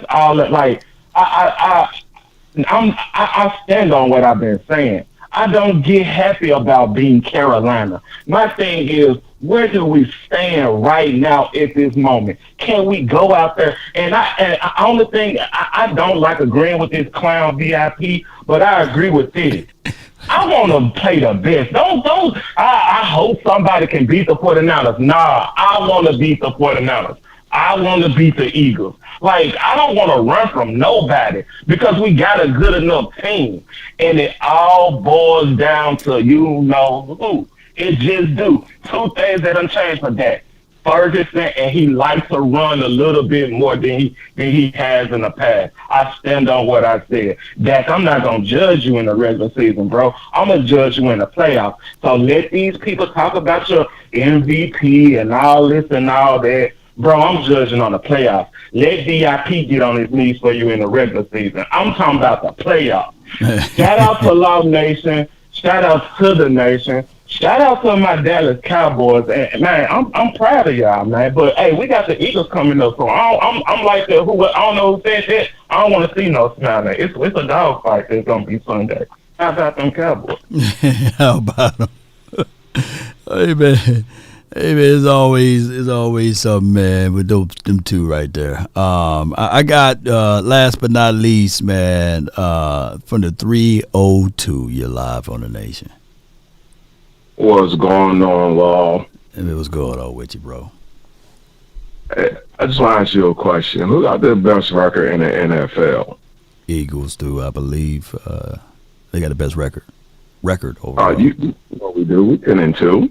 all that. Like I stand on what I've been saying. I don't get happy about beating Carolina. My thing is, where do we stand right now at this moment? Can we go out there? And only thing I don't like agreeing with this clown VIP, but I agree with this. I want to play the best. I hope somebody can beat the 49ers. Nah, I want to beat the 49ers. I want to beat the Eagles. Like, I don't want to run from nobody because we got a good enough team. And it all boils down to who. It just do. 2 things that done changed for that. Ferguson, and he likes to run a little bit more than he has in the past. I stand on what I said. Dak, I'm not going to judge you in the regular season, bro. I'm going to judge you in the playoffs. So let these people talk about your MVP and all this and all that. Bro, I'm judging on the playoffs. Let DIP get on his knees for you in the regular season. I'm talking about the playoffs. Shout out to Law Nation. Shout out to the nation. Shout out to my Dallas Cowboys. And, man, I'm proud of y'all, man. But, hey, we got the Eagles coming up. So I'm like I don't know who said that. I don't want to see no smile. It's a dog fight that's going to be Sunday. How about them Cowboys? How about them? Hey, man, it's always something, man, with them two right there. I got last but not least, man, from the 302. You're live on the nation. What's going on, Law? And it was going on with you, bro. I just want to ask you a question. Who got the best record in the NFL? Eagles do, I believe. They got the best record overall. What we do? We 10-2.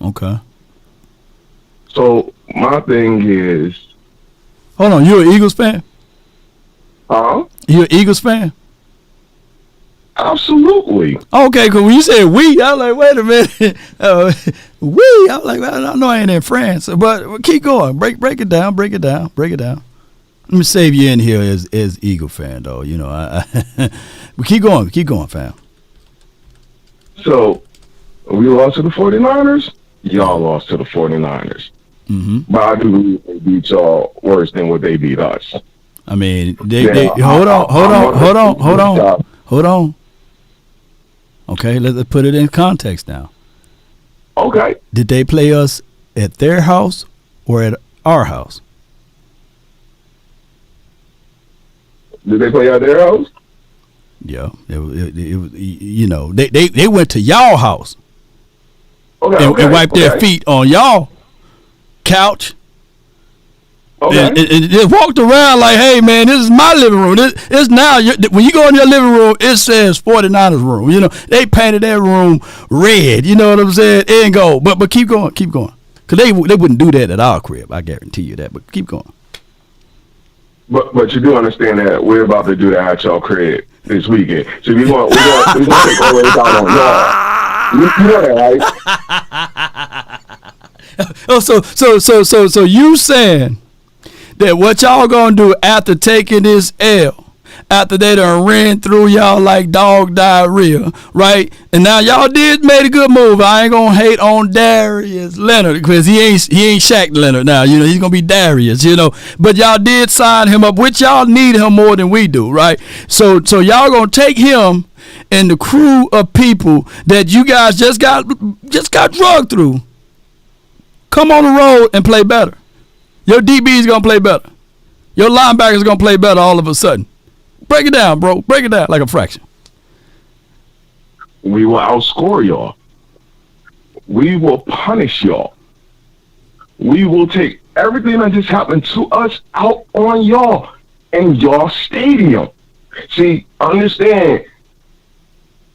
Okay. So my thing is, hold on. You an Eagles fan? Huh? You an Eagles fan? Absolutely. Okay, because when you said we, I was like, wait a minute. We? I was like, I know I ain't in France. But keep going. Break it down. Break it down. Let me save you in here as Eagle fan, though. You know, but keep going, fam. So we lost to the 49ers. Y'all lost to the 49ers. Mm-hmm. But I do believe they beat y'all worse than what they beat us. I mean, they hold on. Okay, let's put it in context now. Okay. Did they play us at their house or at our house? Did they play at their house? Yeah, it you know, they went to y'all house and wiped their feet on y'all couch. Okay. And just walked around like, hey, man, this is my living room. It's now, when you go in your living room, it says 49ers room. You know, they painted that room red. You know what I'm saying? And go. But keep going. Because they wouldn't do that at our crib. I guarantee you that. But keep going. But you do understand that we're about to do that at y'all crib this weekend. So we're going to take all the way down on y'all. You know that, right? Oh, so you saying that what y'all gonna do after taking this L, after they done ran through y'all like dog diarrhea, right? And now y'all made a good move. I ain't gonna hate on Darius Leonard because he ain't Shaq Leonard now. You know, he's gonna be Darius. You know, but y'all did sign him up, which y'all need him more than we do, right? So y'all gonna take him and the crew of people that you guys just got drugged through. Come on the road and play better. Your DB is going to play better. Your linebacker is going to play better all of a sudden. Break it down, bro. Break it down like a fraction. We will outscore y'all. We will punish y'all. We will take everything that just happened to us out on y'all in y'all stadium. See, understand,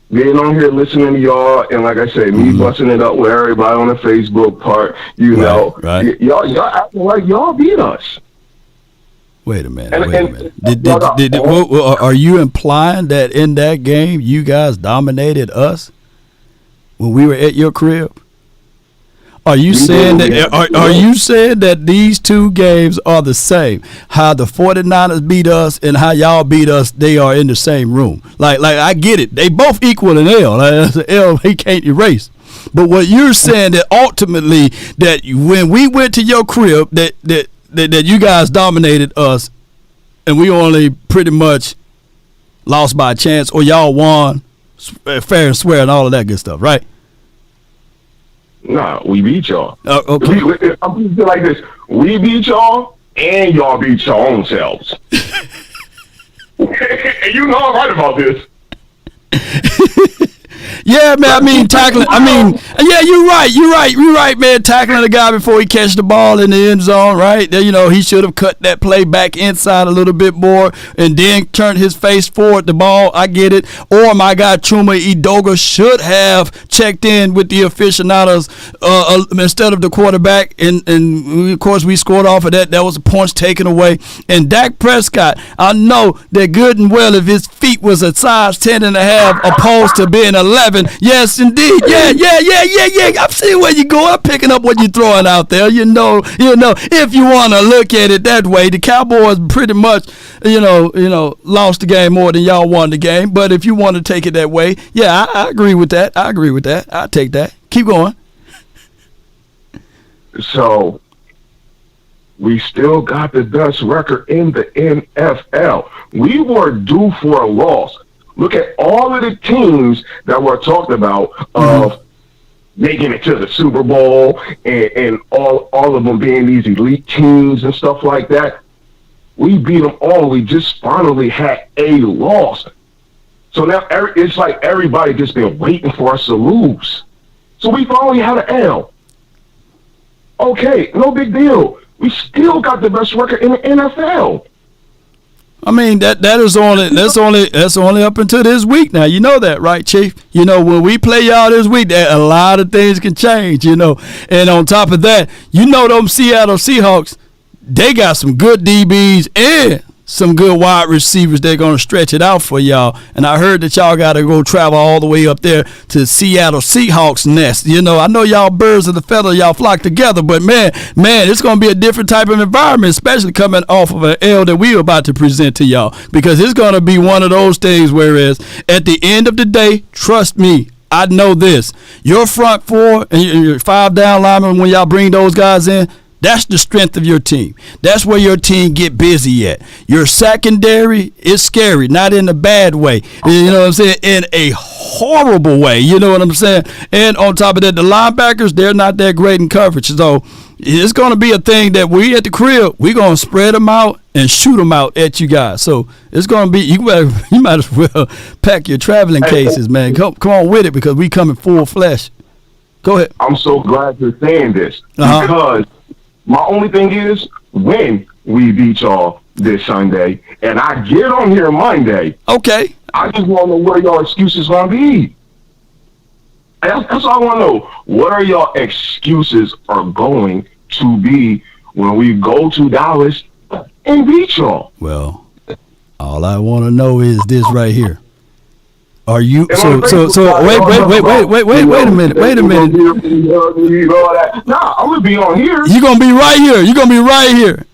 being on here listening to y'all, and like I said, me busting it up with everybody on the Facebook part, you know, y'all acting like y'all beat us. Wait a minute. Are you implying that in that game you guys dominated us when we were at your crib? Are you saying that these two games are the same? How the 49ers beat us and how y'all beat us, they are in the same room. Like I get it. They both equal an L. That's an L he can't erase. But what you're saying that ultimately that when we went to your crib that you guys dominated us and we only pretty much lost by a chance or y'all won fair and square and all of that good stuff, right? Nah, we beat y'all. Okay. I'm going to say like this. We beat y'all, and y'all beat your own selves. And you know I'm right about this. Yeah, man. I mean, tackling. I mean, yeah, you're right, man. Tackling the guy before he catch the ball in the end zone, right? You know, he should have cut that play back inside a little bit more and then turned his face forward the ball. I get it. Or my guy Chuma Edoga should have checked in with the aficionados instead of the quarterback. And of course, we scored off of that. That was a points taken away. And Dak Prescott, I know that good and well if his feet was a size 10.5 opposed to being 11. Yes, indeed. Yeah. I'm seeing where you're going. I'm picking up what you're throwing out there. You know. If you want to look at it that way, the Cowboys pretty much, lost the game more than y'all won the game. But if you want to take it that way, yeah, I agree with that. I'll take that. Keep going. So we still got the best record in the NFL. We were due for a loss. Look at all of the teams that were talked about of making it to the Super Bowl and all of them being these elite teams and stuff like that. We beat them all. We just finally had a loss. So now it's like everybody just been waiting for us to lose. So we finally had an L. Okay, no big deal. We still got the best record in the NFL. I mean that's only up until this week now. You know that, right, Chief? You know, when we play y'all this week, a lot of things can change, you know. And on top of that, you know them Seattle Seahawks, they got some good DBs and some good wide receivers. They're going to stretch it out for y'all. And I heard that y'all got to go travel all the way up there to Seattle Seahawks nest. You know, I know y'all birds of the feather, y'all flock together, but man, it's going to be a different type of environment, especially coming off of an L that we are about to present to y'all, because it's going to be one of those things whereas at the end of the day, trust me, I know this, your front four and your 5 down linemen, when y'all bring those guys in, that's the strength of your team. That's where your team get busy at. Your secondary is scary, not in a bad way. You know what I'm saying? In a horrible way. You know what I'm saying? And on top of that, the linebackers, they're not that great in coverage. So it's going to be a thing that we at the crib, we're going to spread them out and shoot them out at you guys. So it's going to be, you might as well pack your traveling cases, man. Come on with it, because we coming full flesh. Go ahead. I'm so glad you're saying this, because my only thing is, when we beat y'all this Sunday, and I get on here Monday, okay, I just want to know where y'all excuses going to be. That's all I want to know. What are y'all excuses are going to be when we go to Dallas and beat y'all? Well, all I want to know is this right here. Are you so wait a minute. Nah, I'm gonna be on here. You're gonna be right here.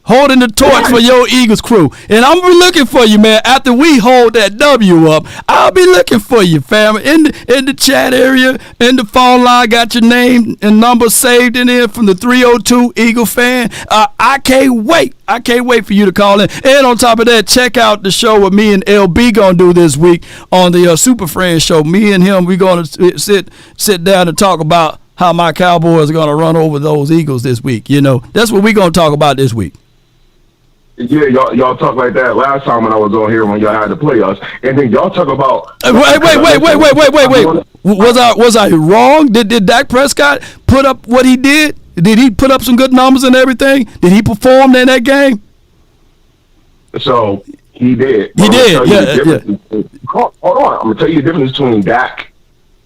Holding the torch for your Eagles crew. And I'm be looking for you, man. After we hold that W up, I'll be looking for you, fam. In the chat area, in the phone line, got your name and number saved in there from the 302 Eagle fan. I can't wait. I can't wait for you to call in. And on top of that, check out the show what me and LB gonna do this week on the Super Friends show. Me and him, we gonna sit down and talk about how my Cowboys are gonna run over those Eagles this week. You know, that's what we gonna talk about this week. Yeah, y'all talk like that last time when I was on here when y'all had to play us, and then y'all talk about. Wait. Was I wrong? Did Dak Prescott put up what he did? Did he put up some good numbers and everything? Did he perform in that game? So he did. He did. Yeah. Hold on, I'm gonna tell you the difference between Dak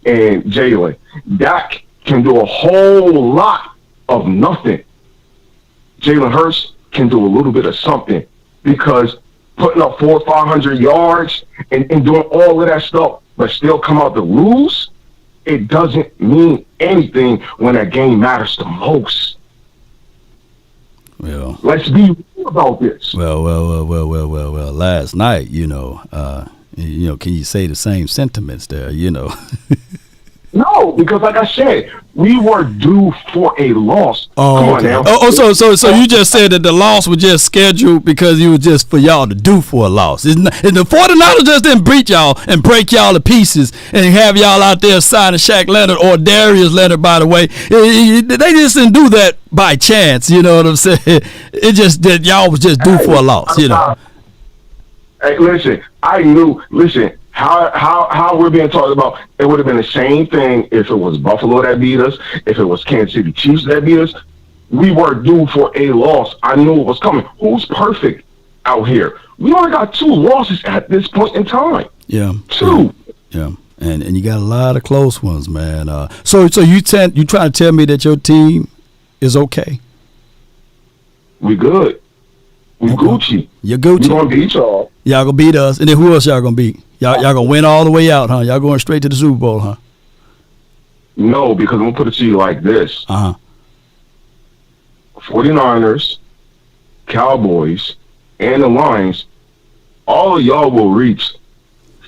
and Jalen. Dak can do a whole lot of nothing. Jalen Hurts can do a little bit of something, because putting up 400 or 500 yards and doing all of that stuff, but still come out to lose, it doesn't mean anything when that game matters the most. Well, let's be real about this. Well. Last night, can you say the same sentiments there? No, because like I said, we were due for a loss. Oh, come okay. on now. So you just said that the loss was just scheduled because it was just for y'all to do for a loss. And the 49ers just didn't beat y'all and break y'all to pieces and have y'all out there signing Shaq Leonard or Darius Leonard, by the way. They just didn't do that by chance, you know what I'm saying? It just that y'all was just due for a loss, Hey, listen, I knew, how we're being talked about, it would have been the same thing if it was Buffalo that beat us, if it was Kansas City Chiefs that beat us. We were due for a loss. I knew it was coming. Who's perfect out here? We only got 2 losses at this point in time. Yeah. 2. Yeah. And you got a lot of close ones, man. So you trying to tell me that your team is okay? We good. We Gucci. You're Gucci. We gonna beat y'all. Y'all gonna beat us, and then who else y'all gonna beat? Y'all gonna win all the way out, huh? Y'all going straight to the Super Bowl, huh? No, because I'm gonna put it to you like this. 49ers, Cowboys, and the Lions, all of y'all will reach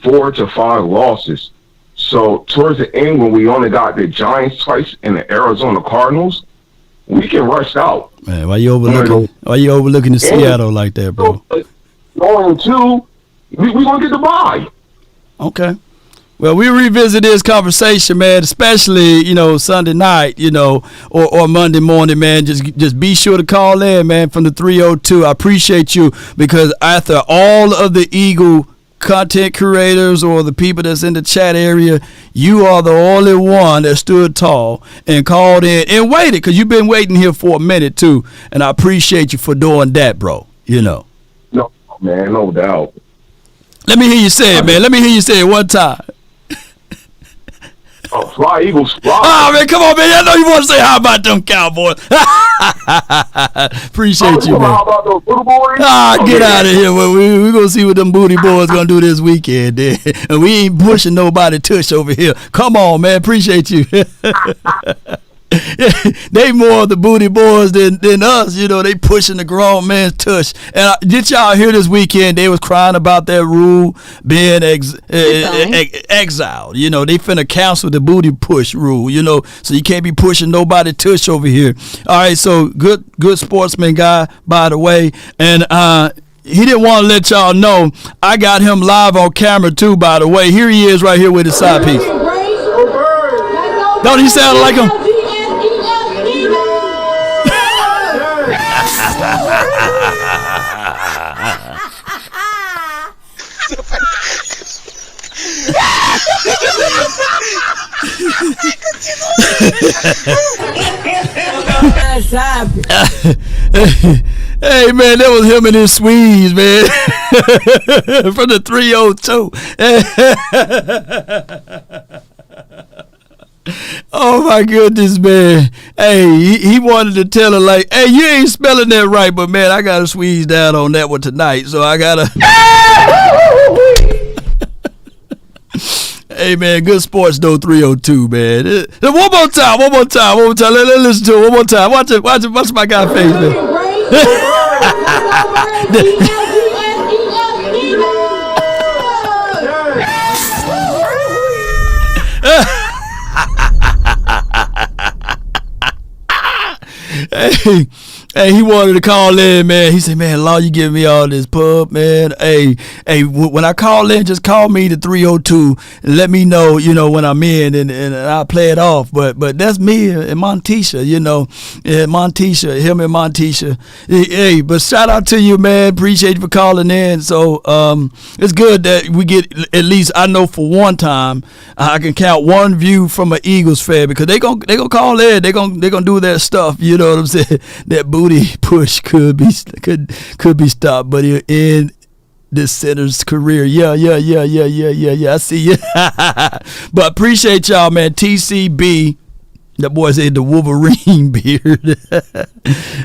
4 to 5 losses. So towards the end, when we only got the Giants twice and the Arizona Cardinals, we can rush out. Man, why you overlooking the Seattle like that, bro? Going to, we gonna get the bye. Okay. Well, we revisit this conversation, man, especially, Sunday night, or Monday morning, man. Just be sure to call in, man, from the 302. I appreciate you, because after all of the Eagle content creators or the people that's in the chat area, you are the only one that stood tall and called in and waited, because you've been waiting here for a minute too, and I appreciate you for doing that, bro. No, man, no doubt. Let me hear you say it, man. Let me hear you say it one time. Oh, fly, Eagles, fly. Oh, man, come on, man. I know you want to say how about them Cowboys. Appreciate you, man. How about those little boys? Get out of here. We're going to see what them booty boys going to do this weekend. And we ain't pushing nobody tush over here. Come on, man. Appreciate you. They more of the booty boys than us. They pushing the grown man's tush. And did y'all hear this weekend? They was crying about that rule being exiled. They finna cancel the booty push rule. So you can't be pushing nobody tush over here. All right, so good sportsman guy, by the way. And he didn't want to let y'all know I got him live on camera too, by the way. Here he is right here with his side piece. Don't he sound like him? Hey man, that was him and his Swedes, man. From the 302. Oh my goodness, man. Hey, he wanted to tell her like, hey, you ain't spelling that right, but man, I gotta squeeze down on that one tonight, so I gotta. Hey man, good sports though. 302, man. One more time. Let's listen to it one more time. Watch my guy's face, man. Hey, he wanted to call in, man. He said, man, Law, you giving me all this pub, man. Hey, when I call in, just call me to 302 and let me know, when I'm in, and I'll play it off. But that's me and Montisha, him and Montisha. Hey, but shout out to you, man. Appreciate you for calling in. So it's good that we get, at least I know for one time, I can count one view from an Eagles fan, because they gonna call in. They gonna do their stuff. You know what I'm saying? That booty push could be stopped, but in the center's career. Yeah. I see you. But appreciate y'all, man. TCB. That boy said the Wolverine beard.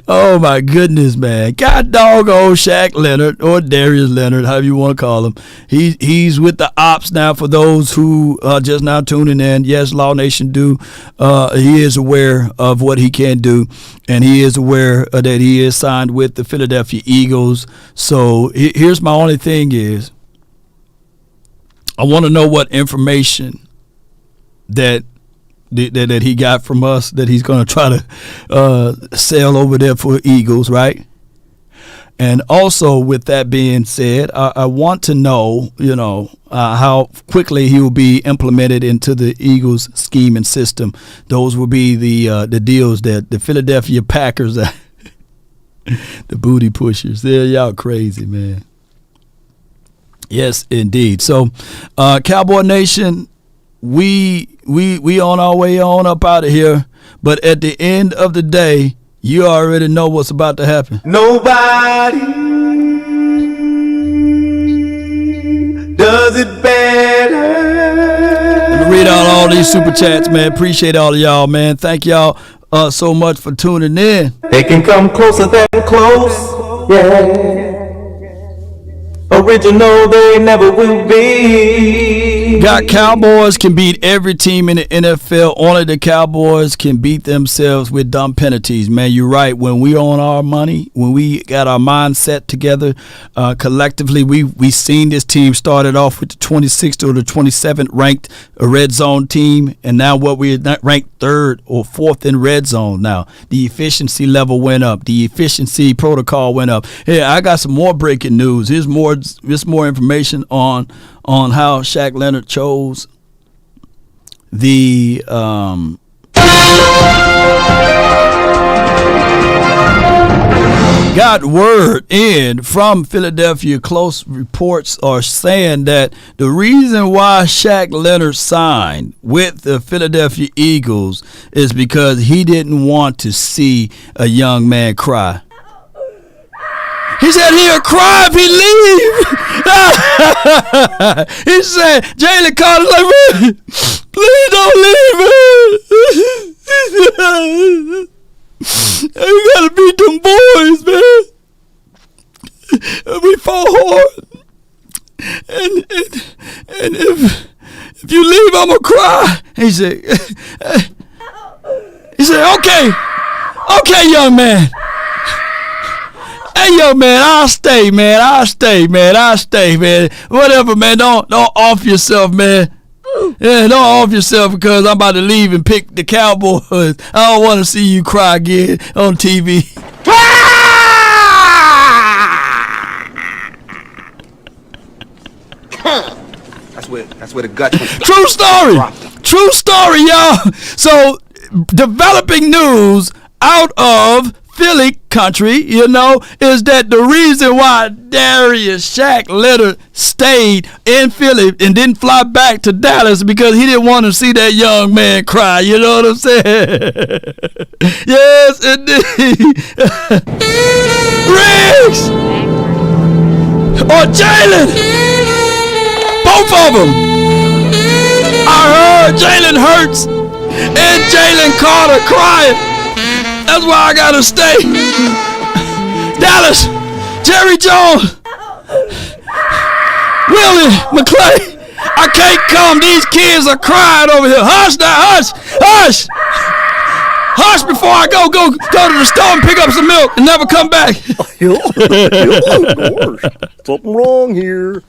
Oh my goodness, man. God doggone Shaq Leonard, or Darius Leonard, however you want to call him. He's with the ops now, for those who are just now tuning in. Yes, Law Nation do. He is aware of what he can do, and he is aware that he is signed with the Philadelphia Eagles. So here's my only thing is, I want to know what information that he got from us that he's going to try to sell over there for Eagles, right? And also, with that being said, I want to know, how quickly he will be implemented into the Eagles scheme and system. Those will be the deals that the Philadelphia Packers, the booty pushers, y'all crazy, man. Yes, indeed. So, Cowboy Nation, we on our way on up out of here, but at the end of the day, you already know what's about to happen. Nobody does it better. Let me read out all these super chats, man. Appreciate all of y'all, man. Thank y'all so much for tuning in. They can come closer than close, yeah. Original, they never will be. Got Cowboys can beat every team in the NFL. Only the Cowboys can beat themselves with dumb penalties. Man, you're right. When we own our money, when we got our mindset together, collectively, we seen this team started off with the 26th or the 27th ranked red zone team, and now we're ranked 3rd or 4th in red zone. Now the efficiency level went up. The efficiency protocol went up. Hey, I got some more breaking news. Here's more information on how Shaq Leonard chose the got word in from Philadelphia. Close reports are saying that the reason why Shaq Leonard signed with the Philadelphia Eagles is because he didn't want to see a young man cry. He said he'll cry if he leave. He said, Jalen Carter's like, man, please don't leave, man. We gotta beat them boys, man. We fought hard. And if you leave, I'm gonna cry. He said, okay, young man. Hey, yo, man, I'll stay, man. Whatever, man. Don't off yourself, man. Yeah, don't off yourself because I'm about to leave and pick the Cowboys. I don't want to see you cry again on TV. That's where the guts. True story, y'all. So, developing news out of Philly country, you know, is that the reason why Darius Shaq Leonard stayed in Philly and didn't fly back to Dallas because he didn't want to see that young man cry. You know what I'm saying? Yes, indeed. Riggs or Jalen, both of them. I heard Jalen Hurts and Jalen Carter crying. That's why I gotta stay. Dallas, Jerry Jones, Willie McClay. I can't come. These kids are crying over here. Hush now, hush. Hush before I go to the store and pick up some milk and never come back. Of course. Something wrong here.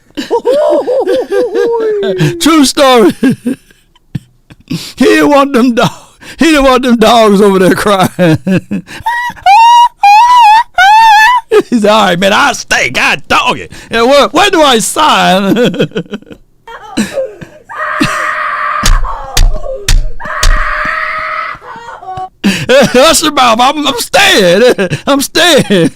True story. He didn't want them dogs. He didn't want them dogs over there crying. He said, all right, man, I'll stay. God dog it. And where do I sign? Hush your mouth. I'm staying. I'm staying.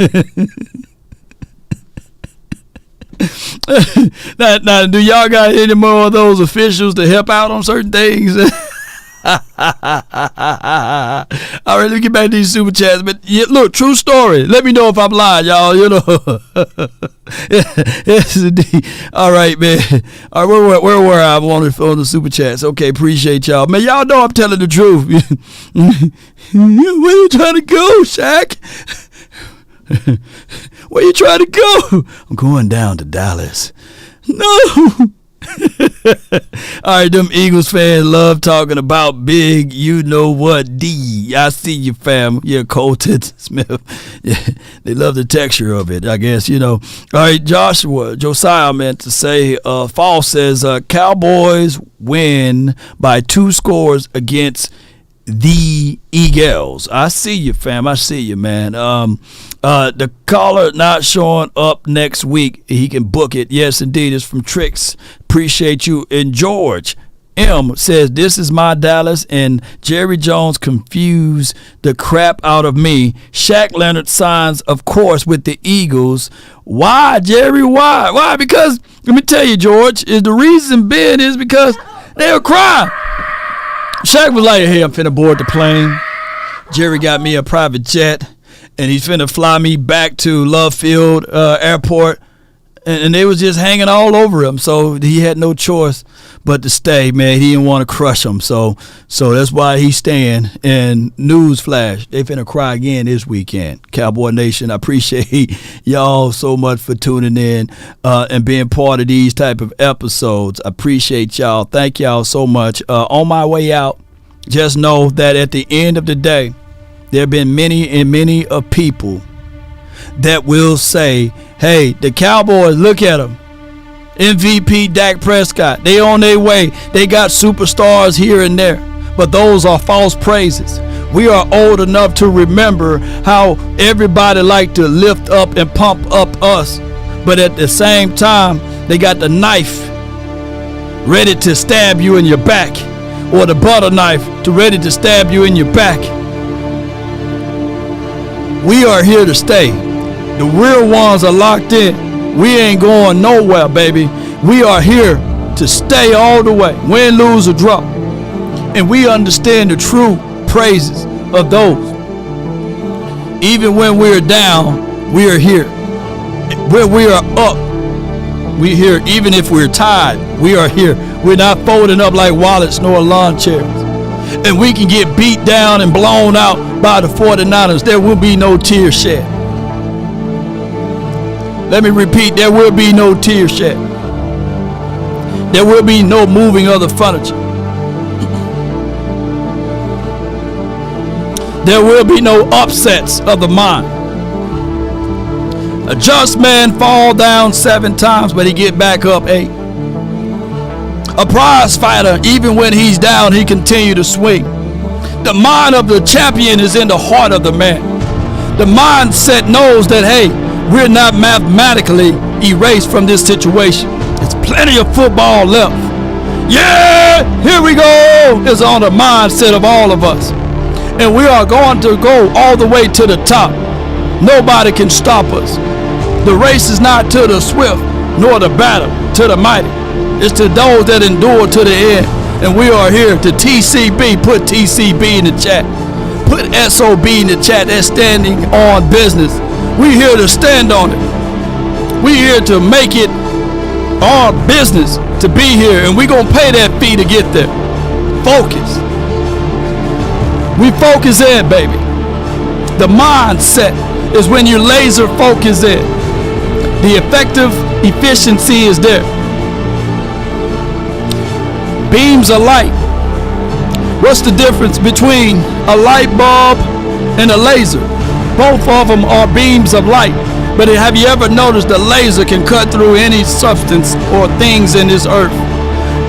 Now, do y'all got any more of those officials to help out on certain things? All right, let me get back to these super chats. But yeah, look, true story. Let me know if I'm lying, y'all. You know. Yes, indeed. All right, man. All right, where were I on the super chats? Okay, appreciate y'all, man. Y'all know I'm telling the truth. Where you trying to go, Shaq? Where you trying to go? I'm going down to Dallas. No. All right, them Eagles fans love talking about big, you know what, D. I see you, fam. Yeah, Colton Smith. Yeah, they love the texture of it, I guess, you know. All right, Josiah meant to say, Fall says, Cowboys win by 2 scores against the Eagles. I see you, fam. I see you, man. The caller not showing up next week. He can book it. Yes, indeed. It's from Tricks. Appreciate you. And George M says, this is my Dallas, and Jerry Jones confused the crap out of me. Shaq Leonard signs, of course, with the Eagles. Why, Jerry? Why? Why? Because, let me tell you, George, is the reason being is because they'll cry. Shaq was like, hey, I'm finna board the plane. Jerry got me a private jet, and he's finna fly me back to Love Field Airport. And they was just hanging all over him, so he had no choice but to stay, man. He didn't want to crush him, so that's why he's staying. And newsflash, they finna cry again this weekend. Cowboy Nation, I appreciate y'all so much for tuning in and being part of these type of episodes. I appreciate y'all. Thank y'all so much. On my way out, just know that at the end of the day, there have been many of people that will say, hey, the Cowboys, look at them. MVP Dak Prescott, they on their way. They got superstars here and there. But those are false praises. We are old enough to remember how everybody liked to lift up and pump up us. But at the same time, they got the knife ready to stab you in your back, or the butter knife ready to stab you in your back. We are here to stay. The real ones are locked in. We ain't going nowhere, baby. We are here to stay all the way, win, lose, or draw. And we understand the true praises of those. Even when we're down, we are here. When we are up, we're here. Even if we're tired, we are here. We're not folding up like wallets nor lawn chairs. And we can get beat down and blown out by the 49ers. There will be no tears shed. Let me repeat, there will be no tears shed. There will be no moving of the furniture. There will be no upsets of the mind. A just man fall down 7 times, but he get back up 8. A prize fighter, even when he's down, he continue to swing. The mind of the champion is in the heart of the man. The mindset knows that, hey, we're not mathematically erased from this situation. There's plenty of football left. Yeah, here we go. It's on the mindset of all of us. And we are going to go all the way to the top. Nobody can stop us. The race is not to the swift, nor the battle to the mighty. It's to those that endure to the end. And we are here to TCB. Put TCB in the chat. Put SOB in the chat. That's standing on business. We're here to stand on it. We're here to make it our business to be here. And we're going to pay that fee to get there. Focus. We focus in, baby. The mindset is when you laser focus in. The effective efficiency is there. Beams of light. What's the difference between a light bulb and a laser? Both of them are beams of light. But have you ever noticed the laser can cut through any substance or things in this earth?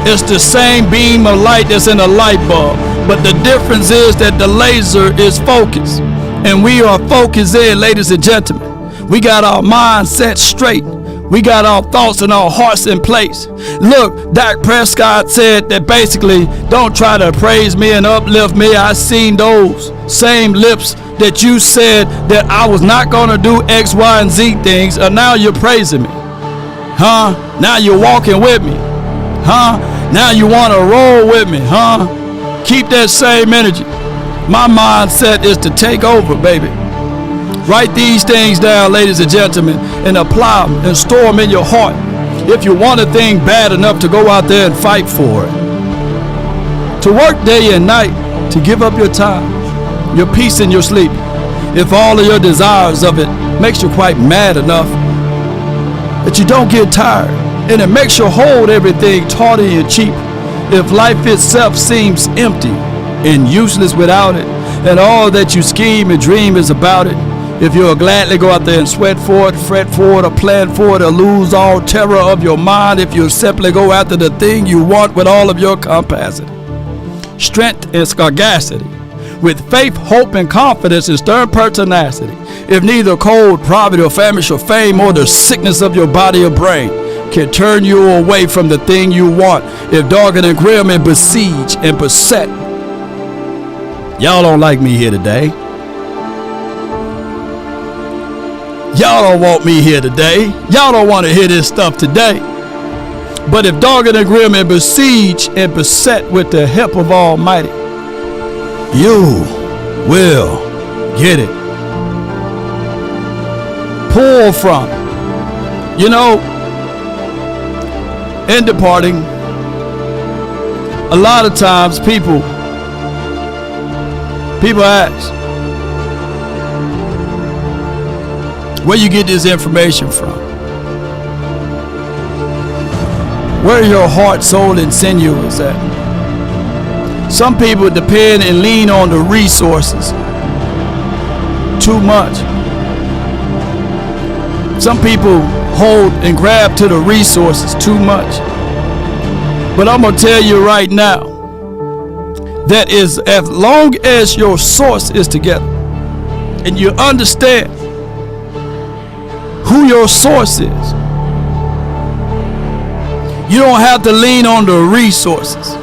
It's the same beam of light that's in a light bulb. But the difference is that the laser is focused. And we are focused in, ladies and gentlemen. We got our mindset straight. We got our thoughts and our hearts in place. Look, Dak Prescott said that basically, don't try to praise me and uplift me. I seen those same lips that you said that I was not going to do X, Y, and Z things, and now you're praising me. Huh? Now you're walking with me. Huh? Now you want to roll with me. Huh? Keep that same energy. My mindset is to take over, baby. Write these things down, ladies and gentlemen, and apply them and store them in your heart. If you want a thing bad enough to go out there and fight for it. To work day and night, to give up your time, your peace and your sleep. If all of your desires of it makes you quite mad enough that you don't get tired, and it makes you hold everything tawdry and cheap. If life itself seems empty and useless without it, and all that you scheme and dream is about it, if you'll gladly go out there and sweat for it, fret for it, or plan for it, or lose all terror of your mind, if you'll simply go after the thing you want with all of your capacity, strength and sagacity, with faith, hope, and confidence and stern pertinacity, if neither cold, poverty, or famish, or fame, or the sickness of your body or brain can turn you away from the thing you want, if dogged and grim and besiege and beset. Y'all don't like me here today. Y'all don't want me here today. Y'all don't want to hear this stuff today. But if dogged and grim and besiege and beset with the help of Almighty, you will get it. Pull from. You know, in departing, a lot of times people ask, where you get this information from? Where your heart, soul, and sinew is at? Some people depend and lean on the resources too much. Some people hold and grab to the resources too much. But I'm going to tell you right now, that is, as long as your source is together and you understand who your source is, you don't have to lean on the resources.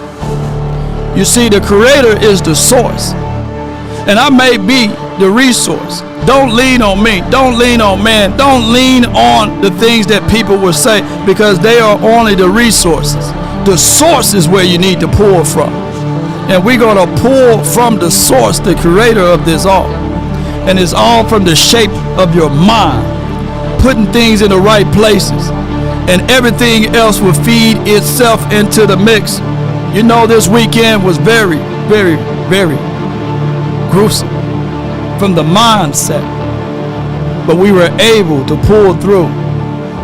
You see, the Creator is the source, and I may be the resource. Don't lean on me. Don't lean on man. Don't lean on the things that people will say, because they are only the resources. The source is where you need to pull from. And we're going to pull from the source, the creator of this all. And it's all from the shape of your mind, putting things in the right places. And everything else will feed itself into the mix. You know, this weekend was very, very, very gruesome from the mindset. But we were able to pull through.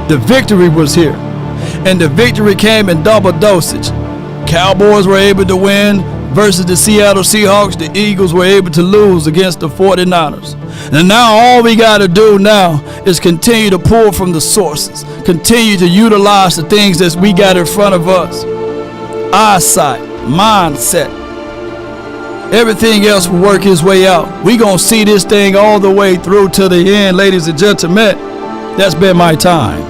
The victory was here. And the victory came in double dosage. Cowboys were able to win versus the Seattle Seahawks. The Eagles were able to lose against the 49ers. And now all we got to do now is continue to pull from the sources. Continue to utilize the things that we got in front of us. Eyesight, mindset. Everything else will work its way out. We gonna see this thing all the way through to the end, ladies and gentlemen. That's been my time.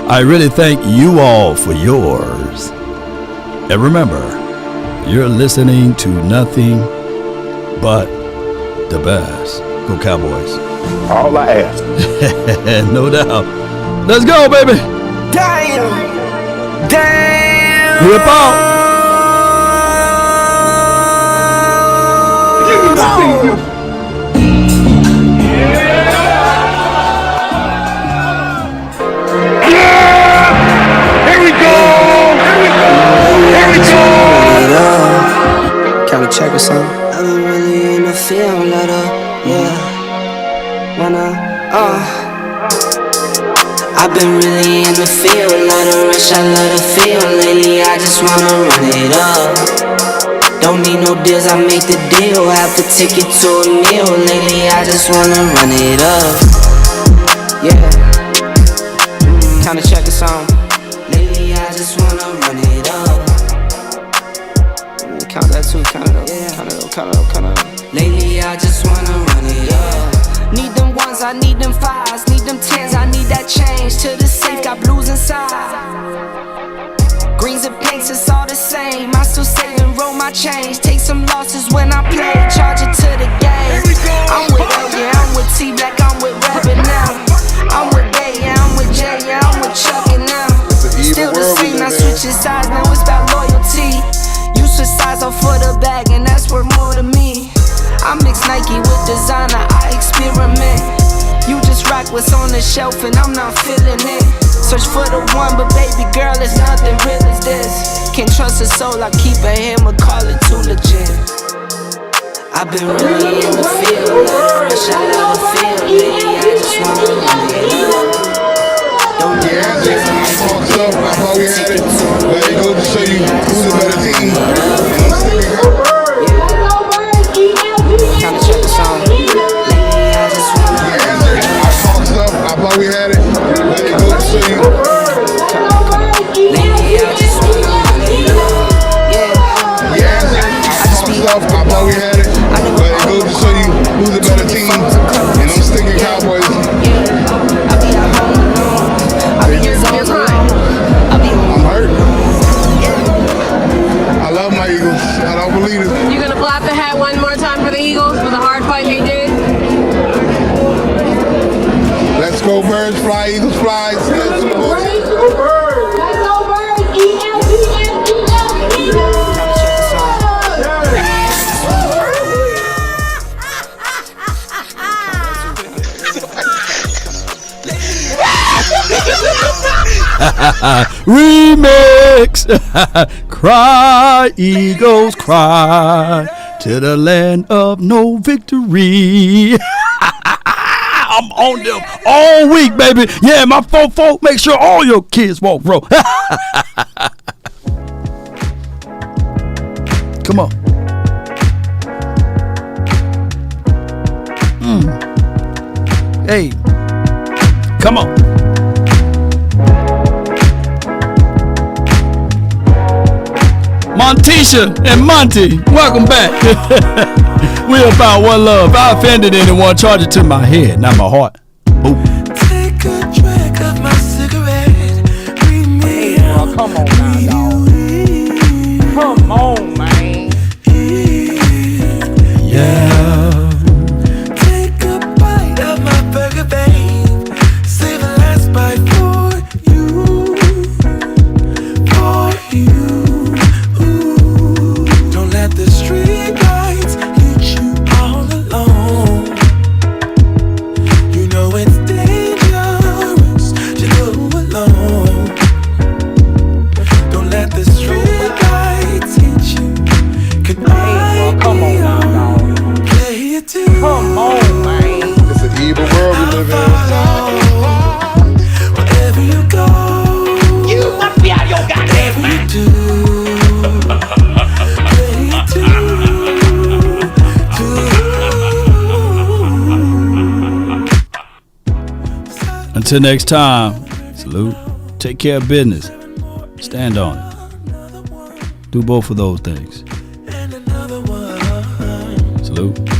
I really thank you all for yours. And remember, you're listening to nothing but the best. Go Cowboys. All I ask. No doubt. Let's go, baby. Damn. Damn. Whip out. Kinda check or something. I've been really in the field letter, yeah. I've been really in the field, letter rush, I love the feel. Lately I just wanna run it up. Don't need no deals, I make the deal. Half a ticket to a meal. Lately I just wanna run it up. Yeah. Kinda check or something. Lately I just wanna run it up. Count that too, count it up, count it up, count it up, count it up. Lately I just wanna run it up. Need them ones, I need them fives, need them tens, I need that change. To the safe, got blues inside. Greens and pinks, it's all the same. I still save and roll my change. Take some losses when I play, charge it to the game. I'm with L, yeah, I'm with T Black, I'm with Rabbit now. I'm with Bay, yeah, I'm with J, yeah, I'm with Chuck and now. Still the same, not switching sides, now it's about loyalty. You switch sides off for the bag, and that's worth more to me. I mix Nike with designer, I experiment. You just rock what's on the shelf, and I'm not feeling it. Search for the one, but baby girl, it's nothing real as this. Can't trust a soul, I keep a hammer, call it too legit. I've been really in the field, fresh out of the field. Lately, I just wanna run it up. Don't need no reason, I fucked up, I thought we had it. But it goes to show you who's a better team. And I'm sticking up. Kinda check the song. Lately, I just wanna run it up. I fucked up, I thought we had it. But it goes to show you. Lately, I just wanna run it up. I fucked up, I thought we had it. But it goes to show you who's a better team. And I'm sticking Cowboys. I be at home alone. I be here all time. I'm hurt. I love my Eagles. I don't believe it. You gonna flap the hat one more time for the Eagles for the hard fight they did? Let's go Birds, fly Eagles, fly. Let's go Birds. Remix. Cry, Eagles, cry to the land of no victory. I'm on them all week, baby. Yeah, my folk, make sure all your kids walk, bro. Come on. Hey, come on. Montisha and Monty, welcome back. We about one love. If I offended anyone, charge it to my head, not my heart. Ooh. Take a drag of my cigarette. Bring me out. Come on now, dog. Come on, man. Yeah. Take a bite of Until next time, salute. Take care of business. Stand on it. Do both of those things. Salute.